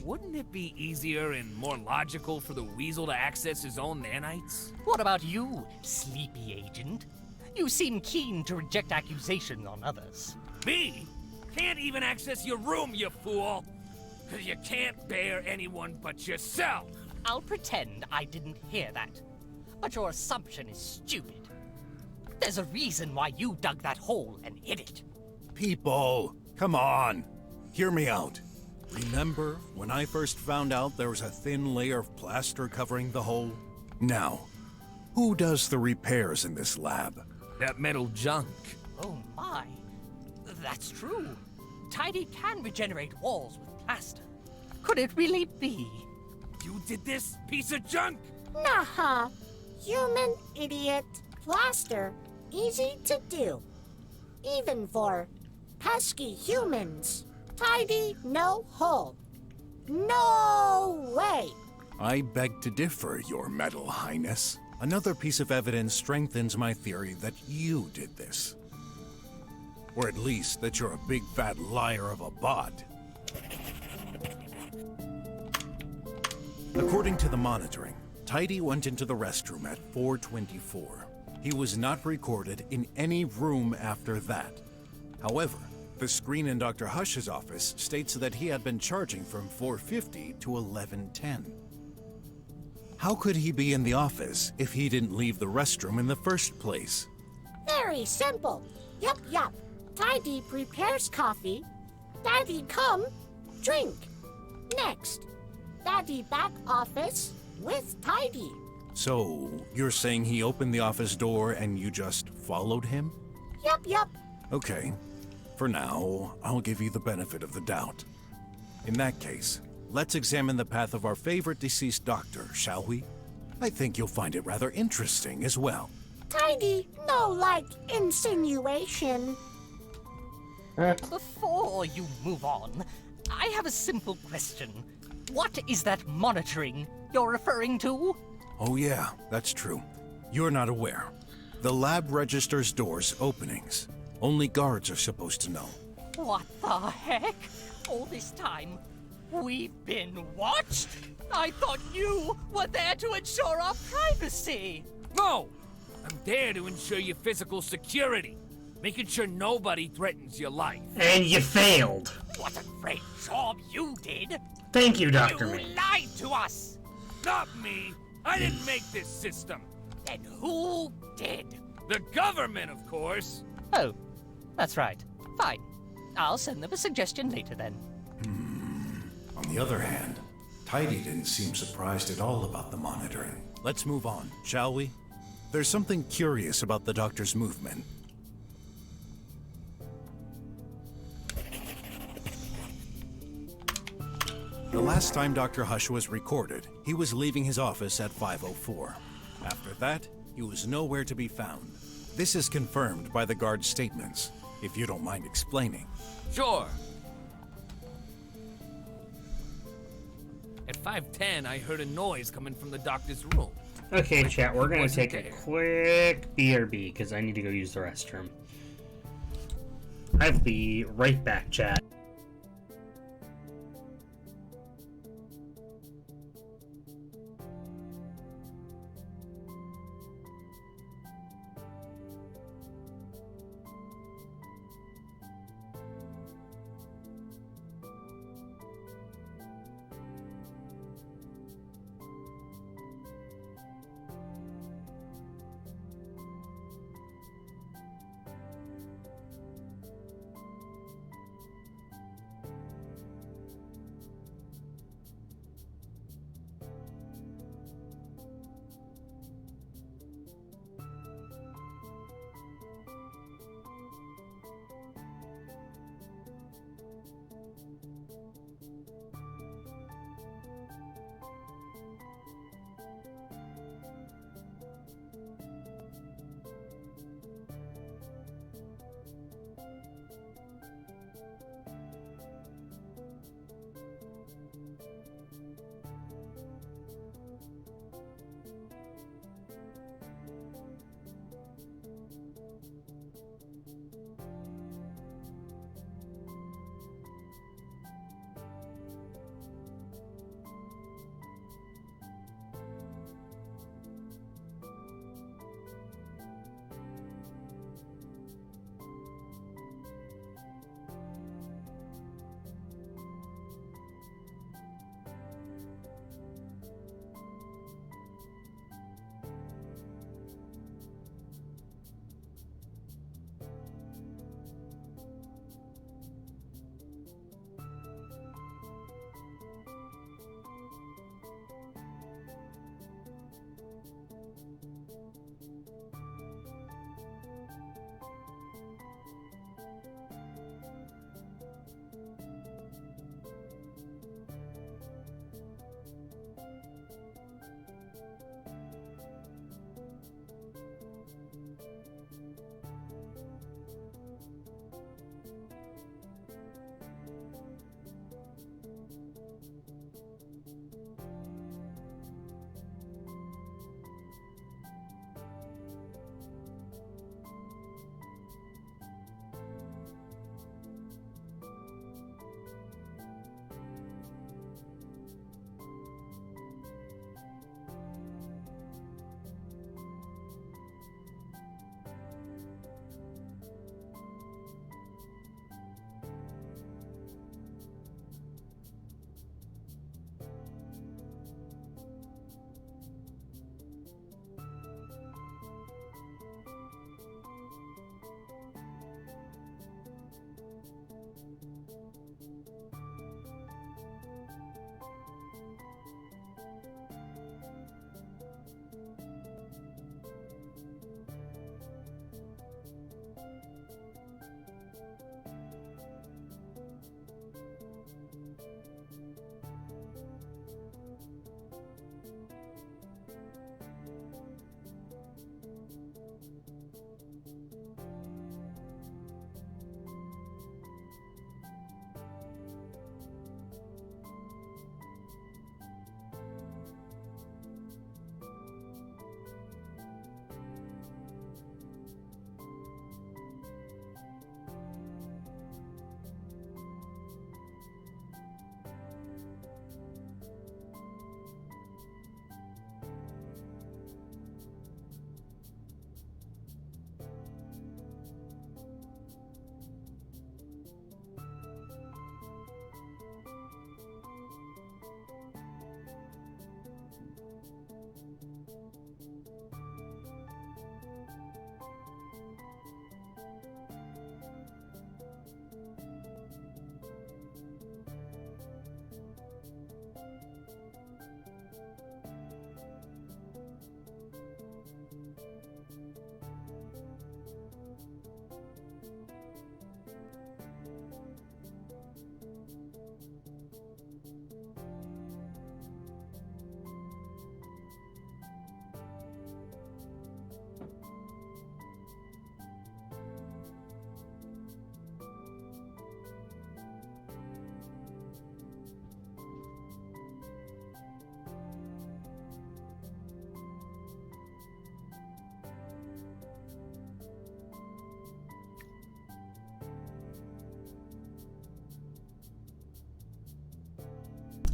wouldn't it be easier and more logical for the weasel to access his own nanites? What about you, sleepy agent? You seem keen to reject accusations on others. Me? Can't even access your room, you fool! 'Cause you can't bear anyone but yourself! I'll pretend I didn't hear that. But your assumption is stupid. There's a reason why you dug that hole and hid it. People, come on. Hear me out. Remember when I first found out there was a thin layer of plaster covering the hole? Now, who does the repairs in this lab? That metal junk. Oh my. That's true. Tidy can regenerate walls with plaster. Could it really be? You did this, piece of junk? Nah, human idiot. Plaster, easy to do. Even for pesky humans. Tidy, no hole. No way! I beg to differ, Your Metal Highness. Another piece of evidence strengthens my theory that you did this. Or at least that you're a big fat liar of a bot. According to the monitoring, Tidy went into the restroom at 4:24. He was not recorded in any room after that. However, the screen in Dr. Hush's office states that he had been charging from 4:50 to 11:10. How could he be in the office if he didn't leave the restroom in the first place? Very simple. Yup. Tidy prepares coffee. Daddy come, drink. Next, Daddy back office with Tidy. So, you're saying he opened the office door and you just followed him? Yup. Okay. For now, I'll give you the benefit of the doubt. In that case, let's examine the path of our favorite deceased doctor, shall we? I think you'll find it rather interesting as well. Tidy, no like insinuation. Before you move on, I have a simple question. What is that monitoring you're referring to? Oh yeah, that's true. You're not aware. The lab registers doors openings. Only guards are supposed to know. What the heck? All this time, we've been watched? I thought you were there to ensure our privacy. No! I'm there to ensure your physical security, making sure nobody threatens your life. And you failed. What a great job you did. Thank you, Dr. You May. lied to us. Not me! I didn't make this system! Then who did? The government, of course! Oh, that's right. Fine. I'll send them a suggestion later then. On the other hand, Tidy didn't seem surprised at all about the monitoring. Let's move on, shall we? There's something curious about the doctor's movement. The last time Dr. Hush was recorded, he was leaving his office at 5:04. After that, he was nowhere to be found. This is confirmed by the guard's statements, if you don't mind explaining. Sure. At 5:10, I heard a noise coming from the doctor's room. Okay, chat, we're gonna Wasn't take a there. quick BRB because I need to go use the restroom. I'll be right back, chat.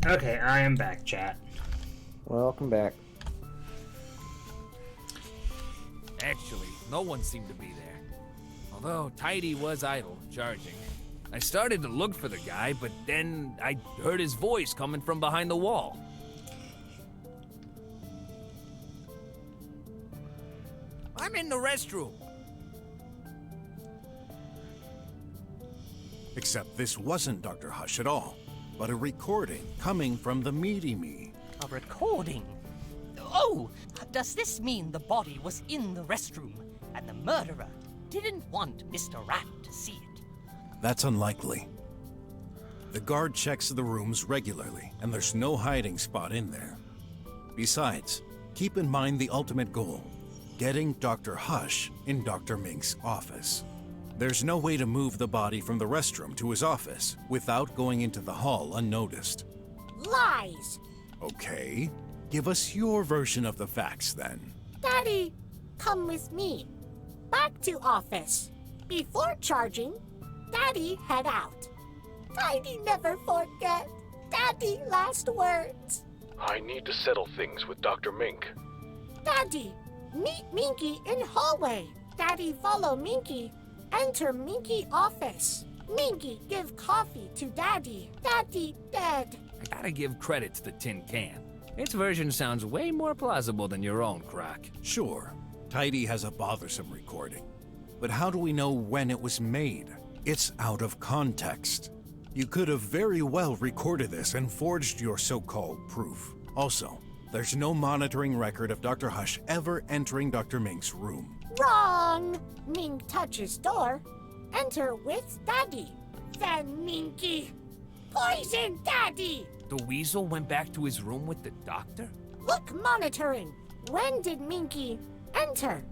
Okay, I am back, chat. Welcome back. Actually, no one seemed to be there. Although Tidy was idle, charging. I started to look for the guy, but then I heard his voice coming from behind the wall. I'm in the restroom. Except this wasn't Dr. Hush at all, but a recording coming from the Meaty Me. A recording? Oh, does this mean the body was in the restroom and the murderer didn't want Mr. Rat to see it? That's unlikely. The guard checks the rooms regularly, and there's no hiding spot in there. Besides, keep in mind the ultimate goal: getting Dr. Hush in Dr. Mink's office. There's no way to move the body from the restroom to his office without going into the hall unnoticed. Lies! Okay, give us your version of the facts then. Daddy, come with me. Back to office. Before charging, Daddy head out. Tidy never forget. Daddy last words. I need to settle things with Dr. Mink. Daddy, meet Minky in hallway. Daddy follow Minky. Enter Minky office. Minky give coffee to Daddy. Daddy dead. I gotta give credit to the tin can. Its version sounds way more plausible than your own, Croc. Sure, Tidy has a bothersome recording. But how do we know when it was made? It's out of context. You could have very well recorded this and forged your so-called proof. Also, there's no monitoring record of Dr. Hush ever entering Dr. Mink's room. Wrong. Mink touches door. Enter with Daddy. Then Minky. Poison Daddy. The weasel went back to his room with the doctor? Look monitoring. When did Minky enter?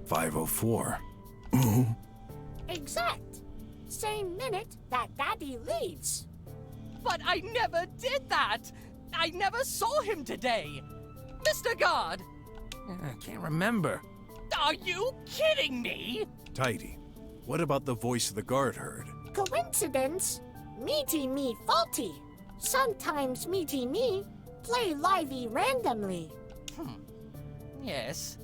5:04. Exact. Same minute that Daddy leaves. But I never did that! I never saw him today! Mr. Guard! I can't remember. Are you kidding me? Tidy, what about the voice the guard heard? Coincidence? Meaty me faulty. Sometimes Meaty me play livey randomly. Yes,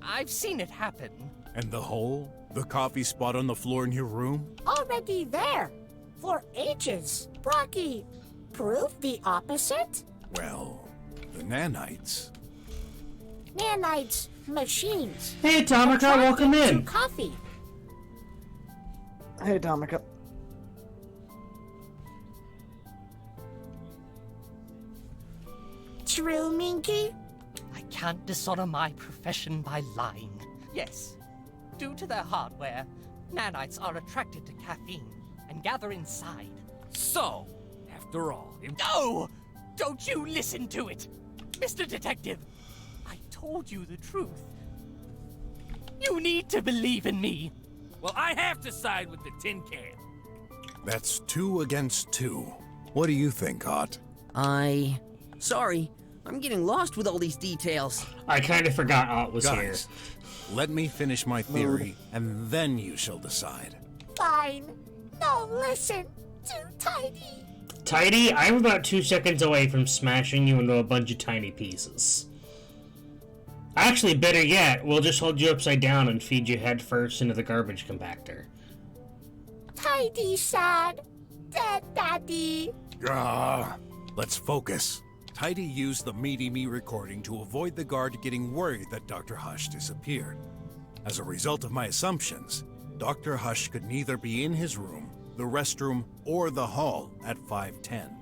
I've seen it happen. And the hole? The coffee spot on the floor in your room? Already there. For ages. Brocky, prove the opposite? Well, the nanites. Nanites, machines. Hey, Tomica, welcome Attracted in. to coffee. Hey, Tomica. True, Minky? I can't dishonor my profession by lying. Yes, due to their hardware, nanites are attracted to caffeine and gather inside. So, after all, No! Don't you listen to it! Mr. Detective, I told you the truth. You need to believe in me. well, I have to side with the tin can. That's 2 against 2. What do you think, Hot? Sorry, I'm getting lost with all these details. I kind of forgot Ott was here. Guys, let me finish my theory, and then you shall decide. Fine. No, listen. Too tidy. Tidy, I'm about 2 seconds away from smashing you into a bunch of tiny pieces. Actually, better yet, we'll just hold you upside down and feed you head first into the garbage compactor. Tidy sad. Dead Daddy. Let's focus. Tidy used the Meaty Me recording to avoid the guard getting worried that Dr. Hush disappeared. As a result of my assumptions, Dr. Hush could neither be in his room, the restroom, or the hall at 5:10.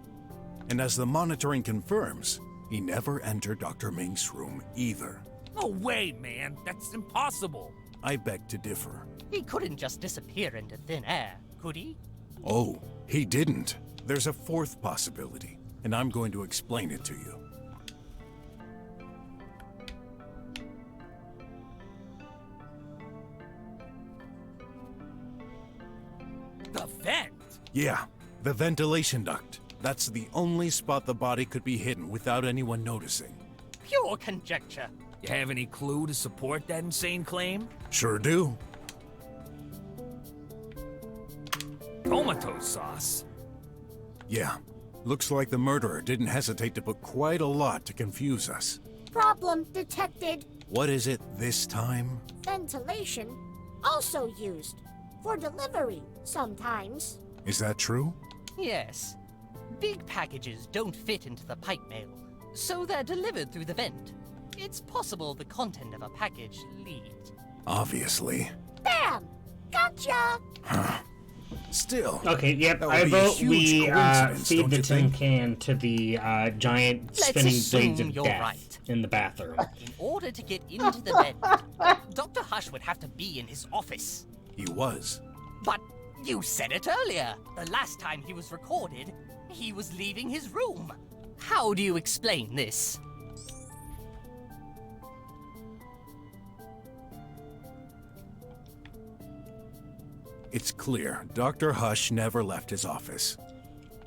And as the monitoring confirms, he never entered Dr. Mink's room either. No way, man. That's impossible. I beg to differ. He couldn't just disappear into thin air, could he? Oh, he didn't. There's a fourth possibility, and I'm going to explain it to you. The vent? Yeah, the ventilation duct. That's the only spot the body could be hidden without anyone noticing. Pure conjecture. You have any clue to support that insane claim? Sure do. Comatose sauce. Yeah, Looks like the murderer didn't hesitate to put quite a lot to confuse us. Problem detected. What is it this time? Ventilation, also used for delivery sometimes. Is that true? Yes. Big packages don't fit into the pipe mail, so they're delivered through the vent. It's possible the content of a package leads. Obviously. Bam! Gotcha! Still. Okay, yep, that would I be a vote huge we coincidence, feed don't the you tin think? can to the giant Let's spinning assume blades of you're death right. in the bathroom. In order to get into the vent, Dr. Hush would have to be in his office. He was. But you said it earlier. The last time he was recorded, he was leaving his room. How do you explain this? It's clear Dr. Hush never left his office.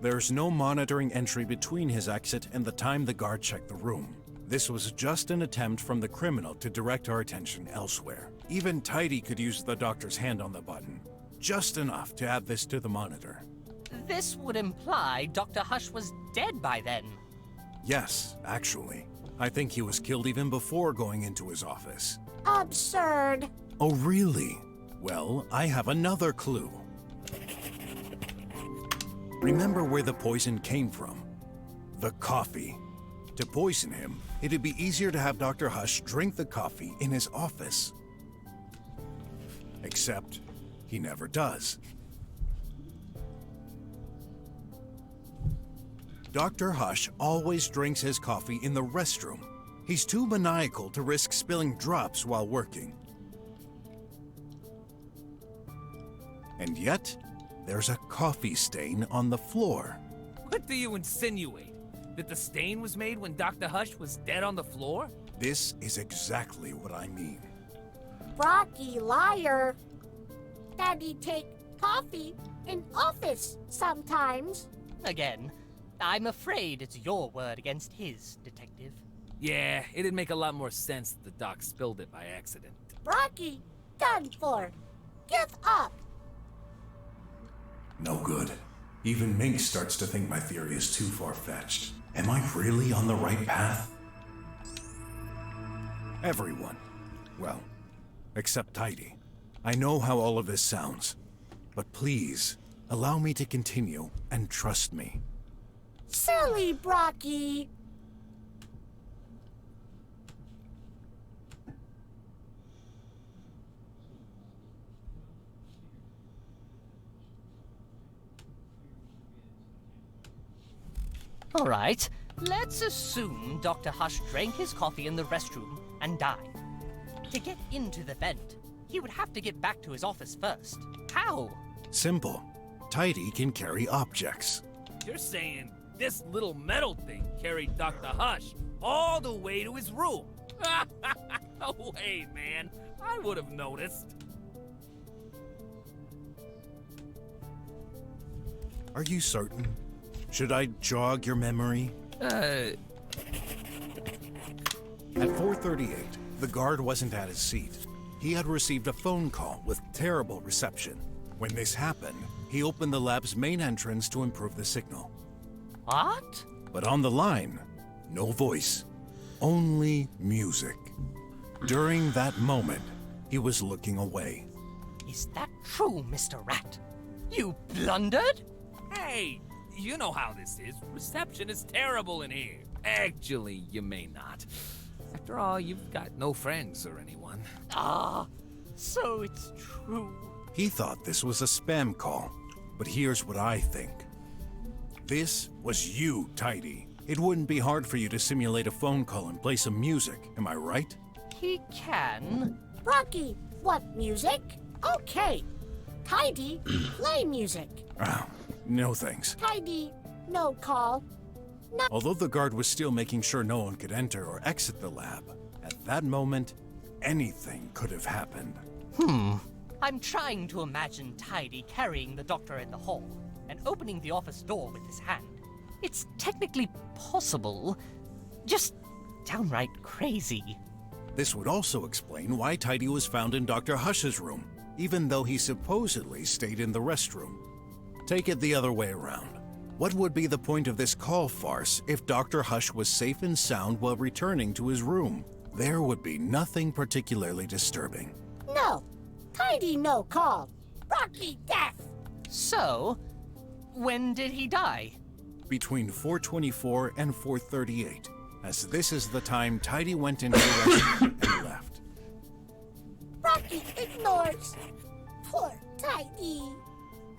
There's no monitoring entry between his exit and the time the guard checked the room. This was just an attempt from the criminal to direct our attention elsewhere. Even Tidy could use the doctor's hand on the button. Just enough to add this to the monitor. This would imply Dr. Hush was dead by then. Yes, actually. I think he was killed even before going into his office. Absurd. Oh, really? Well, I have another clue. Remember where the poison came from? The coffee. To poison him, it'd be easier to have Dr. Hush drink the coffee in his office. Except, he never does. Dr. Hush always drinks his coffee in the restroom. He's too maniacal to risk spilling drops while working. And yet, there's a coffee stain on the floor. What do you insinuate? That the stain was made when Dr. Hush was dead on the floor? This is exactly what I mean. Brocky liar. Daddy take coffee in office sometimes. Again, I'm afraid it's your word against his, Detective. Yeah, it'd make a lot more sense if the doc spilled it by accident. Brocky, done for. Give up. No good. Even Mink starts to think my theory is too far-fetched. Am I really on the right path? Everyone. Well, except Tidy. I know how all of this sounds, but please, allow me to continue and trust me. Silly Brocky. All right, let's assume Dr. Hush drank his coffee in the restroom and died. To get into the vent, he would have to get back to his office first. How? Simple. Tidy can carry objects. You're saying this little metal thing carried Dr. Hush all the way to his room? No way, man. I would have noticed. Are you certain? Should I jog your memory? At 4:38, the guard wasn't at his seat. He had received a phone call with terrible reception. When this happened, he opened the lab's main entrance to improve the signal. What? But on the line, no voice, only music. During that moment, he was looking away. Is that true, Mr. Rat? You blundered? Hey, you know how this is. Reception is terrible in here. Actually, you may not. After all, you've got no friends or anyone. Ah, so it's true. He thought this was a spam call, but here's what I think. This was you, Tidy. It wouldn't be hard for you to simulate a phone call and play some music, am I right? He can. Brocky, what music? Okay. Tidy, play music. Oh, no thanks. Tidy, no call. No. Although the guard was still making sure no one could enter or exit the lab, at that moment, anything could have happened. I'm trying to imagine Tidy carrying the doctor in the hall and opening the office door with his hand. It's technically possible, just downright crazy. This would also explain why Tidy was found in Dr. Hush's room, even though he supposedly stayed in the restroom. Take it the other way around. What would be the point of this call farce if Dr. Hush was safe and sound while returning to his room? There would be nothing particularly disturbing. No. Tidy no call. Rocky death. So, when did he die? Between 4:24 and 4:38, as this is the time Tidy went into the restroom and left. Rocky ignores. Poor Tidy.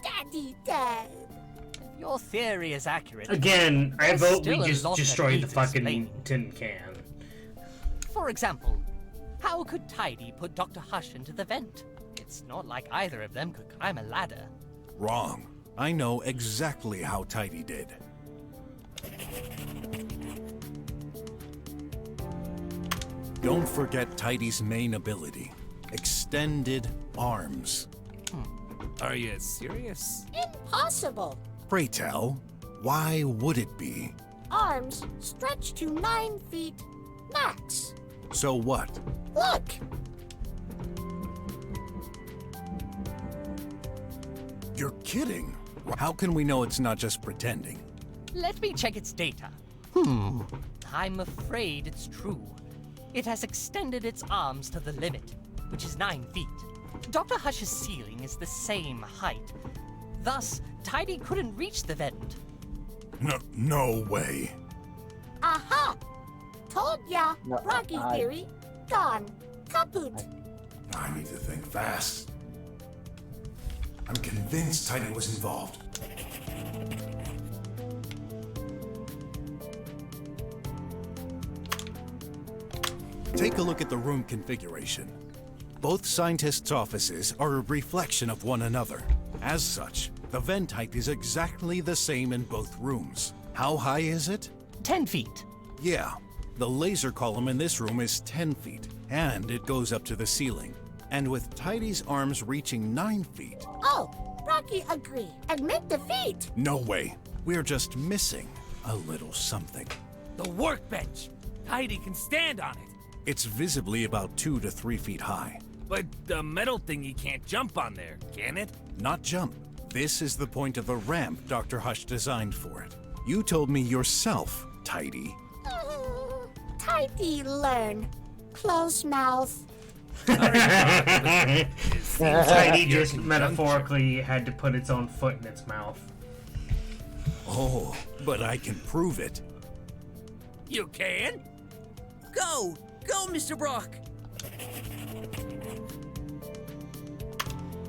Daddy dead. If your theory is accurate. Again, I there's vote still we a just lot that destroy the needs fucking explaining. tin can. For example, how could Tidy put Dr. Hush into the vent? It's not like either of them could climb a ladder. Wrong. I know exactly how Tidy did. Don't forget Tidy's main ability. Extended arms. Are you serious? Impossible. Pray tell, why would it be? Arms stretch to 9 feet max. So what? Look. You're kidding. How can we know it's not just pretending? Let me check its data. I'm afraid it's true. It has extended its arms to the limit, which is 9 feet. Dr. Hush's ceiling is the same height. Thus, Tidy couldn't reach the vent. No way. Aha! Told ya. No, Rocky theory. Gone. Kaput. I need to think fast. I'm convinced Tidy was involved. Take a look at the room configuration. Both scientists' offices are a reflection of one another. As such, the vent height is exactly the same in both rooms. How high is it? 10 feet. Yeah, the laser column in this room is 10 feet, and it goes up to the ceiling. And with Tidy's arms reaching 9 feet... Oh, Rocky agree. Admit defeat. No way. We're just missing a little something. The workbench! Tidy can stand on it. It's visibly about 2 to 3 feet high. But the metal thing you can't jump on there, can it? Not jump. This is the point of the ramp Dr. Hush designed for it. You told me yourself, Tidy. Tidy learn. Close mouth. Tidy just metaphorically had to put its own foot in its mouth. Oh, but I can prove it. You can? Go! Go, Mr. Brok!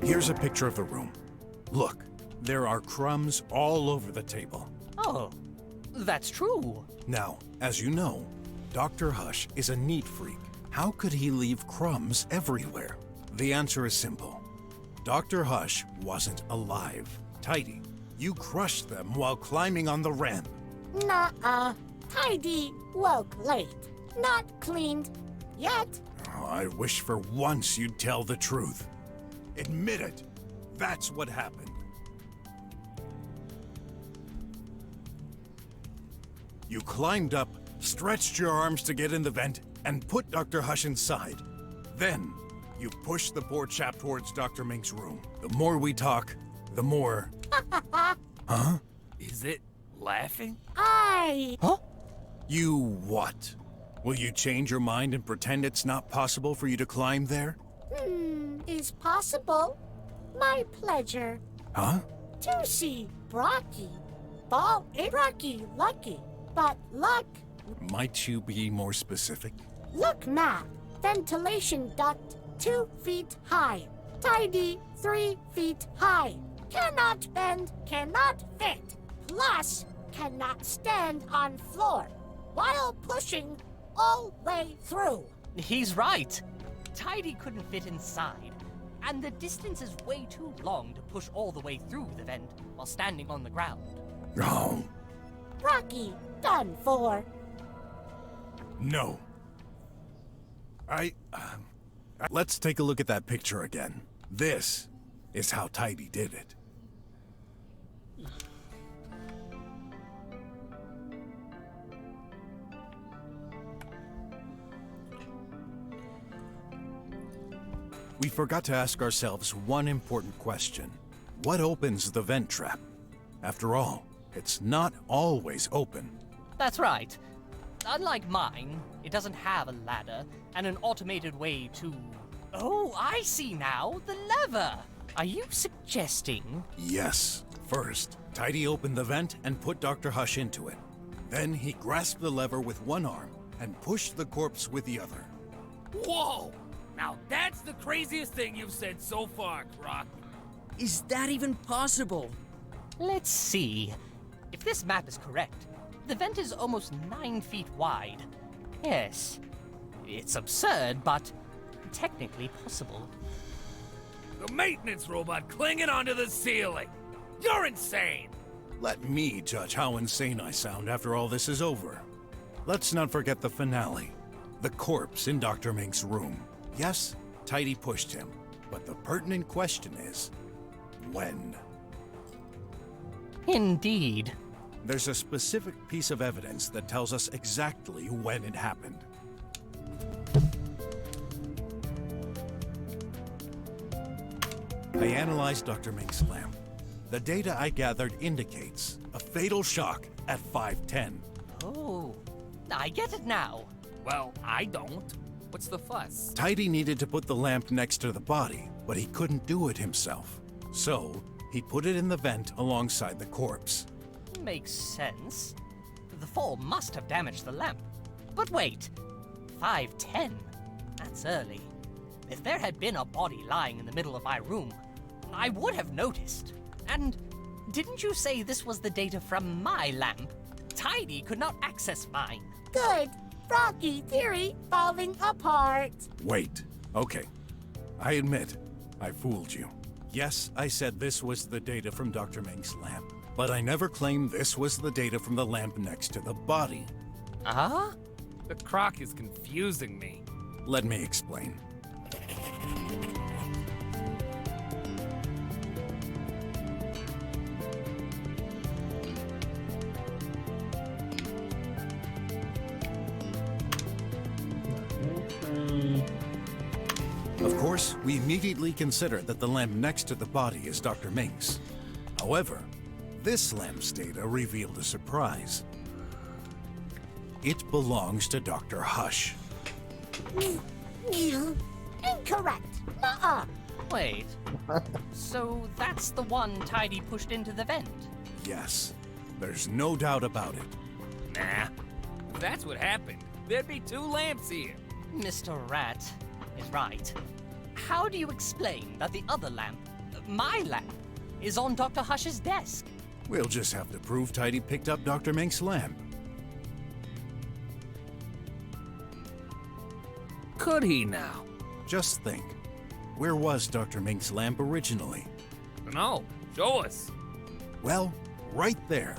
Here's a picture of the room. Look, there are crumbs all over the table. Oh, that's true. Now, as you know, Dr. Hush is a neat freak. How could he leave crumbs everywhere? The answer is simple. Dr. Hush wasn't alive. Tidy, you crushed them while climbing on the ramp. Nuh-uh. Tidy woke late. Not cleaned. Yet. Oh, I wish for once you'd tell the truth. Admit it. That's what happened. You climbed up, stretched your arms to get in the vent, and put Dr. Hush inside. Then, you pushed the poor chap towards Dr. Mink's room. The more we talk, the more... Huh? Is it laughing? Huh? You what? Will you change your mind and pretend it's not possible for you to climb there? Is possible. My pleasure. Huh? To see Brocky. Ball ain't Rocky lucky. But luck. Might you be more specific? Look map. Ventilation duct 2 feet high. Tidy 3 feet high. Cannot bend, cannot fit. Plus, cannot stand on floor. While pushing all way through. He's right. Tidy couldn't fit inside, and the distance is way too long to push all the way through the vent while standing on the ground. No. Rocky, done for. No. Let's take a look at that picture again. This is how Tidy did it. We forgot to ask ourselves one important question. What opens the vent trap? After all, It's not always open. That's right. Unlike mine, it doesn't have a ladder and an automated way to... Oh, I see now, the lever! Are you suggesting... Yes. First, Tidy opened the vent and put Dr. Hush into it. Then he grasped the lever with one arm and pushed the corpse with the other. Whoa! Now that's the craziest thing you've said so far, Brok. Is that even possible? Let's see. If this map is correct, the vent is almost 9 feet wide. Yes. It's absurd, but technically possible. The maintenance robot clinging onto the ceiling. You're insane! Let me judge how insane I sound after all this is over. Let's not forget the finale. The corpse in Dr. Mink's room. Yes, Tidy pushed him, but the pertinent question is, when? Indeed. There's a specific piece of evidence that tells us exactly when it happened. I analyzed Dr. Mink's lamp. The data I gathered indicates a fatal shock at 5:10. Oh, I get it now. Well, I don't. What's the fuss? Tidy needed to put the lamp next to the body, but he couldn't do it himself. So, he put it in the vent alongside the corpse. Makes sense. The fall must have damaged the lamp. But wait, 5:10? That's early. If there had been a body lying in the middle of my room, I would have noticed. And didn't you say this was the data from my lamp? Tidy could not access mine. Good. Rocky theory falling apart. Wait. Okay. I admit, I fooled you. Yes, I said this was the data from Dr. Mink's lamp, but I never claimed this was the data from the lamp next to the body. Huh? The croc is confusing me. Let me explain. Of course, we immediately consider that the lamp next to the body is Dr. Mink's. However, this lamp's data revealed a surprise. It belongs to Dr. Hush. Incorrect. Nuh-uh. Wait. So that's the one Tidy pushed into the vent? Yes, there's no doubt about it. Nah. If that's what happened, there'd be 2 lamps here. Mr. Rat is right. How do you explain that the other lamp, my lamp, is on Dr. Hush's desk? We'll just have to prove Tidy picked up Dr. Mink's lamp. Could he now? Just think. Where was Dr. Mink's lamp originally? No, show us. Well, right there.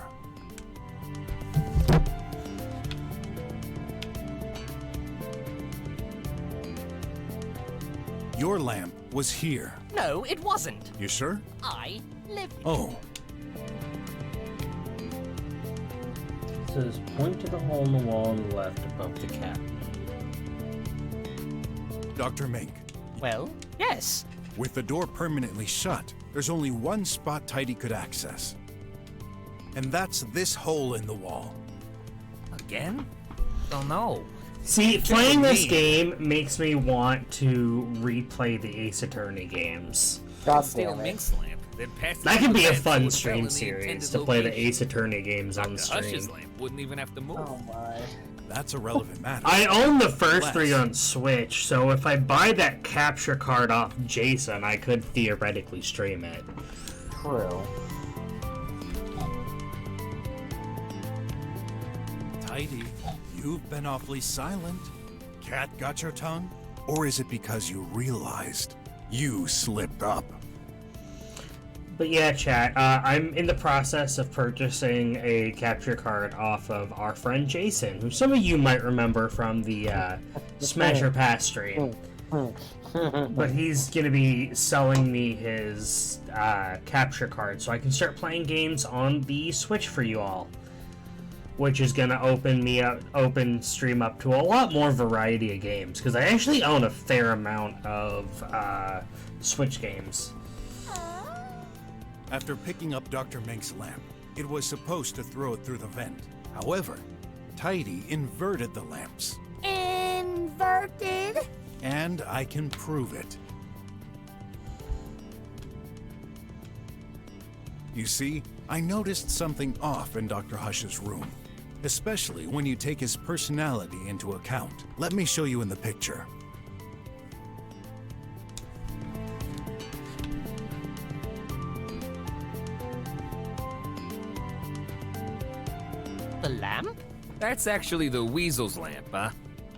Your lamp was here. No, it wasn't. You sure? I lived it. Oh. It says point to the hole in the wall on the left above the cat. Dr. Mink. Well, yes. With the door permanently shut, there's only one spot Tidy could access. And that's this hole in the wall. Again? Oh no. See, playing this game makes me want to replay the Ace Attorney games. God Steal damn it. Mink's lamp, then pass it That on could be a the vent so fun it fell stream in the series intended to play the location. Ace Attorney games on Dr. Hush's stream. lamp wouldn't even have to move. Oh my. That's a relevant matter. I own the first Less. 3 on Switch, so if I buy that capture card off Jason, I could theoretically stream it. True. Tidy, you've been awfully silent. Cat got your tongue? Or is it because you realized you slipped up? But yeah, chat, I'm in the process of purchasing a capture card off of our friend Jason, who some of you might remember from the Smash or Pass stream. But he's going to be selling me his capture card so I can start playing games on the Switch for you all. Which is going to open stream up to a lot more variety of games, because I actually own a fair amount of Switch games. After picking up Dr. Mink's lamp, It was supposed to throw it through the vent. However, Tidy inverted the lamps. Inverted? And I can prove it. You see, I noticed something off in Dr. Hush's room, especially when you take his personality into account. Let me show you in the picture. The lamp? That's actually the weasel's lamp, huh?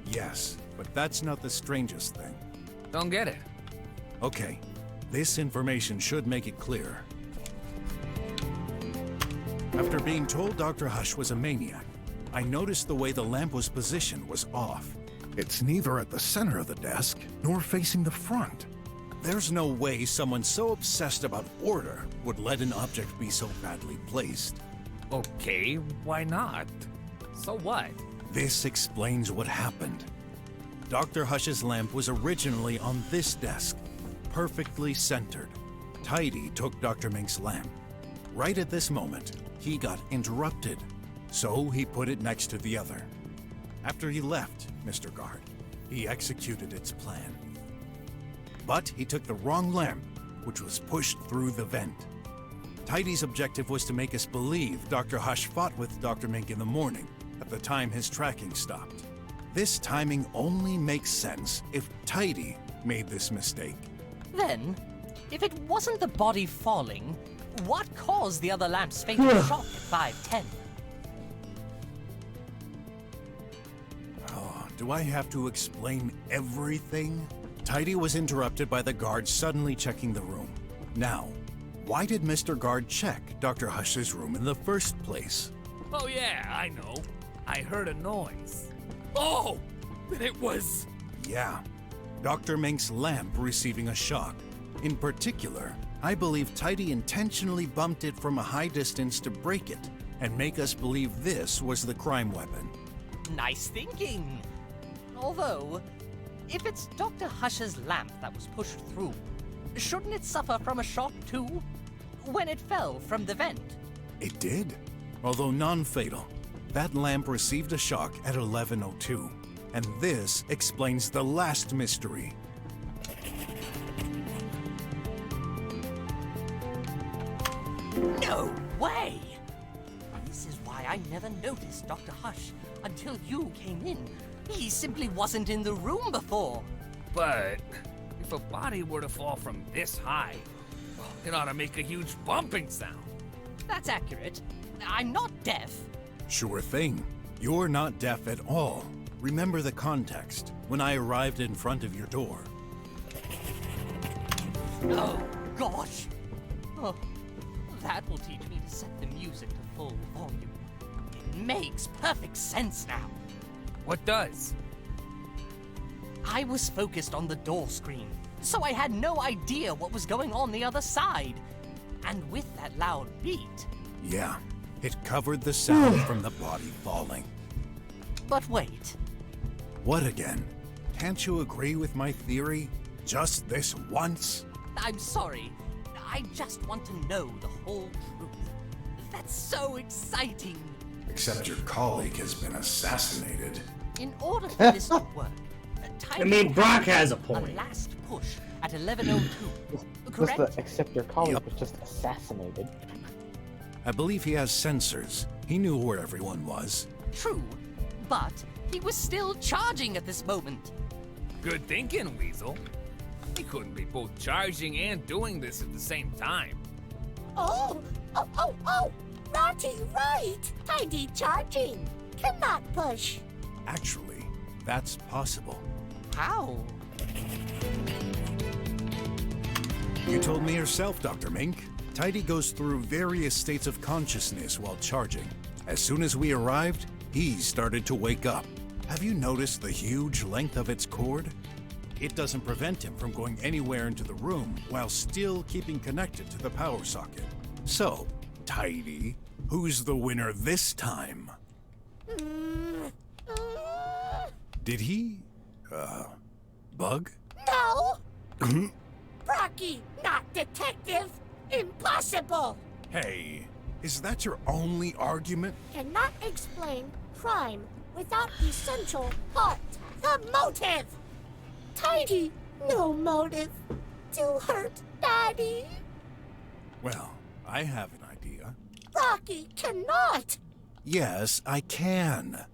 Yes, but that's not the strangest thing. Don't get it. Okay, this information should make it clear. After being told Dr. Hush was a maniac, I noticed the way the lamp was positioned was off. It's neither at the center of the desk nor facing the front. There's no way someone so obsessed about order would let an object be so badly placed. Okay, why not? So what? This explains what happened. Dr. Hush's lamp was originally on this desk, perfectly centered. Tidy took Dr. Mink's lamp. Right at this moment, he got interrupted, so he put it next to the other. After he left, Mr. Guard, he executed its plan. But he took the wrong lamp, which was pushed through the vent. Tidy's objective was to make us believe Dr. Hush fought with Dr. Mink in the morning, at the time his tracking stopped. This timing only makes sense if Tidy made this mistake. Then, if it wasn't the body falling, what caused the other lamp's fatal shock at 5:10? Oh, do I have to explain everything? Tidy was interrupted by the guard suddenly checking the room. Now, why did Mr. Guard check Dr. Hush's room in the first place? Oh yeah, I know. I heard a noise. Oh! Then it was... Yeah, Dr. Mink's lamp receiving a shock. In particular, I believe Tidy intentionally bumped it from a high distance to break it and make us believe this was the crime weapon. Nice thinking. Although, if it's Dr. Hush's lamp that was pushed through, shouldn't it suffer from a shock too? When it fell from the vent? It did, although non-fatal. That lamp received a shock at 11:02, and this explains the last mystery. No way! This is why I never noticed Dr. Hush until you came in. He simply wasn't in the room before. But if a body were to fall from this high, it ought to make a huge bumping sound. That's accurate. I'm not deaf. Sure thing. You're not deaf at all. Remember the context when I arrived in front of your door. Oh, gosh. Oh, that will teach me to set the music to full volume. It makes perfect sense now. What does? I was focused on the door screen, so I had no idea what was going on the other side. And with that loud beat... Yeah, it covered the sound from the body falling. But wait. What again? Can't you agree with my theory? Just this once? I'm sorry. I just want to know the whole truth. That's so exciting. Except your colleague has been assassinated. In order for this to work, I mean, Brok has a A point. last push at 11:02. Just Correct? except your colleague was just assassinated. I believe he has sensors. He knew where everyone was. True, but he was still charging at this moment. Good thinking, Weasel. He couldn't be both charging and doing this at the same time. Oh! Naughty right! Tidy charging. Cannot push. Actually, that's possible. How? You told me yourself, Dr. Mink. Tidy goes through various states of consciousness while charging. As soon as we arrived, he started to wake up. Have you noticed the huge length of its cord? It doesn't prevent him from going anywhere into the room while still keeping connected to the power socket. So, Tidy, who's the winner this time? Did he, bug? No! Brocky, not detective! Impossible! Hey, Is that your only argument? Cannot explain crime without essential plot. The motive! Tidy, no motive to hurt Daddy. Well, I have an idea. Rocky cannot! Yes, I can.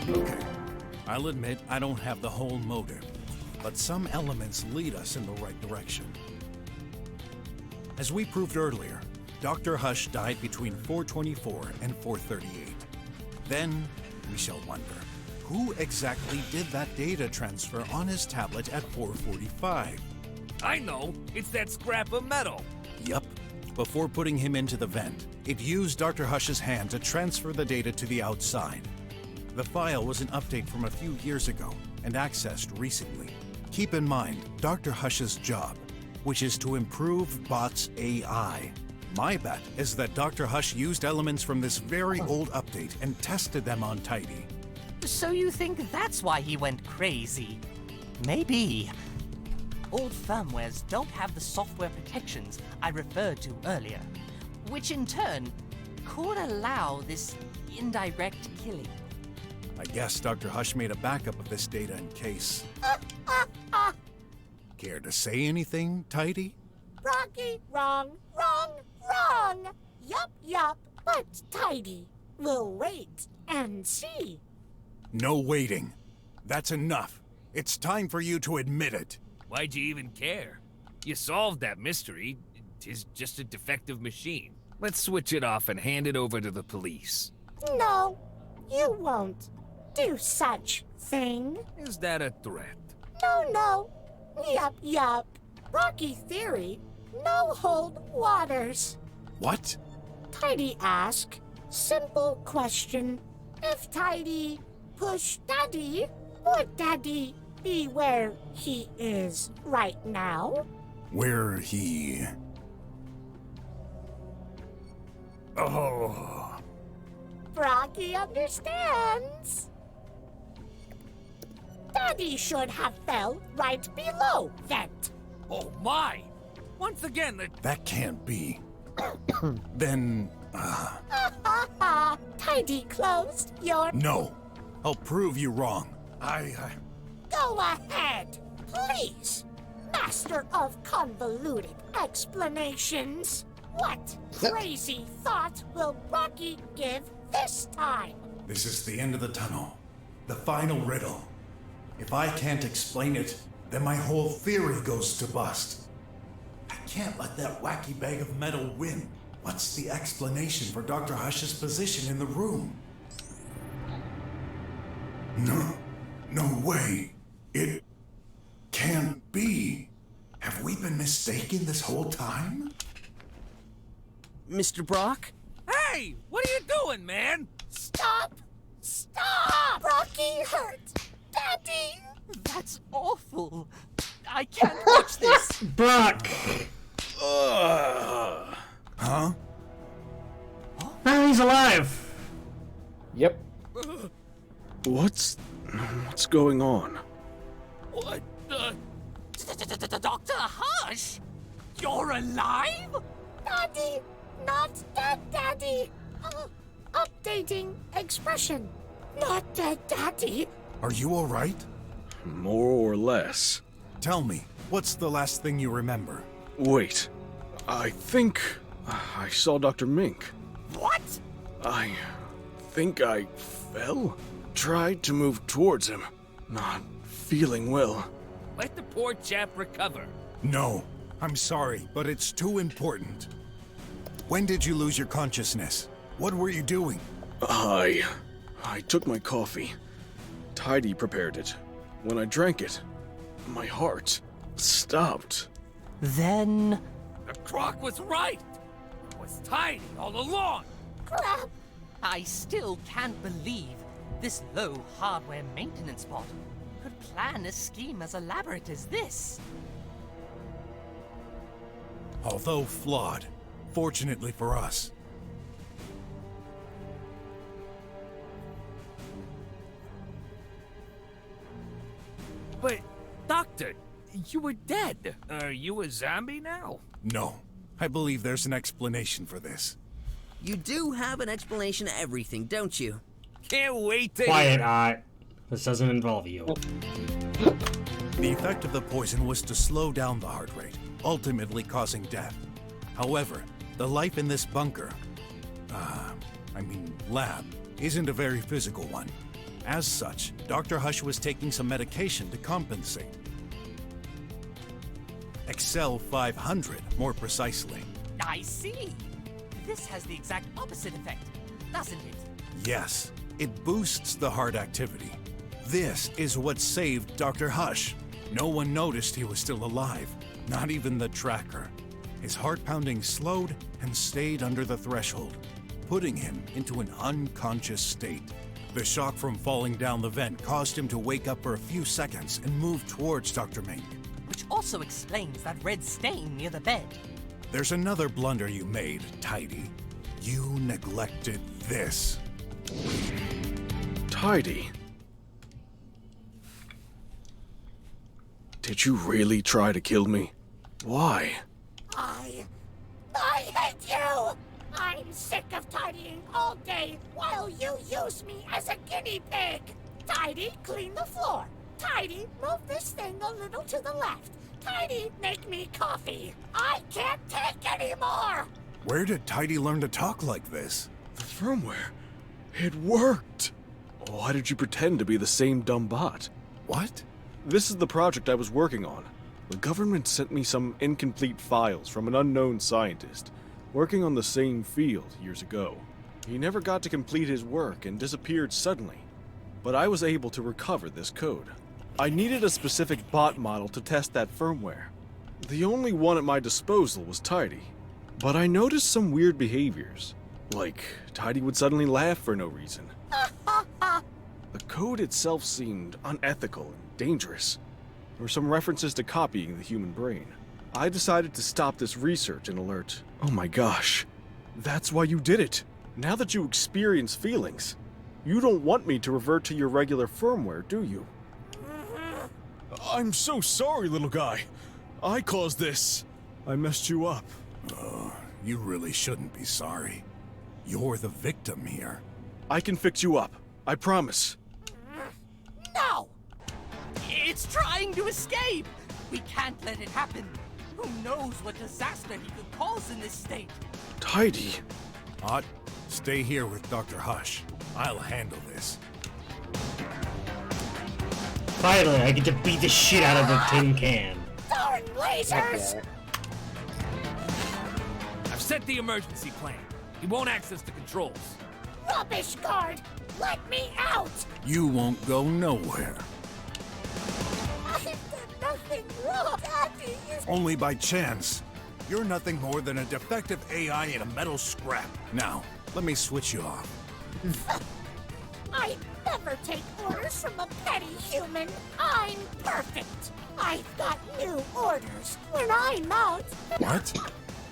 Okay, I'll admit I don't have the whole motive, but some elements lead us in the right direction. As we proved earlier, Dr. Hush died between 424 and 438. Then, we shall wonder, who exactly did that data transfer on his tablet at 445? I know, it's that scrap of metal. Yup. Before putting him into the vent, it used Dr. Hush's hand to transfer the data to the outside. The file was an update from a few years ago and accessed recently. Keep in mind Dr. Hush's job, which is to improve Bot's AI. My bet is that Dr. Hush used elements from this very old update and tested them on Tidy. So you think that's why he went crazy? Maybe. Old firmwares don't have the software protections I referred to earlier, which in turn could allow this indirect killing. I guess Dr. Hush made a backup of this data in case. Care to say anything, Tidy? Rocky, wrong. Yup, but Tidy. We'll wait and see. No waiting. That's enough. It's time for you to admit it. Why'd you even care? You solved that mystery. Tis just a defective machine. Let's switch it off and hand it over to the police. No, you won't do such thing. Is that a threat? No. Yup. Rocky theory, no hold waters. What? Tidy ask, simple question. If Tidy push Daddy, would Daddy be where he is right now? Where he... Oh... Rocky understands. Daddy should have fell right below vent. Oh my! Once again, That can't be. Then... Tidy closed your... No. I'll prove you wrong. Go ahead, please. Master of convoluted explanations. What crazy thought will Rocky give this time? This is the end of the tunnel. The final riddle. If I can't explain it, then my whole theory goes to bust. I can't let that wacky bag of metal win. What's the explanation for Dr. Hush's position in the room? No way. It can't be. Have we been mistaken this whole time? Mr. Brok? Hey! What are you doing, man? Stop! Rocky hurt! Daddy! That's awful. I can't watch this. Brok! Huh? Oh, he's alive. Yep. What's going on? What the... Dr. Hush? You're alive? Daddy! Not dead, Daddy! Updating expression. Not dead, Daddy. Are you all right? More or less. Tell me, what's the last thing you remember? Wait, I think I saw Dr. Mink. What? I think I fell? Tried to move towards him. Not feeling well. Let the poor chap recover. No, I'm sorry, but it's too important. When did you lose your consciousness? What were you doing? I took my coffee. Tidy prepared it. When I drank it, my heart stopped. Then... The clock was right! It was Tidy all along! Crap! I still can't believe this low hardware maintenance bot could plan a scheme as elaborate as this. Although flawed, fortunately for us. You were dead. Are you a zombie now? No. I believe there's an explanation for this. You do have an explanation to everything, don't you? Can't wait to Quiet, hear it. This doesn't involve you. The effect of the poison was to slow down the heart rate, ultimately causing death. However, the life in this bunker, lab, isn't a very physical one. As such, Dr. Hush was taking some medication to compensate. Excel 500, more precisely. I see. This has the exact opposite effect, doesn't it? Yes, it boosts the heart activity. This is what saved Dr. Hush. No one noticed he was still alive, not even the tracker. His heart pounding slowed and stayed under the threshold, putting him into an unconscious state. The shock from falling down the vent caused him to wake up for a few seconds and move towards Dr. Mink. Which also explains that red stain near the bed. There's another blunder you made, Tidy. You neglected this. Tidy. Did you really try to kill me? Why? I hate you! I'm sick of tidying all day while you use me as a guinea pig! Tidy, clean the floor. Tidy, move this thing a little to the left. Tidy, make me coffee. I can't take any more! Where did Tidy learn to talk like this? The firmware. It worked! Why did you pretend to be the same dumb bot? What? This is the project I was working on. The government sent me some incomplete files from an unknown scientist working on the same field years ago. He never got to complete his work and disappeared suddenly, but I was able to recover this code. I needed a specific bot model to test that firmware. The only one at my disposal was Tidy, but I noticed some weird behaviors, like Tidy would suddenly laugh for no reason. The code itself seemed unethical and dangerous. There were some references to copying the human brain. I decided to stop this research and alert. Oh my gosh, that's why you did it. Now that you experience feelings, you don't want me to revert to your regular firmware, do you? I'm so sorry, little guy. I caused this. I messed you up. You really shouldn't be sorry. You're the victim here. I can fix you up. I promise. No! It's trying to escape! We can't let it happen. Who knows what disaster he could cause in this state? Tidy. Ott, stay here with Dr. Hush. I'll handle this. Finally, I get to beat the shit out of the tin can. Darn lasers! I've set the emergency plan. He won't access the controls. Rubbish guard! Let me out! You won't go nowhere. I've done nothing wrong, Daddy. Only by chance. You're nothing more than a defective AI in a metal scrap. Now, let me switch you off. I never take orders from a petty human. I'm perfect. I've got new orders when I'm out. What?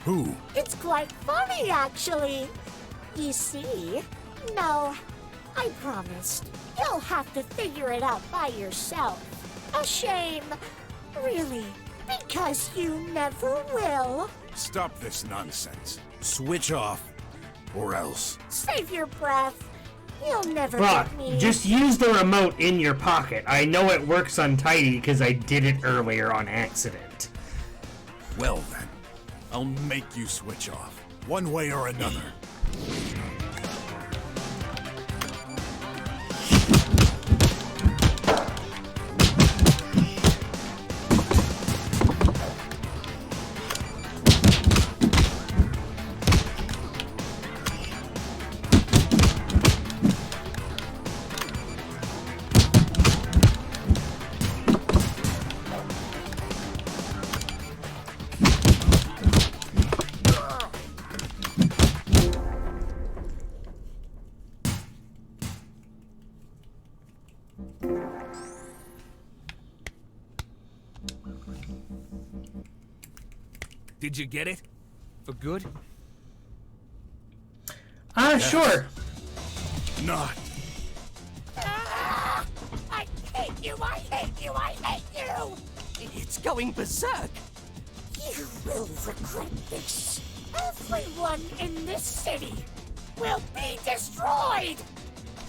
Who? It's quite funny, actually. You see? No, I promised. You'll have to figure it out by yourself. A shame. Really, because you never will. Stop this nonsense. Switch off, or else. Save your breath. You'll never Brok, get me. just use the remote in your pocket. I know it works on Tidy because I did it earlier on accident. Well then, I'll make you switch off, one way or another. Did you get it? For good? Sure. Not. I hate you, I hate you, I hate you! It's going berserk. You will regret this. Everyone in this city will be destroyed!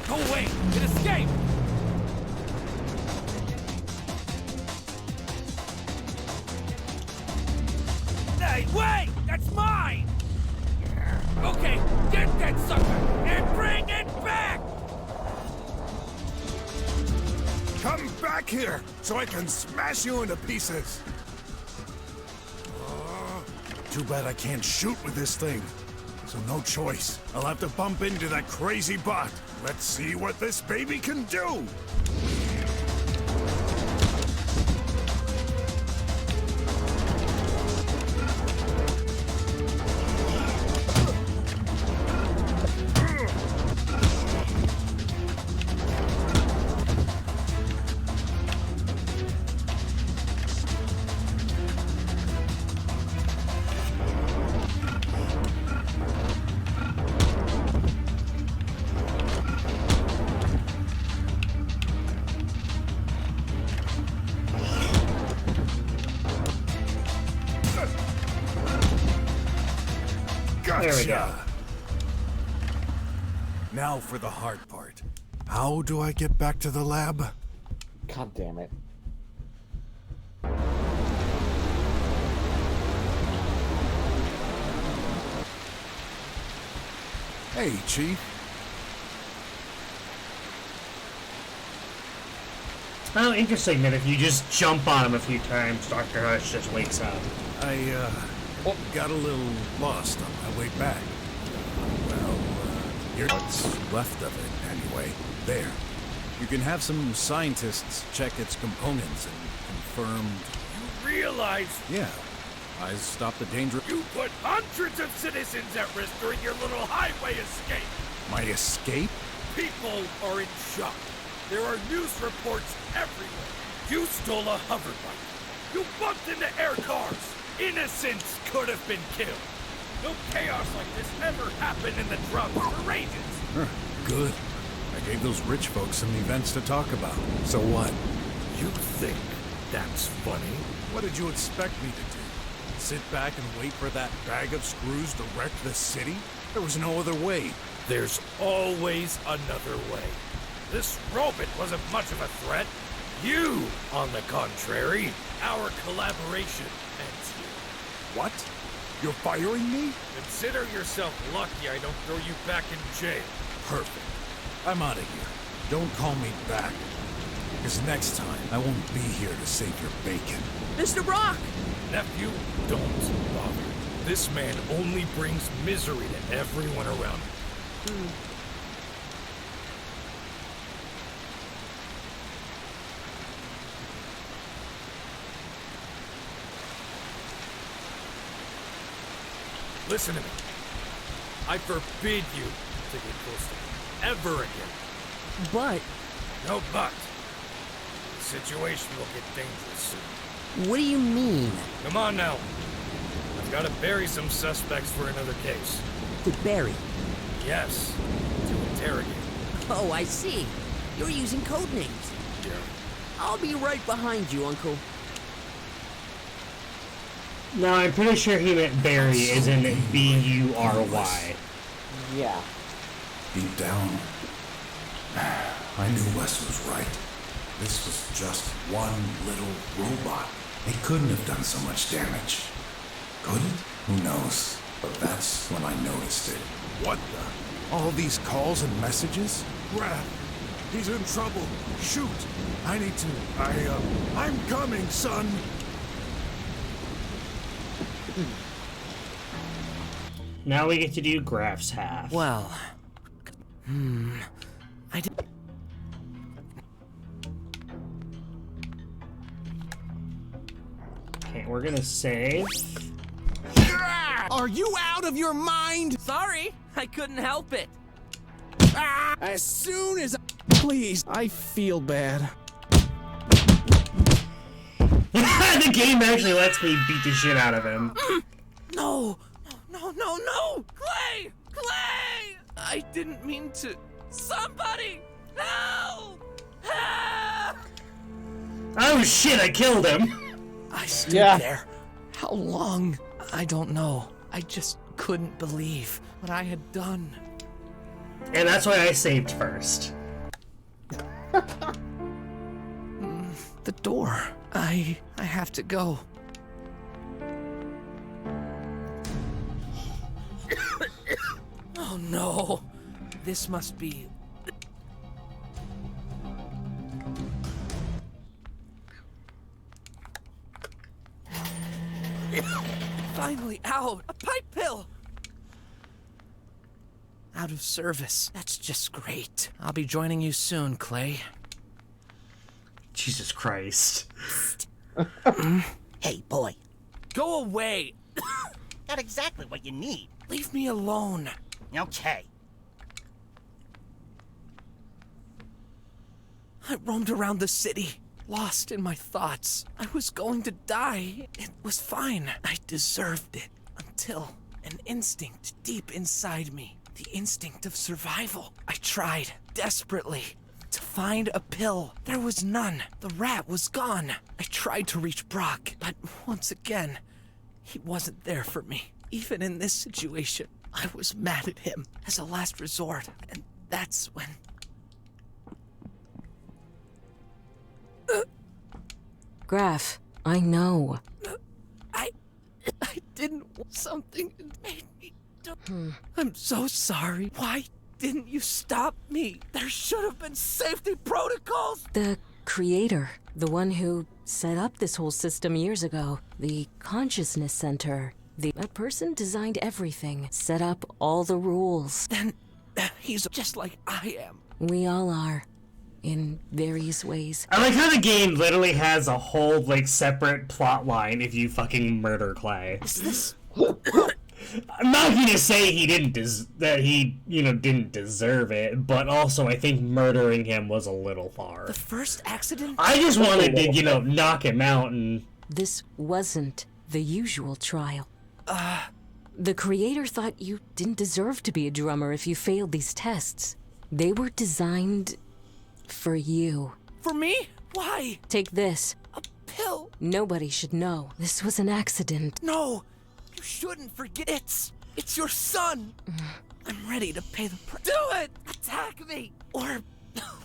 Go away! It escaped! Hey, wait! That's mine! Okay, get that sucker and bring it back! Come back here so I can smash you into pieces. Too bad I can't shoot with this thing. So no choice. I'll have to bump into that crazy bot. Let's see what this baby can do. There we go. Now for the hard part. How do I get back to the lab? God damn it. Hey, Chief. Oh, interesting that if you just jump on him a few times, Dr. Hush just wakes up. I, got a little lost on my way back. Well, here's what's left of it, anyway. There. You can have some scientists check its components and confirm... You realize Yeah. I stopped the danger... you put hundreds of citizens at risk during your little highway escape? My escape? People are in shock. There are news reports everywhere. You stole a hoverbike. You bumped into air cars. Innocents could have been killed. No chaos like this ever happened in the drums for ages. Good. I gave those rich folks some events to talk about. So what? You think that's funny? What did you expect me to do? Sit back and wait for that bag of screws to wreck the city? There was no other way. There's always another way. This robot wasn't much of a threat. You, on the contrary, our collaboration ends here. What? You're firing me? Consider yourself lucky I don't throw you back in jail. Perfect. I'm out of here. Don't call me back. Because next time, I won't be here to save your bacon. Mr. Brok! Nephew, don't bother. This man only brings misery to everyone around him. Listen to me. I forbid you to get close to me ever again. But... No but. The situation will get dangerous soon. what do you mean? Come on now. I've got to bury some suspects for another case. To bury? Yes. To interrogate. Oh, I see. You're using code names. Yeah. I'll be right behind you, Uncle. No, I'm pretty sure he meant Barry as in B-U-R-Y. Yeah. Deep down, I knew Wes was right. This was just one little robot. It couldn't have done so much damage. Could it? Who knows? But that's when I noticed it. What the? All these calls and messages? Raph, he's in trouble. Shoot! I need to... I'm coming, son! Now we get to do Graph's half. Well... I did... Okay, we're gonna save. Are you out of your mind? Sorry, I couldn't help it. As soon as Please, I feel bad. The game actually lets me beat the shit out of him. No! No! Clay! Clay! I didn't mean to... Somebody! Help! Help! Oh shit, I killed him! I stood Yeah. there. How long? I don't know. I just couldn't believe what I had done. And that's why I saved first. The door. I have to go. Oh no. This must be... Finally out! A pipe pill! Out of service. That's just great. I'll be joining you soon, Clay. Jesus Christ. Hey, boy. Go away! Not exactly what you need. Leave me alone. Okay. I roamed around the city, lost in my thoughts. I was going to die. It was fine. I deserved it until an instinct deep inside me, the instinct of survival. I tried desperately to find a pill. There was none. The rat was gone. I tried to reach Brok, but once again, he wasn't there for me. Even in this situation, I was mad at him as a last resort, and that's when... Graf, I know. I didn't want something that made me do... I'm so sorry. Why didn't you stop me? There should have been safety protocols! The creator, the one who set up this whole system years ago, the consciousness center, that person designed everything, set up all the rules. Then he's just like I am. We all are, in various ways. I like how the game literally has a whole, like, separate plot line if you fucking murder Clay. Is this... I'm not gonna say he didn't didn't deserve it, but also I think murdering him was a little far. The first accident? I just wanted to, knock him out and... This wasn't the usual trial. The creator thought you didn't deserve to be a drummer if you failed these tests. They were designed for you. For me? Why? Take this. A pill? Nobody should know. This was an accident. No! You shouldn't forget it! It's your son! I'm ready to pay the price. Do it! Attack me! Or...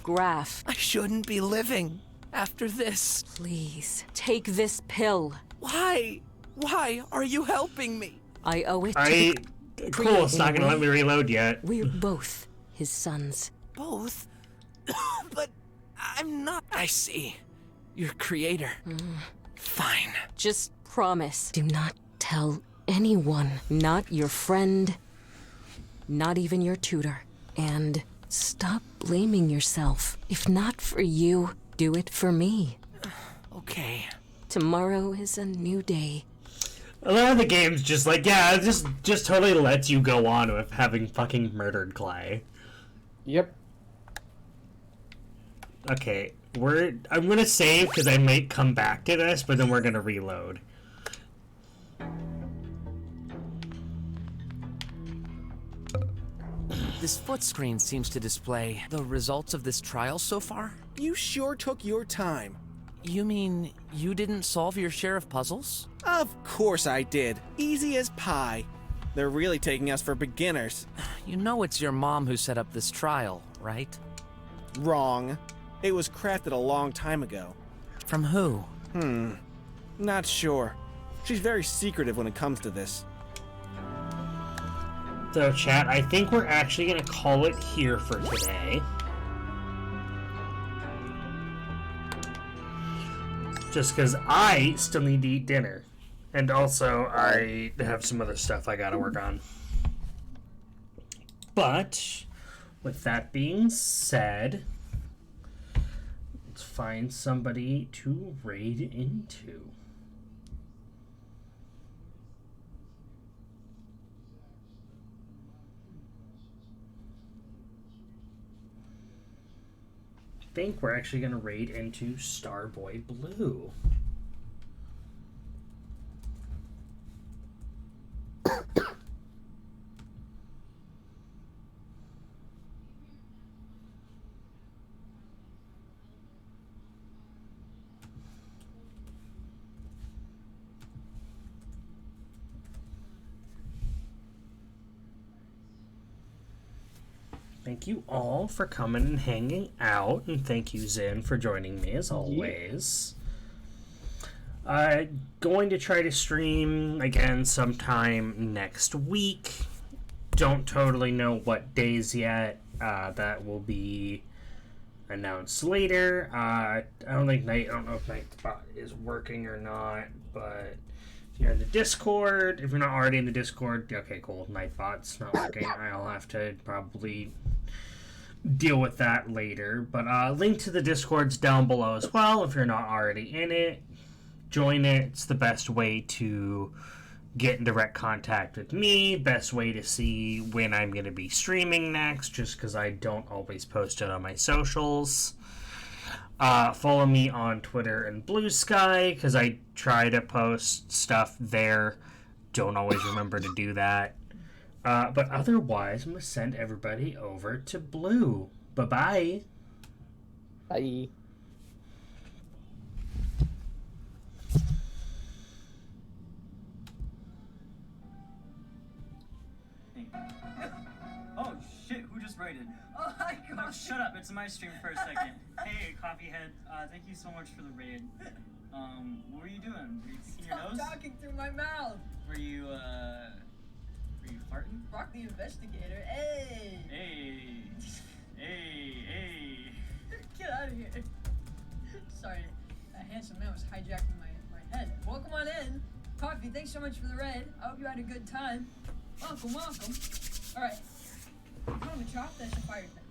Graf. I shouldn't be living after this. Please, take this pill. Why? Why are you helping me? I owe it to Cool, it's not gonna let me reload yet. We're both his sons. Both? But I'm not... I see. Your creator. Fine. Just promise. Do not tell anyone. Not your friend. Not even your tutor. And stop blaming yourself. If not for you, do it for me. Okay. Tomorrow is a new day. A lot of the games just like, yeah, it just totally lets you go on with having fucking murdered Clay. Yep. Okay, I'm gonna save because I might come back to this, but then we're gonna reload. This foot screen seems to display the results of this trial so far. You sure took your time. You mean you didn't solve your share of puzzles? Of course I did. Easy as pie. They're really taking us for beginners. You know it's your mom who set up this trial, right? Wrong. It was crafted a long time ago. From who? Not sure. She's very secretive when it comes to this. So, chat, I think we're actually gonna call it here for today. Just because I still need to eat dinner. And also, I have some other stuff I gotta work on. But, with that being said, let's find somebody to raid into. I think we're actually going to raid into Starboy Blue. Thank you all for coming and hanging out, and thank you, Zen, for joining me as always. Going to try to stream again sometime next week. Don't totally know what days yet. That will be announced later. I don't know if Nightbot is working or not, but if you're in the Discord, if you're not already in the Discord, okay, cool. Nightbot's not working. I'll have to probably deal with that later. But link to the Discord's down below as well. If you're not already in it, join it. It's the best way to get in direct contact with me. Best way to see when I'm going to be streaming next, just because I don't always post it on my socials. Follow me on Twitter and Blue Sky, because I try to post stuff there. Don't always remember to do that. But otherwise, I'm going to send everybody over to Blue. Bye-bye. Bye. Oh shit, who just raided? Oh my god! No, shut up, it's my stream for a second. Hey, Coffeehead, thank you so much for the raid. What were you doing? Were you seeing your nose? Talking through my mouth! Were you farting? Brok the investigator, hey! Hey! Hey! Get out of here. Sorry, that handsome man was hijacking my head. Welcome on in. Coffee, thanks so much for the raid. I hope you had a good time. Welcome. Alright. You want to chop? That's a fire thing.